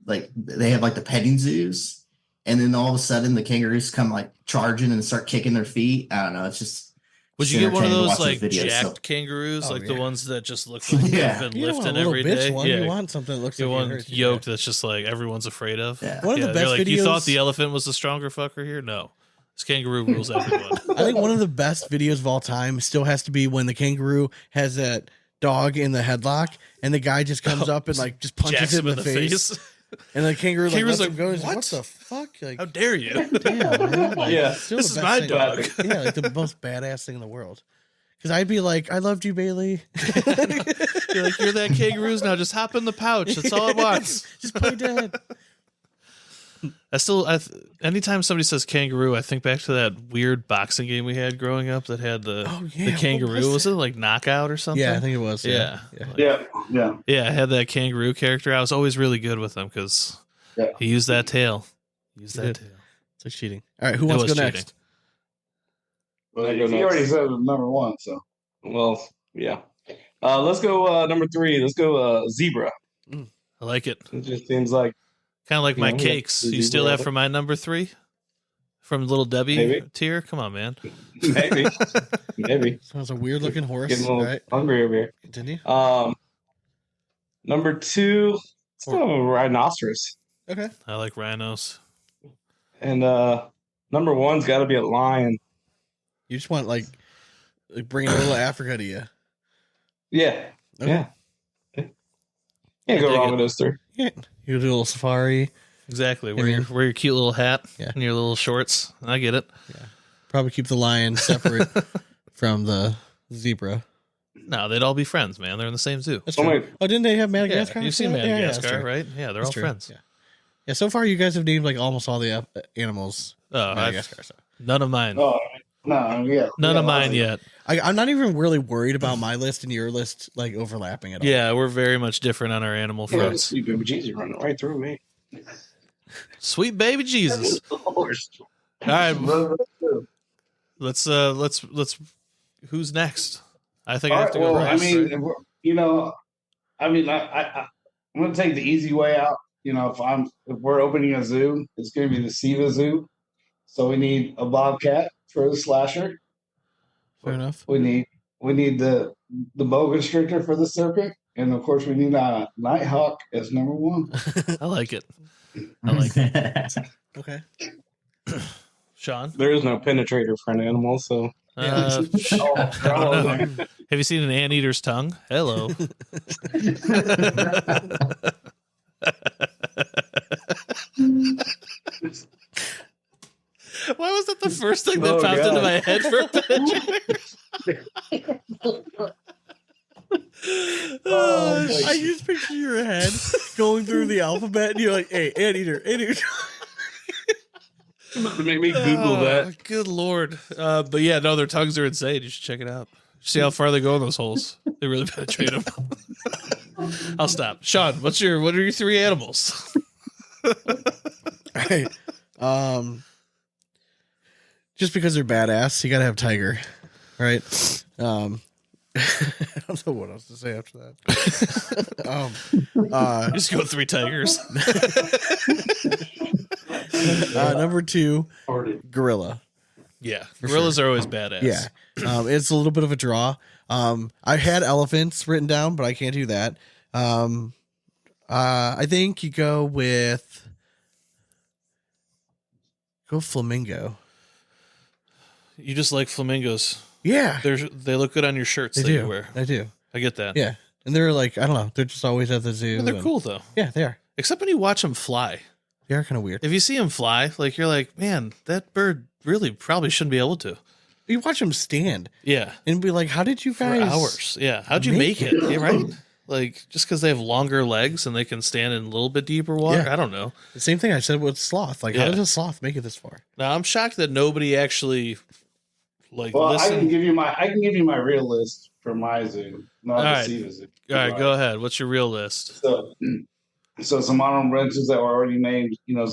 they have like the petting zoos, and then all of a sudden the kangaroos come like charging and start kicking their feet. I don't know. It's just. Would you get one of entertaining to those watch like those videos, jacked kangaroos, Oh, like the yeah. ones that just look like Yeah. they've been You don't want lifting a little every bitch day? one. Yeah. You want something that looks You like it want hurts you. yoked that's just like everyone's afraid of. Yeah. One of the they're best like, you thought videos- the elephant was the stronger fucker here? No. This kangaroo rules everyone. I think one of the best videos of all time still has to be when the kangaroo has that dog in the headlock and the guy just comes up and like just punches Jacks him in the face. And the kangaroo Kangaroo's lets like, him go. He's like, "What? what the fuck? Like, How dare you? damn, man. Like, Yeah, still this the is best my thing- dog." Yeah, like the most badass thing in the world. Because I'd be like, I loved you, Bailey. You're like, you're that kangaroos now. Just hop in the pouch. That's all it wants. Just play dead. Anytime somebody says kangaroo, I think back to that weird boxing game we had growing up that had the what kangaroo. was Was it like Knockout or something? Yeah, I think it was. Yeah. Yeah. Yeah, I had that kangaroo character. I was always really good with him because Yeah. he used that tail. Use He that did. tail. It's like cheating. All right, who It wants to was go cheating. next? Well, I go he already next. said it was number one, so. Well, yeah. Let's go number 3. Let's go zebra. I like it. It just seems like Kind of like my Yeah, cakes. the You steal zebra. that from my number 3? From Little Debbie Maybe. tier? Come on, man. maybe Sounds a weird looking horse. getting a All little right, hungry over here. continue. Number 2, let's go rhinoceros. Okay. I like rhinos. And number 1's got to be a lion. You just want like bringing a little Africa to you. Yeah, Okay. yeah. Can't I go dig wrong it. with those 3. Yeah. You do a little safari. Exactly. Yeah, Wear your cute little hat Yeah. and your little shorts. I get it. Probably keep the lion separate from the zebra. No, they'd all be friends, man. They're in the same zoo. That's Oh, true. wait. Oh, didn't they have Yeah, Madagascar? you've seen Yeah, yeah, that's Madagascar, true. right? Yeah, they're That's all true. friends. Yeah. Yeah, so far you guys have named like almost all the animals. Oh, Madagascar. So. none of mine. Oh, no, yeah. None Yeah, of mine lots yet. I'm not even really worried about my list and your list like overlapping at all. Yeah, we're very much different on our animal Yeah, fronts. sweet baby Jesus running right through me. Sweet baby Jesus. All right, let's who's next? I think I have to go well, last. I mean, right? you know, I'm going to take the easy way out. You know, if we're opening a zoo, it's going to be the Siva Zoo. So we need a bobcat for the slasher. Fair enough. We need the boa constrictor for the serpent, and of course we need a nighthawk as number 1. I like it. I like it. Okay. Sean, There is no penetrator for an animal, so I don't know. Have you seen an anteater's tongue? Hello. Why was that the first thing that Oh, popped God. into my head for a penetrator? Oh, my I just picture your head going through the alphabet and you're like, hey, anteater. make me Google that. Good lord. But yeah, no, their tongues are insane. You should check it out. See how far they go in those holes. They really penetrate them. I'll stop. Sean, what are your 3 animals? Right. Just because they're badass, you gotta have tiger. Right? I don't know what else to say after that. Just go 3 tigers. Number 2, gorilla. Yeah. Gorillas are always badass. Yeah. It's a little bit of a draw. I had elephants written down, but I can't do that. I think you go flamingo. You just like flamingos. Yeah. They look good on your shirts They that do. you wear. They do. I get that. Yeah. And they're like, I don't know, they're just always at the zoo. But they're and- cool though. Yeah, they are. Except when you watch them fly. They are kind of weird. If you see them fly, like you're like, man, that bird really probably shouldn't be able to. You watch them stand Yeah. and be like, how did you For guys? hours. Yeah. How'd you make it? Yeah, right? Like just because they have longer legs and they can stand in a little bit deeper water. Yeah. I don't know. The same thing I said with sloth. Like, how Yeah. does a sloth make it this far? Now I'm shocked that nobody actually like Well, I listen. can give you my real list for my zoo, not All the right. Siva Zoo. All right, go ahead. What's your real list? So some honorable mentions that were already named. You know,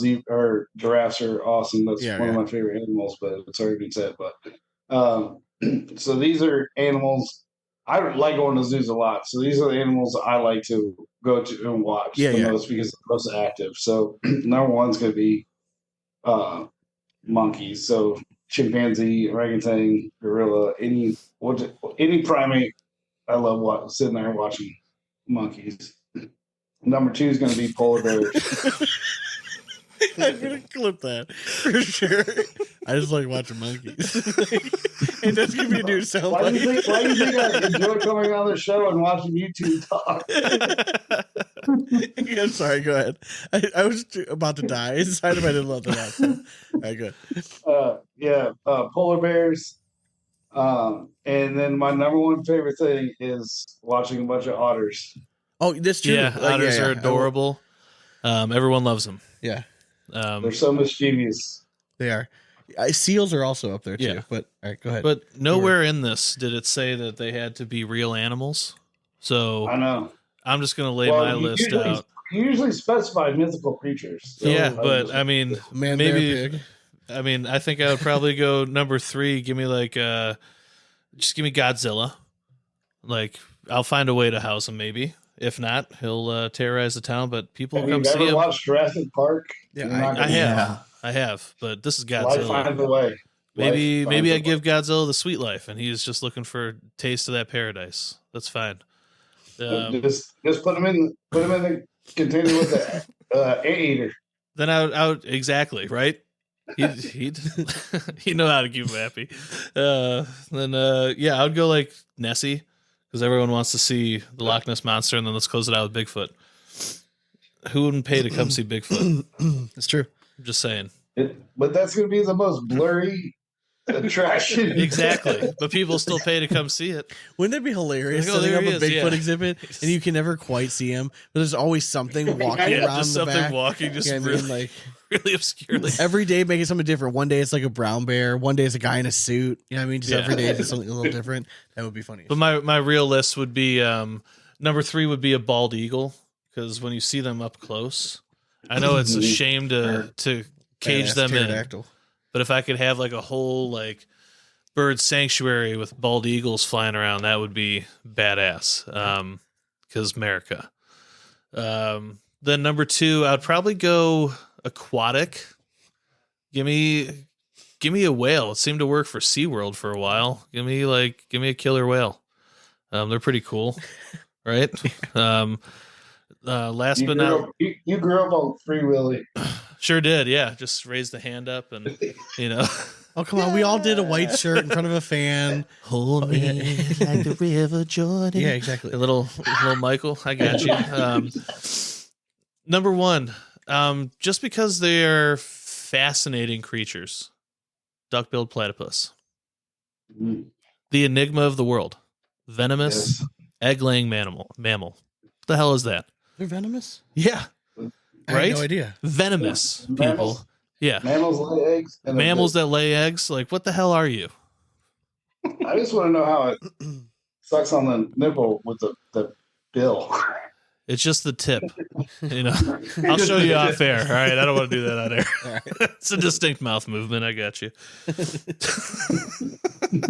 giraffes are awesome. That's Yeah, one of my favorite animals, but it's already been said. But so these are animals. I like going to zoos a lot. So these are the animals I like to go to and watch Yeah, the yeah. most because they're most active. So number 1's going to be monkeys. So chimpanzee, orangutan, gorilla, any primate. I love sitting there watching monkeys. Number 2 is going to be polar bears. I'm gonna clip that for sure. I just like watching monkeys. It does give me a new sound Why do you bite. think I enjoy coming on the show and watching you two talk? I'm sorry. Go ahead. I was about to die. I decided I didn't love the last time. All right, good. Polar bears. And then my number one favorite thing is watching a bunch of otters. Oh, that's true. Yeah, otters are adorable. Everyone loves them. Yeah, They're so mischievous. they are. Seals are also up there too. Yeah. But all right, go ahead. But nowhere in this did it say that they had to be real animals. So I know. I'm just going to lay my list out. You usually specify mythical creatures. So Yeah, but I mean, Man, maybe. bear, pig. I mean, I think I would probably go number 3. Give me just give me Godzilla. Like, I'll find a way to house him. Maybe if not, he'll terrorize the town. But people have come you see ever him. watched Jurassic Park? Yeah, I have. But this is Life Godzilla. finds a way. Maybe I give Godzilla the sweet life, and he's just looking for a taste of that paradise. That's fine. Just put him in the container with the anteater. Then I would exactly right. He'd he know how to keep him happy. I would go like Nessie because everyone wants to see the Loch Ness monster, and then let's close it out with Bigfoot. Who wouldn't pay to come see Bigfoot? It's true. I'm just saying. But that's going to be the most blurry attraction. Exactly. But people still pay to come see it. Wouldn't it be hilarious Like, oh, setting there up he a is, Bigfoot yeah. exhibit and you can never quite see him, but there's always something walking Yeah, around just the something back. walking, just Yeah, I mean, really, like really obscurely. every day making something different. One day it's like a brown bear. One day it's a guy in a suit. You know what I mean? Just Yeah. every day it's something a little different. That would be funny. But my real list would be number 3 would be a bald eagle because when you see them up close, I know it's a shame to cage Badass them in. pterodactyl. But if I could have like a whole like bird sanctuary with bald eagles flying around, that would be badass. Because America. Then number 2, I'd probably go aquatic. Give me a whale. It seemed to work for SeaWorld for a while. Give me a killer whale. They're pretty cool, right? Last but not You grew up on Free Willy. sure did, yeah. Just raised the hand up and Oh, come on. We all did a white shirt in front of a fan. hold me like the river Jordan. Yeah, exactly. A little Michael, I got you. Number 1, just because they are fascinating creatures. Duck-billed platypus. The enigma of the world. Venomous, Yes. egg-laying mammal. What the hell is that? They're venomous? Yeah, I right? had no idea. Venomous people. Mammals? Yeah. Mammals lay eggs. And Mammals that lay eggs. Like, what the hell are you? I just want to know how it sucks on the nipple with the bill. It's just the tip. I'll show you off air. All right. I don't want to do that on air. All right. It's a distinct mouth movement. I got you.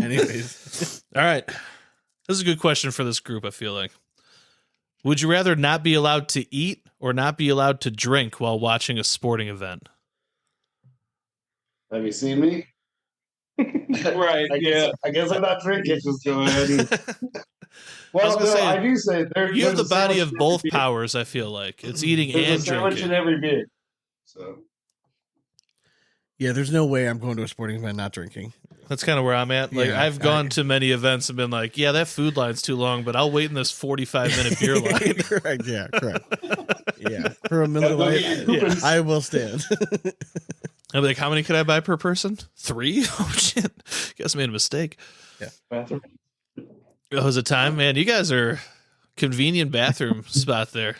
Anyways. All right. This is a good question for this group, I feel like. Would you rather not be allowed to eat or not be allowed to drink while watching a sporting event? Have you seen me? Right. I guess I'm not drinking. Just go ahead. I was gonna say, I do say You have the there's a body sandwich of in both every beer. powers, I feel like. It's eating There's and a sandwich drinking. in every beer. So Yeah, there's no way I'm going to a sporting event not drinking. That's kind of where I'm at. Like, Yeah, I've gone to many events and been like, yeah, that food line's too long, but I'll wait in this 45-minute beer line. Correct. Yeah, correct. Yeah. For a Miller Go Lite, get your coupons. I will stand. I'm like, how many could I buy per person? 3? Oh, shit. Guess I made a mistake. bathroom. Oh, is it time? Man, you guys are convenient bathroom spot there.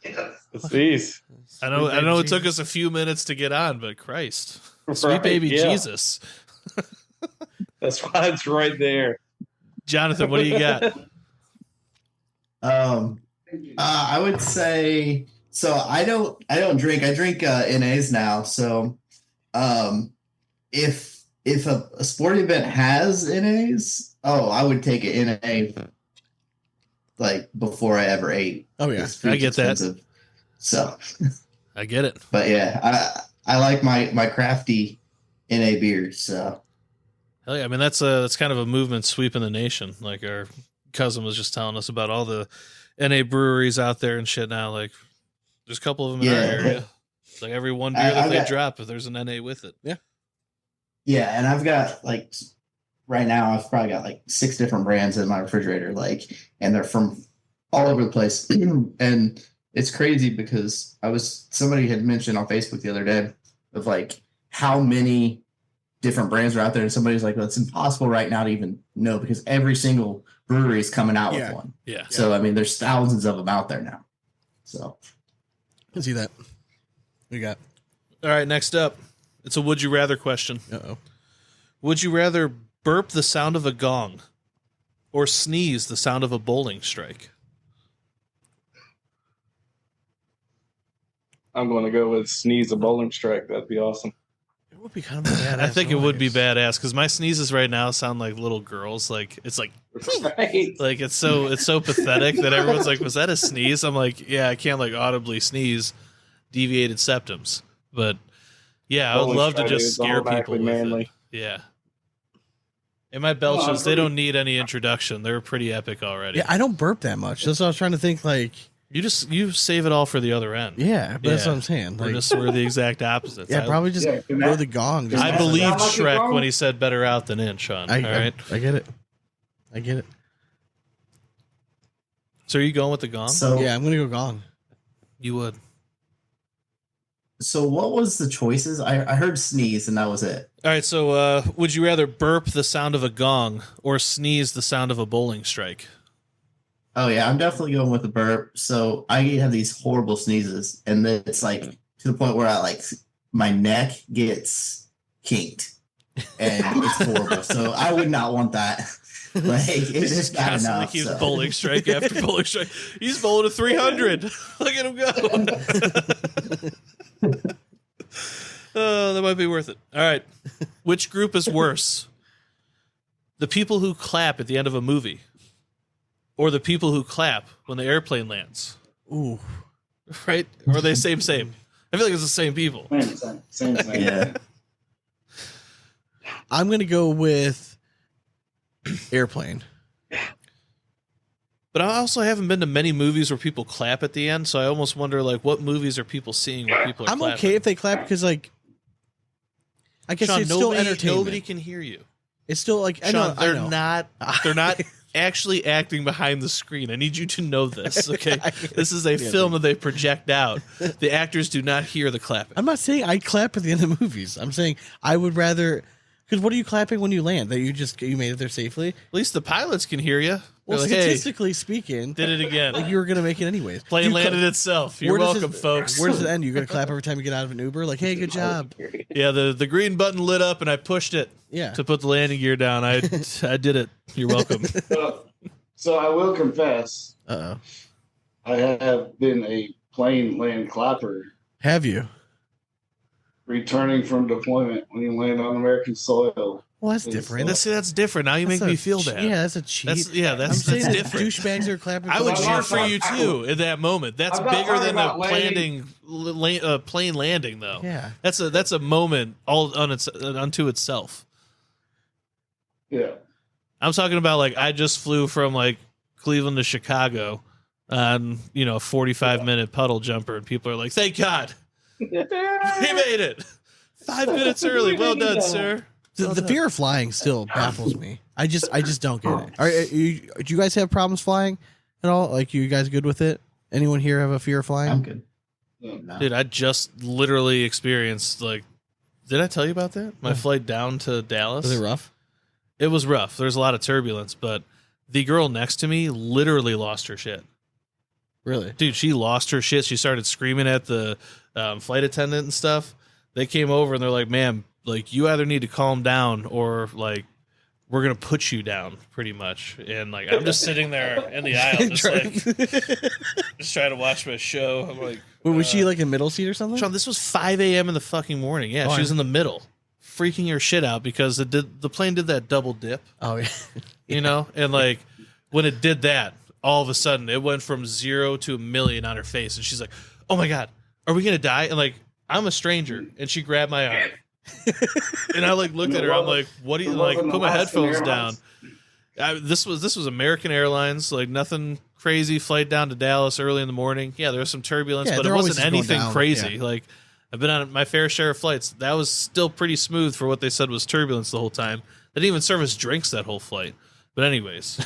It's these. I know it took us a few minutes to get on, but Christ. Sweet Right, baby yeah. Jesus. That's why it's right there. Jonathan, what do you got? I would say so. I don't drink. I drink NAs now. So, if a sporting event has NAs, I would take an NA like before I ever ate. Oh yeah. It's food's I get that. expensive. So, I get it. but yeah, I like my crafty NA beers. So Hell yeah. I mean, that's kind of a movement sweeping the nation. Like our cousin was just telling us about all the NA breweries out there and shit now. Like there's a couple of them in our area. It's like every one beer that I've they got- drop, if there's an NA with it. yeah, and I've got like right now I've probably got like 6 different brands in my refrigerator, like, and they're from all over the place. And it's crazy because somebody had mentioned on Facebook the other day of like how many different brands are out there, and somebody's like, well, it's impossible right now to even know because every single brewery is coming out with one. Yeah. So I mean, there's thousands of them out there now. So I can see that. We got. All right, next up, it's a would you rather question. Uh-oh. Would you rather burp the sound of a gong or sneeze the sound of a bowling strike? I'm going to go with sneeze a bowling strike. That'd be awesome. It would be kind of a badass. I think it would be noise. badass because my sneezes right now sound like little girls. Like it's like Right. like it's so pathetic that everyone's like, was that a sneeze? I'm like, yeah, I can't like audibly sneeze deviated septums. But yeah, I would Bowling love to strike just is scare people automatically with manly. it. Yeah. And my belches, they don't need any introduction. They're pretty epic already. Yeah, I don't burp that much. That's what I was trying to think. Like, You save it all for the other end. yeah, but that's what I'm saying. Like, We're the exact opposites. yeah, probably just Yeah, go the gong. Just, I That's believed not like a Shrek gong? when he said better out than in, Sean. I all right. I get it. I get it. So are you going with the gong? So Yeah, I'm gonna go gong. You would. So what was the choices? I heard sneeze and that was it. All right. So would you rather burp the sound of a gong or sneeze the sound of a bowling strike? Oh yeah, I'm definitely going with the burp. So I have these horrible sneezes, and then it's like to the point where I like my neck gets kinked, and it's horrible. So I would not want that. Like it's just bad Constantly enough. keeps So. bowling strike after bowling strike. He's bowling a 300. Look at him go. Oh, that might be worth it. All right. Which group is worse? The people who clap at the end of a movie or the people who clap when the airplane lands? Ooh, Right? Or are they same? I feel like it's the same people. Same thing. Yeah. I'm gonna go with airplane. But I also haven't been to many movies where people clap at the end, so I almost wonder, like, what movies are people seeing where people are I'm clapping? okay if they clap because, like, I guess Sean, it's still entertainment. nobody can hear you. It's still like I Sean, know. I know. they're not actually acting behind the screen. I need you to know this, okay? I get it. This is a film that they project out. The actors do not hear the clapping. I'm not saying I clap at the end of movies. I'm saying I would rather. Because what are you clapping when you land? That you made it there safely? At least the pilots can hear you. Well, They're like, hey, statistically speaking, did it again. like you were gonna make it anyways. Plane You landed cla- itself. You're where does welcome, it- folks. Where does it end? You're gonna clap every time you get out of an Uber? Like, hey, good job. Yeah, the green button lit up, and I pushed it Yeah. to put the landing gear down. I did it. You're welcome. So I will confess, Uh-oh. I have been a plane land clapper Have you? returning from deployment when you land on American soil. Well, that's It's different. That's different. Now you That's make a me feel che- bad. Yeah, that's a cheat. That's I'm saying that different. douchebags are clapping. I would for cheer you. for you too in that moment. That's I'm not bigger talking than a about landing. plane landing, though. Yeah. That's a moment all unto itself. Yeah. I'm talking about like I just flew from like Cleveland to Chicago on a 45-minute puddle jumper, and people are like, "Thank God, he made it 5 minutes early. Well done, sir." The fear of flying still baffles me. I just don't get it. Do you guys have problems flying at all? Like, you guys good with it? Anyone here have a fear of flying? I'm good. No. Dude, I just literally experienced did I tell you about that? My flight down to Dallas. Was it rough? It was rough. There's a lot of turbulence, but the girl next to me literally lost her shit. Really? Dude, she lost her shit. She started screaming at the flight attendant and stuff. They came over and they're like, "Ma'am, like you either need to calm down or like we're gonna put you down," pretty much. And like I'm just sitting there in the aisle, just trying to watch my show. I'm like, Was she like in middle seat or something? Sean, this was 5 a.m. in the fucking morning. Yeah, Oh, she was in the middle, freaking her shit out because the plane did that double dip, Oh yeah. and like when it did that, all of a sudden it went from 0 to 1,000,000 on her face, and she's like, "Oh my God, are we gonna die?" And like I'm a stranger, and she grabbed my arm, and I like looked at her. I'm like, "What do you like?" Put my headphones down. This was American Airlines, like nothing crazy. Flight down to Dallas early in the morning. Yeah, there was some turbulence, Yeah, but it they're always wasn't just going anything down. crazy. Yeah. Like I've been on my fair share of flights. That was still pretty smooth for what they said was turbulence the whole time. They didn't even serve us drinks that whole flight. But anyways,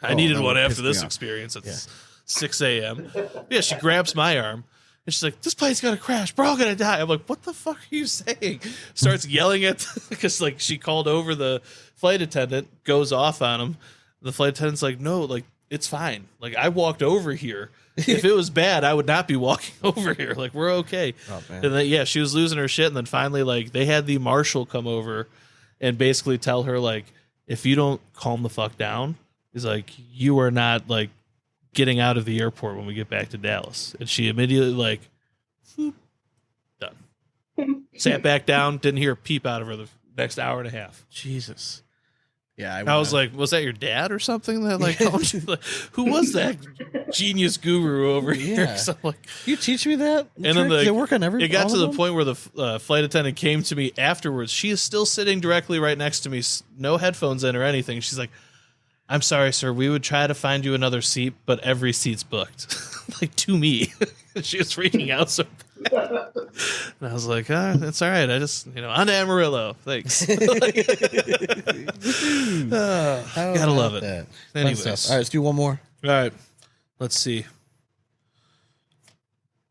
I needed that one would after piss me this off. experience. It's 6 a.m. Yeah, she grabs my arm. And she's like, this plane's going to crash. We're all going to die. I'm like, what the fuck are you saying? Starts yelling at, because like she called over the flight attendant, goes off on him. The flight attendant's like, no, like, it's fine. Like, I walked over here. If it was bad, I would not be walking over here. Like, we're okay. Oh, man. And then, yeah, she was losing her shit. And then finally, like, they had the marshal come over and basically tell her, like, if you don't calm the fuck down, he's like, you are not, like, getting out of the airport when we get back to Dallas. And she immediately, like, whoop, done. Sat back down, didn't hear a peep out of her the next hour and a half. Jesus. Yeah, I was like, was that your dad or something? That like, like, who was that genius guru over here? Yeah. So I'm like, you teach me that? and then Does it work on every? it got all to of the them? point where the flight attendant came to me afterwards. She is still sitting directly right next to me, no headphones in or anything. She's like, I'm sorry, sir. We would try to find you another seat, but every seat's booked. Like, to me. She was freaking out so bad. And I was like, that's all right. I just, on to Amarillo. Thanks. Gotta love it. That? Anyways. All right, let's do one more. All right. Let's see.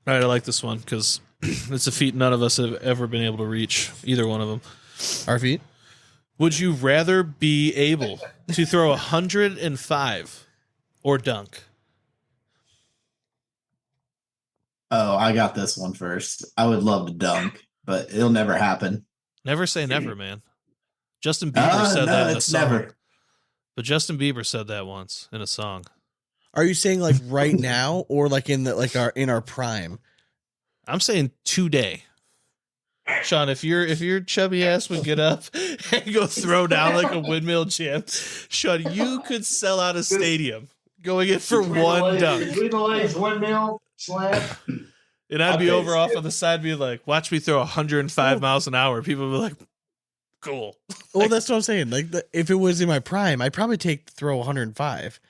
All right, I like this one because it's a feat none of us have ever been able to reach, either one of them. Our feet. Would you rather be able to throw 105 or dunk? Oh, I got this one first. I would love to dunk, but it'll never happen. Never say never, man. Justin Bieber said that in a song. Never. But Justin Bieber said that once in a song. Are you saying like right now or like in our prime? I'm saying today. Sean, if your chubby ass would get up and go throw down like a windmill champ, Sean, you could sell out a stadium going in for one dunk. Between the legs, windmill, slam. And I'd be over off on the side being like, watch me throw 105 miles an hour. People would be like, cool. Well, that's what I'm saying. Like, if it was in my prime, I'd probably throw 105.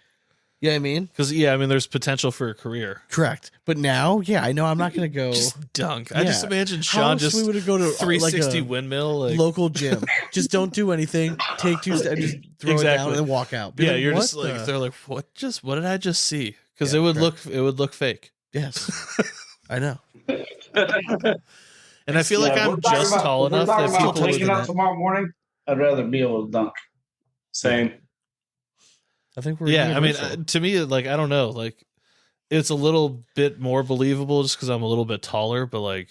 You know what I mean? Because, there's potential for a career. Correct. But now, yeah, I know I'm not going to go. Just dunk. Yeah. I just imagine How Sean else just we would go to 360 like a windmill. Like, local gym. Just don't do anything. Take 2 steps, just throw it down and then walk out. Be yeah, like, you're what just like, they're like, what did I just see? Because Yeah, it would look fake. Yes. I know. And I feel like I'm just tall enough that people taller waking than up that. tomorrow morning. I'd rather be able to dunk. Same. I think we're universal. To me, like, I don't know, like, it's a little bit more believable just because I'm a little bit taller, but like,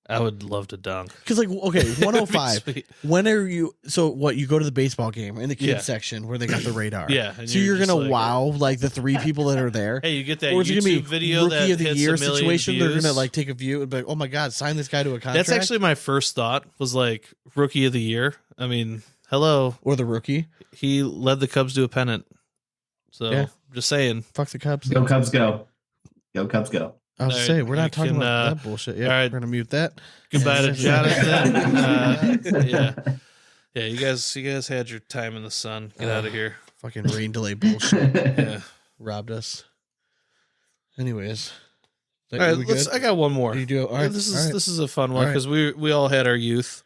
I would love to dunk. Because like, okay, 105. Sweet. When are you? So what? You go to the baseball game in the kids Yeah. section where they got the radar. Yeah, and So you're just gonna like, wow like the 3 people that are there. Hey, you get that Or is it YouTube gonna be video rookie that of the hits year a million situation? They're views? gonna like take a view and be like, oh my god, sign this guy to a contract. That's actually my first thought was like rookie of the year. I mean, hello, or the rookie. he led the Cubs to a pennant. So Yeah. just saying. Fuck the Cubs. Go Cubs, go! Go Cubs, go! I was All right, saying we're you not talking can, about that bullshit. Yeah, all right. we're gonna mute that. Goodbye to Yeah. Jonathan. Yeah. You guys had your time in the sun. Get out of here. Fucking rain delay bullshit. Yeah. Robbed us. Anyways, All right, I got one more. You do. All right. This all right. is a fun one All right. because we all had our youth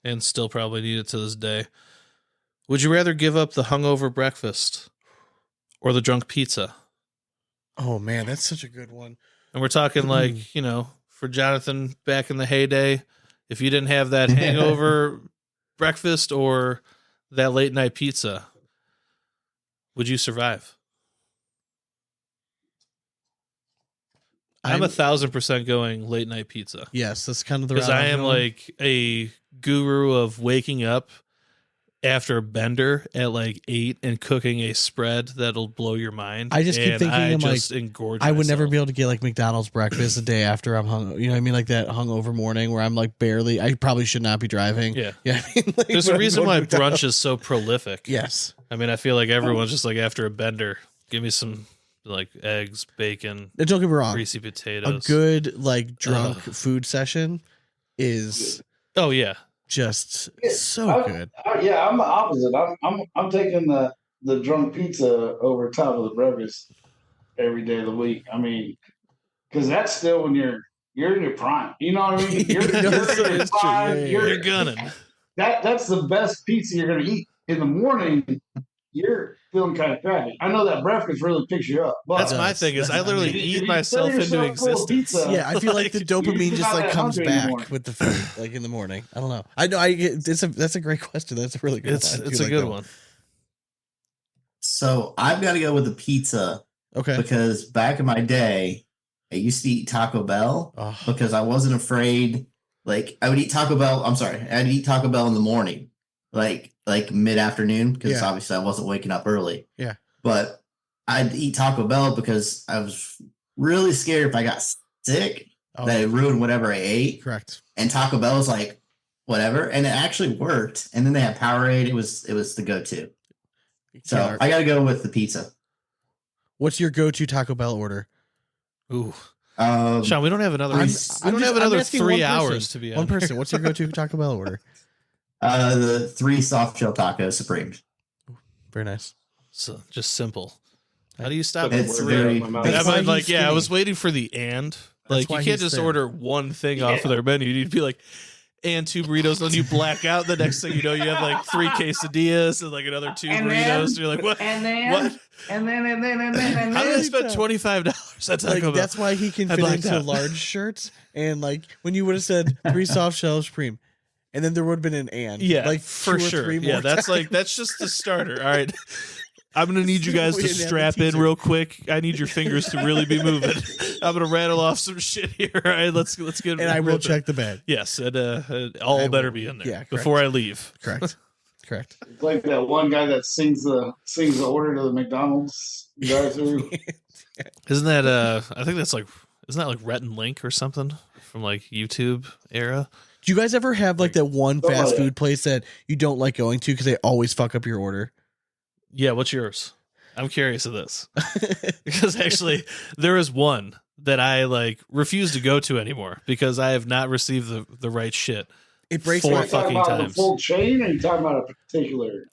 and still probably need it to this day. Would you rather give up the hungover breakfast or the drunk pizza? Oh man, that's such a good one. And we're talking like, for Jonathan back in the heyday, if you didn't have that hangover breakfast or that late night pizza, would you survive? I'm 1,000% going late night pizza. Yes, that's kind of the Because route I I'm am going. like a guru of waking up after a bender at like 8 and cooking a spread that'll blow your mind. I just keep And thinking, I'm like, engorge I would never myself. be able to get like McDonald's breakfast the day after I'm hung. You know what I mean? Like that hungover morning where I'm like barely. I probably should not be driving. Yeah. Yeah. I mean, like, There's when a I'm reason going why to McDonald's. brunch is so prolific. Yes. I mean, I feel like everyone's just like after a bender, give me some like eggs, bacon, Don't get me wrong. greasy A potatoes. good like drunk food session is Oh yeah. just so I- good. Yeah, I'm the opposite. I'm taking the drunk pizza over top of the breakfast every day of the week. I mean, because that's still when you're in your prime. You know what I mean? You're in It's your true. prime. Yeah, You're gunning. That's the best pizza you're gonna eat in the morning. you're feeling kind of crappy. I know that breakfast really picks you up. But That's my thing is I literally If you eat fill myself into yourself full of existence. pizza, Yeah, I feel like the dopamine you're just not like that comes hungry back anymore. with the food, like in the morning. I don't know. I know. That's a great question. That's a really good. It's one. I do it's a like good that one. So I've got to go with the pizza Okay. because back in my day, I used to eat Taco Bell Oh. because I wasn't afraid. Like I would eat Taco Bell. I'm sorry, I'd eat Taco Bell in the morning, like mid afternoon, because Yeah. obviously I wasn't waking up early. Yeah. But I'd eat Taco Bell because I was really scared if I got sick Oh, that it ruined whatever I ate. correct. And Taco Bell was like whatever, and it actually worked. And then they had Powerade. It was the go-to. So Taylor, I got to go with the pizza. what's your go-to Taco Bell order? Ooh. Sean, we don't have another. I'm we don't have I'm another asking 3 one person. hours to be on. One person. What's your go-to Taco Bell order? The 3 soft shell tacos supreme. Very nice. So just simple. How do you stop Took at the It's word three? out of very- my mouth. That's I'm why like, he's yeah, I skinny. was waiting for the and. Like, why you can't he's just thin. order one thing off of their menu. You'd be like, and 2 burritos, then you black out. The next thing you know, you have like 3 quesadillas and like another 2 And burritos. then- You're like, what? And then, What? and then, How did I spend $25 at Taco Like Bell? that's why he can I fit blacked into out. large shirts. And like when you would have said 3 soft shell supreme, and then there would have been an and. Yeah, like for 2 or sure. 3 more Yeah, that's times. like that's just the starter. All right. I'm gonna need you guys We to didn't have strap the in teaser. real quick. I need your fingers to really be moving. I'm gonna rattle off some shit here. All right, let's get. And I will ripping. check the bag. Yes, and all I better will- be in there yeah, correct. before I leave. Correct. Correct. It's like that one guy that sings the order to the McDonald's drive-through. Isn't that I think that's like isn't that like Rhett and Link or something from like YouTube era? Do you guys ever have like that one Oh, fast yeah. food place that you don't like going to because they always fuck up your order? Yeah, what's yours? I'm curious of this because actually there is one that I like refuse to go to anymore because I have not received the right shit. It breaks Four Are my you talking fucking about times. the full chain, or are you talking about a particular?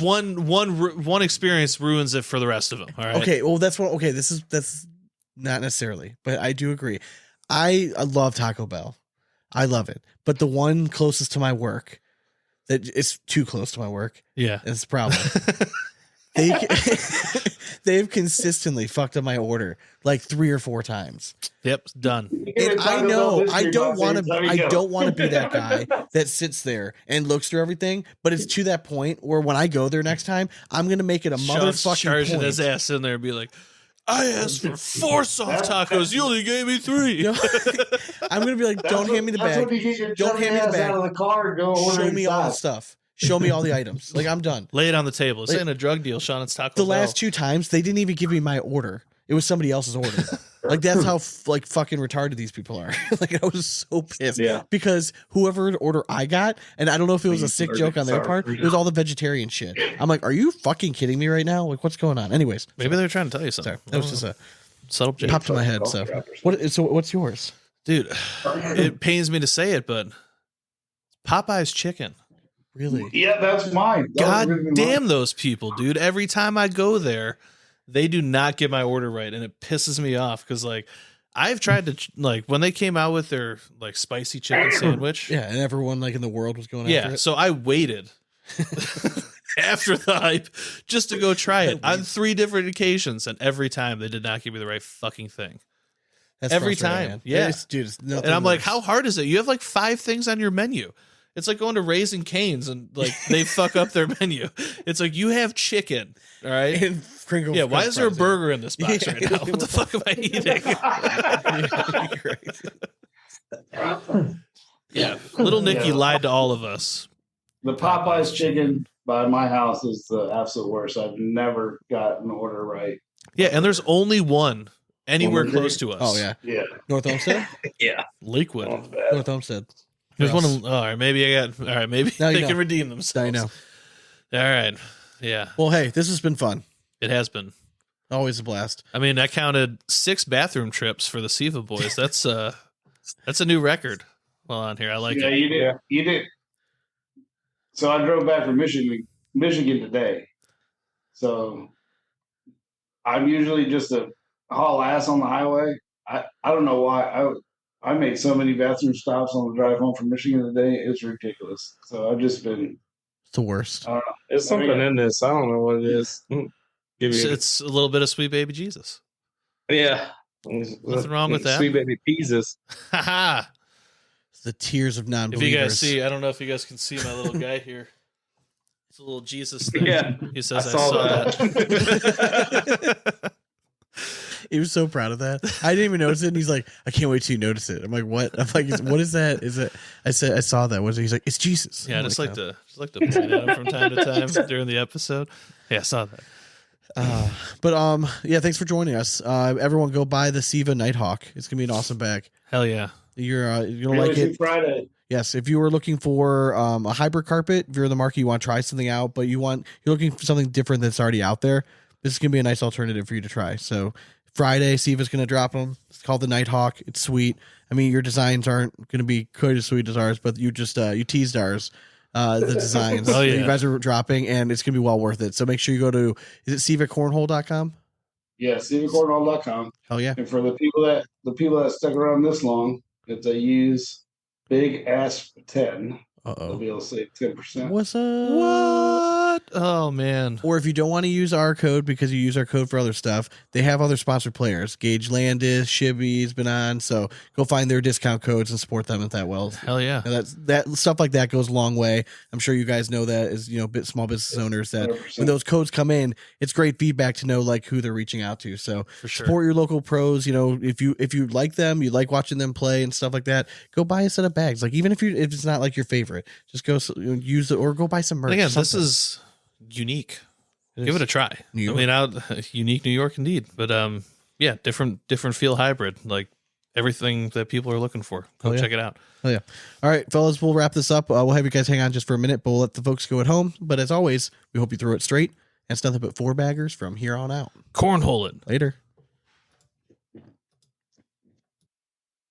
One experience ruins it for the rest of them. All right. Okay, well that's what. Okay, that's not necessarily, but I do agree. I love Taco Bell. I love it, but the one closest to my work, that it's too close to my work. Yeah. That's the problem. They've consistently fucked up my order like 3 or 4 times. Yep. Done. And I know I don't want to. I don't want to be that guy that sits there and looks through everything. But it's to that point where when I go there next time, I'm gonna make it a Sean's motherfucking charging point. his ass in there and be like, I asked for 4 soft tacos. You only gave me 3. No. I'm gonna be like, don't hand me the That's bag. when you get your Don't hand me the ass bag. out of the car and go order Show me all the inside. stuff. Show me all the items. Like I'm done. Lay it on the table. This Like- ain't a drug deal, Sean. It's Taco The Bell. last 2 times they didn't even give me my order. It was somebody else's order. Like that's how like fucking retarded these people are. Like I was so pissed. Yeah. Because whoever order I got, and I don't know if it was a sick joke on their part, it was all the vegetarian shit. I'm like, are you fucking kidding me right now? Like what's going on? Anyways, Maybe they're trying to tell you something. sorry, that was just a subtle joke. popped in my head. So what's yours? Dude, it pains me to say it, but Popeye's chicken. Really? Yeah, that's mine. That was God originally damn mine. those people, dude. Every time I go there, they do not get my order right, and it pisses me off because like I've tried to like when they came out with their like spicy chicken sandwich. Yeah, and everyone like in the world was going after Yeah, it. so I waited after the hype just to go try it on 3 different occasions, and every time they did not give me the right fucking thing. That's every frustrating, time. man. Yeah. Dude, it's nothing And I'm like, worse. how hard is it? You have like 5 things on your menu. It's like going to Raising Cane's and like they fuck up their menu. It's like you have chicken, all right? And Pringles Yeah, why French is there a fries, burger in this box Yeah. right now? What the fuck am I eating? Yeah, little Nicky Yeah. lied to all of us. The Popeyes chicken by my house is the absolute worst. I've never got an order right. Yeah, and there's only one anywhere One more close to us. Oh yeah, Yeah. North Olmsted. Lakewood. Sounds bad. North Olmsted. There's For one. us. All right, maybe I got. All right, maybe Now you they know. can redeem themselves. Now you know. All right. Yeah, Well, hey, this has been fun. it has been. Always a blast. I mean, I counted 6 bathroom trips for the Siva boys. That's a new record. Well, on here, I like Yeah, it. you did. Yeah. You did. So I drove back from Michigan today. So I'm usually just a haul ass on the highway. I don't know why. I made so many bathroom stops on the drive home from Michigan today. It's ridiculous. So I've just been It's the worst. It's something in this. I don't know what it is. It's a little bit of Sweet Baby Jesus. Yeah. Nothing wrong with that. Sweet Baby Jesus. Haha. It's the tears of If non-believers. you guys see, I don't know if you guys can see my little guy here. It's a little Jesus thing. Yeah. He says I saw saw that. He was so proud of that. I didn't even notice it. And he's like, I can't wait till you notice it. I'm like, what? I'm like, what is that? Is it? I said, I saw that. What is it? He's like, it's Jesus. Yeah, I'm just like, like to point at him from time to time during the episode. Yeah, I saw that. Yeah, thanks for joining us. Everyone go buy the Siva Nighthawk. It's gonna be an awesome bag. Hell yeah. You're gonna Really like it. Friday. Yes, if you were looking for a hybrid carpet, if you're in the market, you want to try something out, but you're looking for something different that's already out there. This is gonna be a nice alternative for you to try. So Friday, Siva's gonna drop them. It's called the Nighthawk. It's sweet. I mean, your designs aren't gonna be quite as sweet as ours, but you just you teased ours. The designs Oh, yeah. that you guys are dropping, and it's gonna be well worth it. So make sure you go to is it SivaCornhole.com? Yeah, SivaCornhole.com. Hell yeah. And for the people that stuck around this long, if they use Big Asp 10, they'll be able to save 10%. What's up? What? Oh man. Or if you don't want to use our code because you use our code for other stuff, they have other sponsored players. Gage Landis, Shibby's been on. So go find their discount codes and support them at that well. Hell yeah. And that stuff like that goes a long way. I'm sure you guys know that as small business owners that 100%. when those codes come in, it's great feedback to know like who they're reaching out to. So For sure. support your local pros. If you like them, you like watching them play and stuff like that, go buy a set of bags. Like even if it's not like your favorite, just go use it or go buy some merch. Again, this something. is unique. It Give is. it a try. New York. I mean, unique New York indeed. But yeah, different feel hybrid. Like everything that people are looking for. Go Oh, yeah. check it out. Oh yeah. All right, fellas, we'll wrap this up. We'll have you guys hang on just for a minute, but we'll let the folks go at home. But as always, we hope you throw it straight. And it's nothing but 4 baggers from here on out. Cornhole it. Later.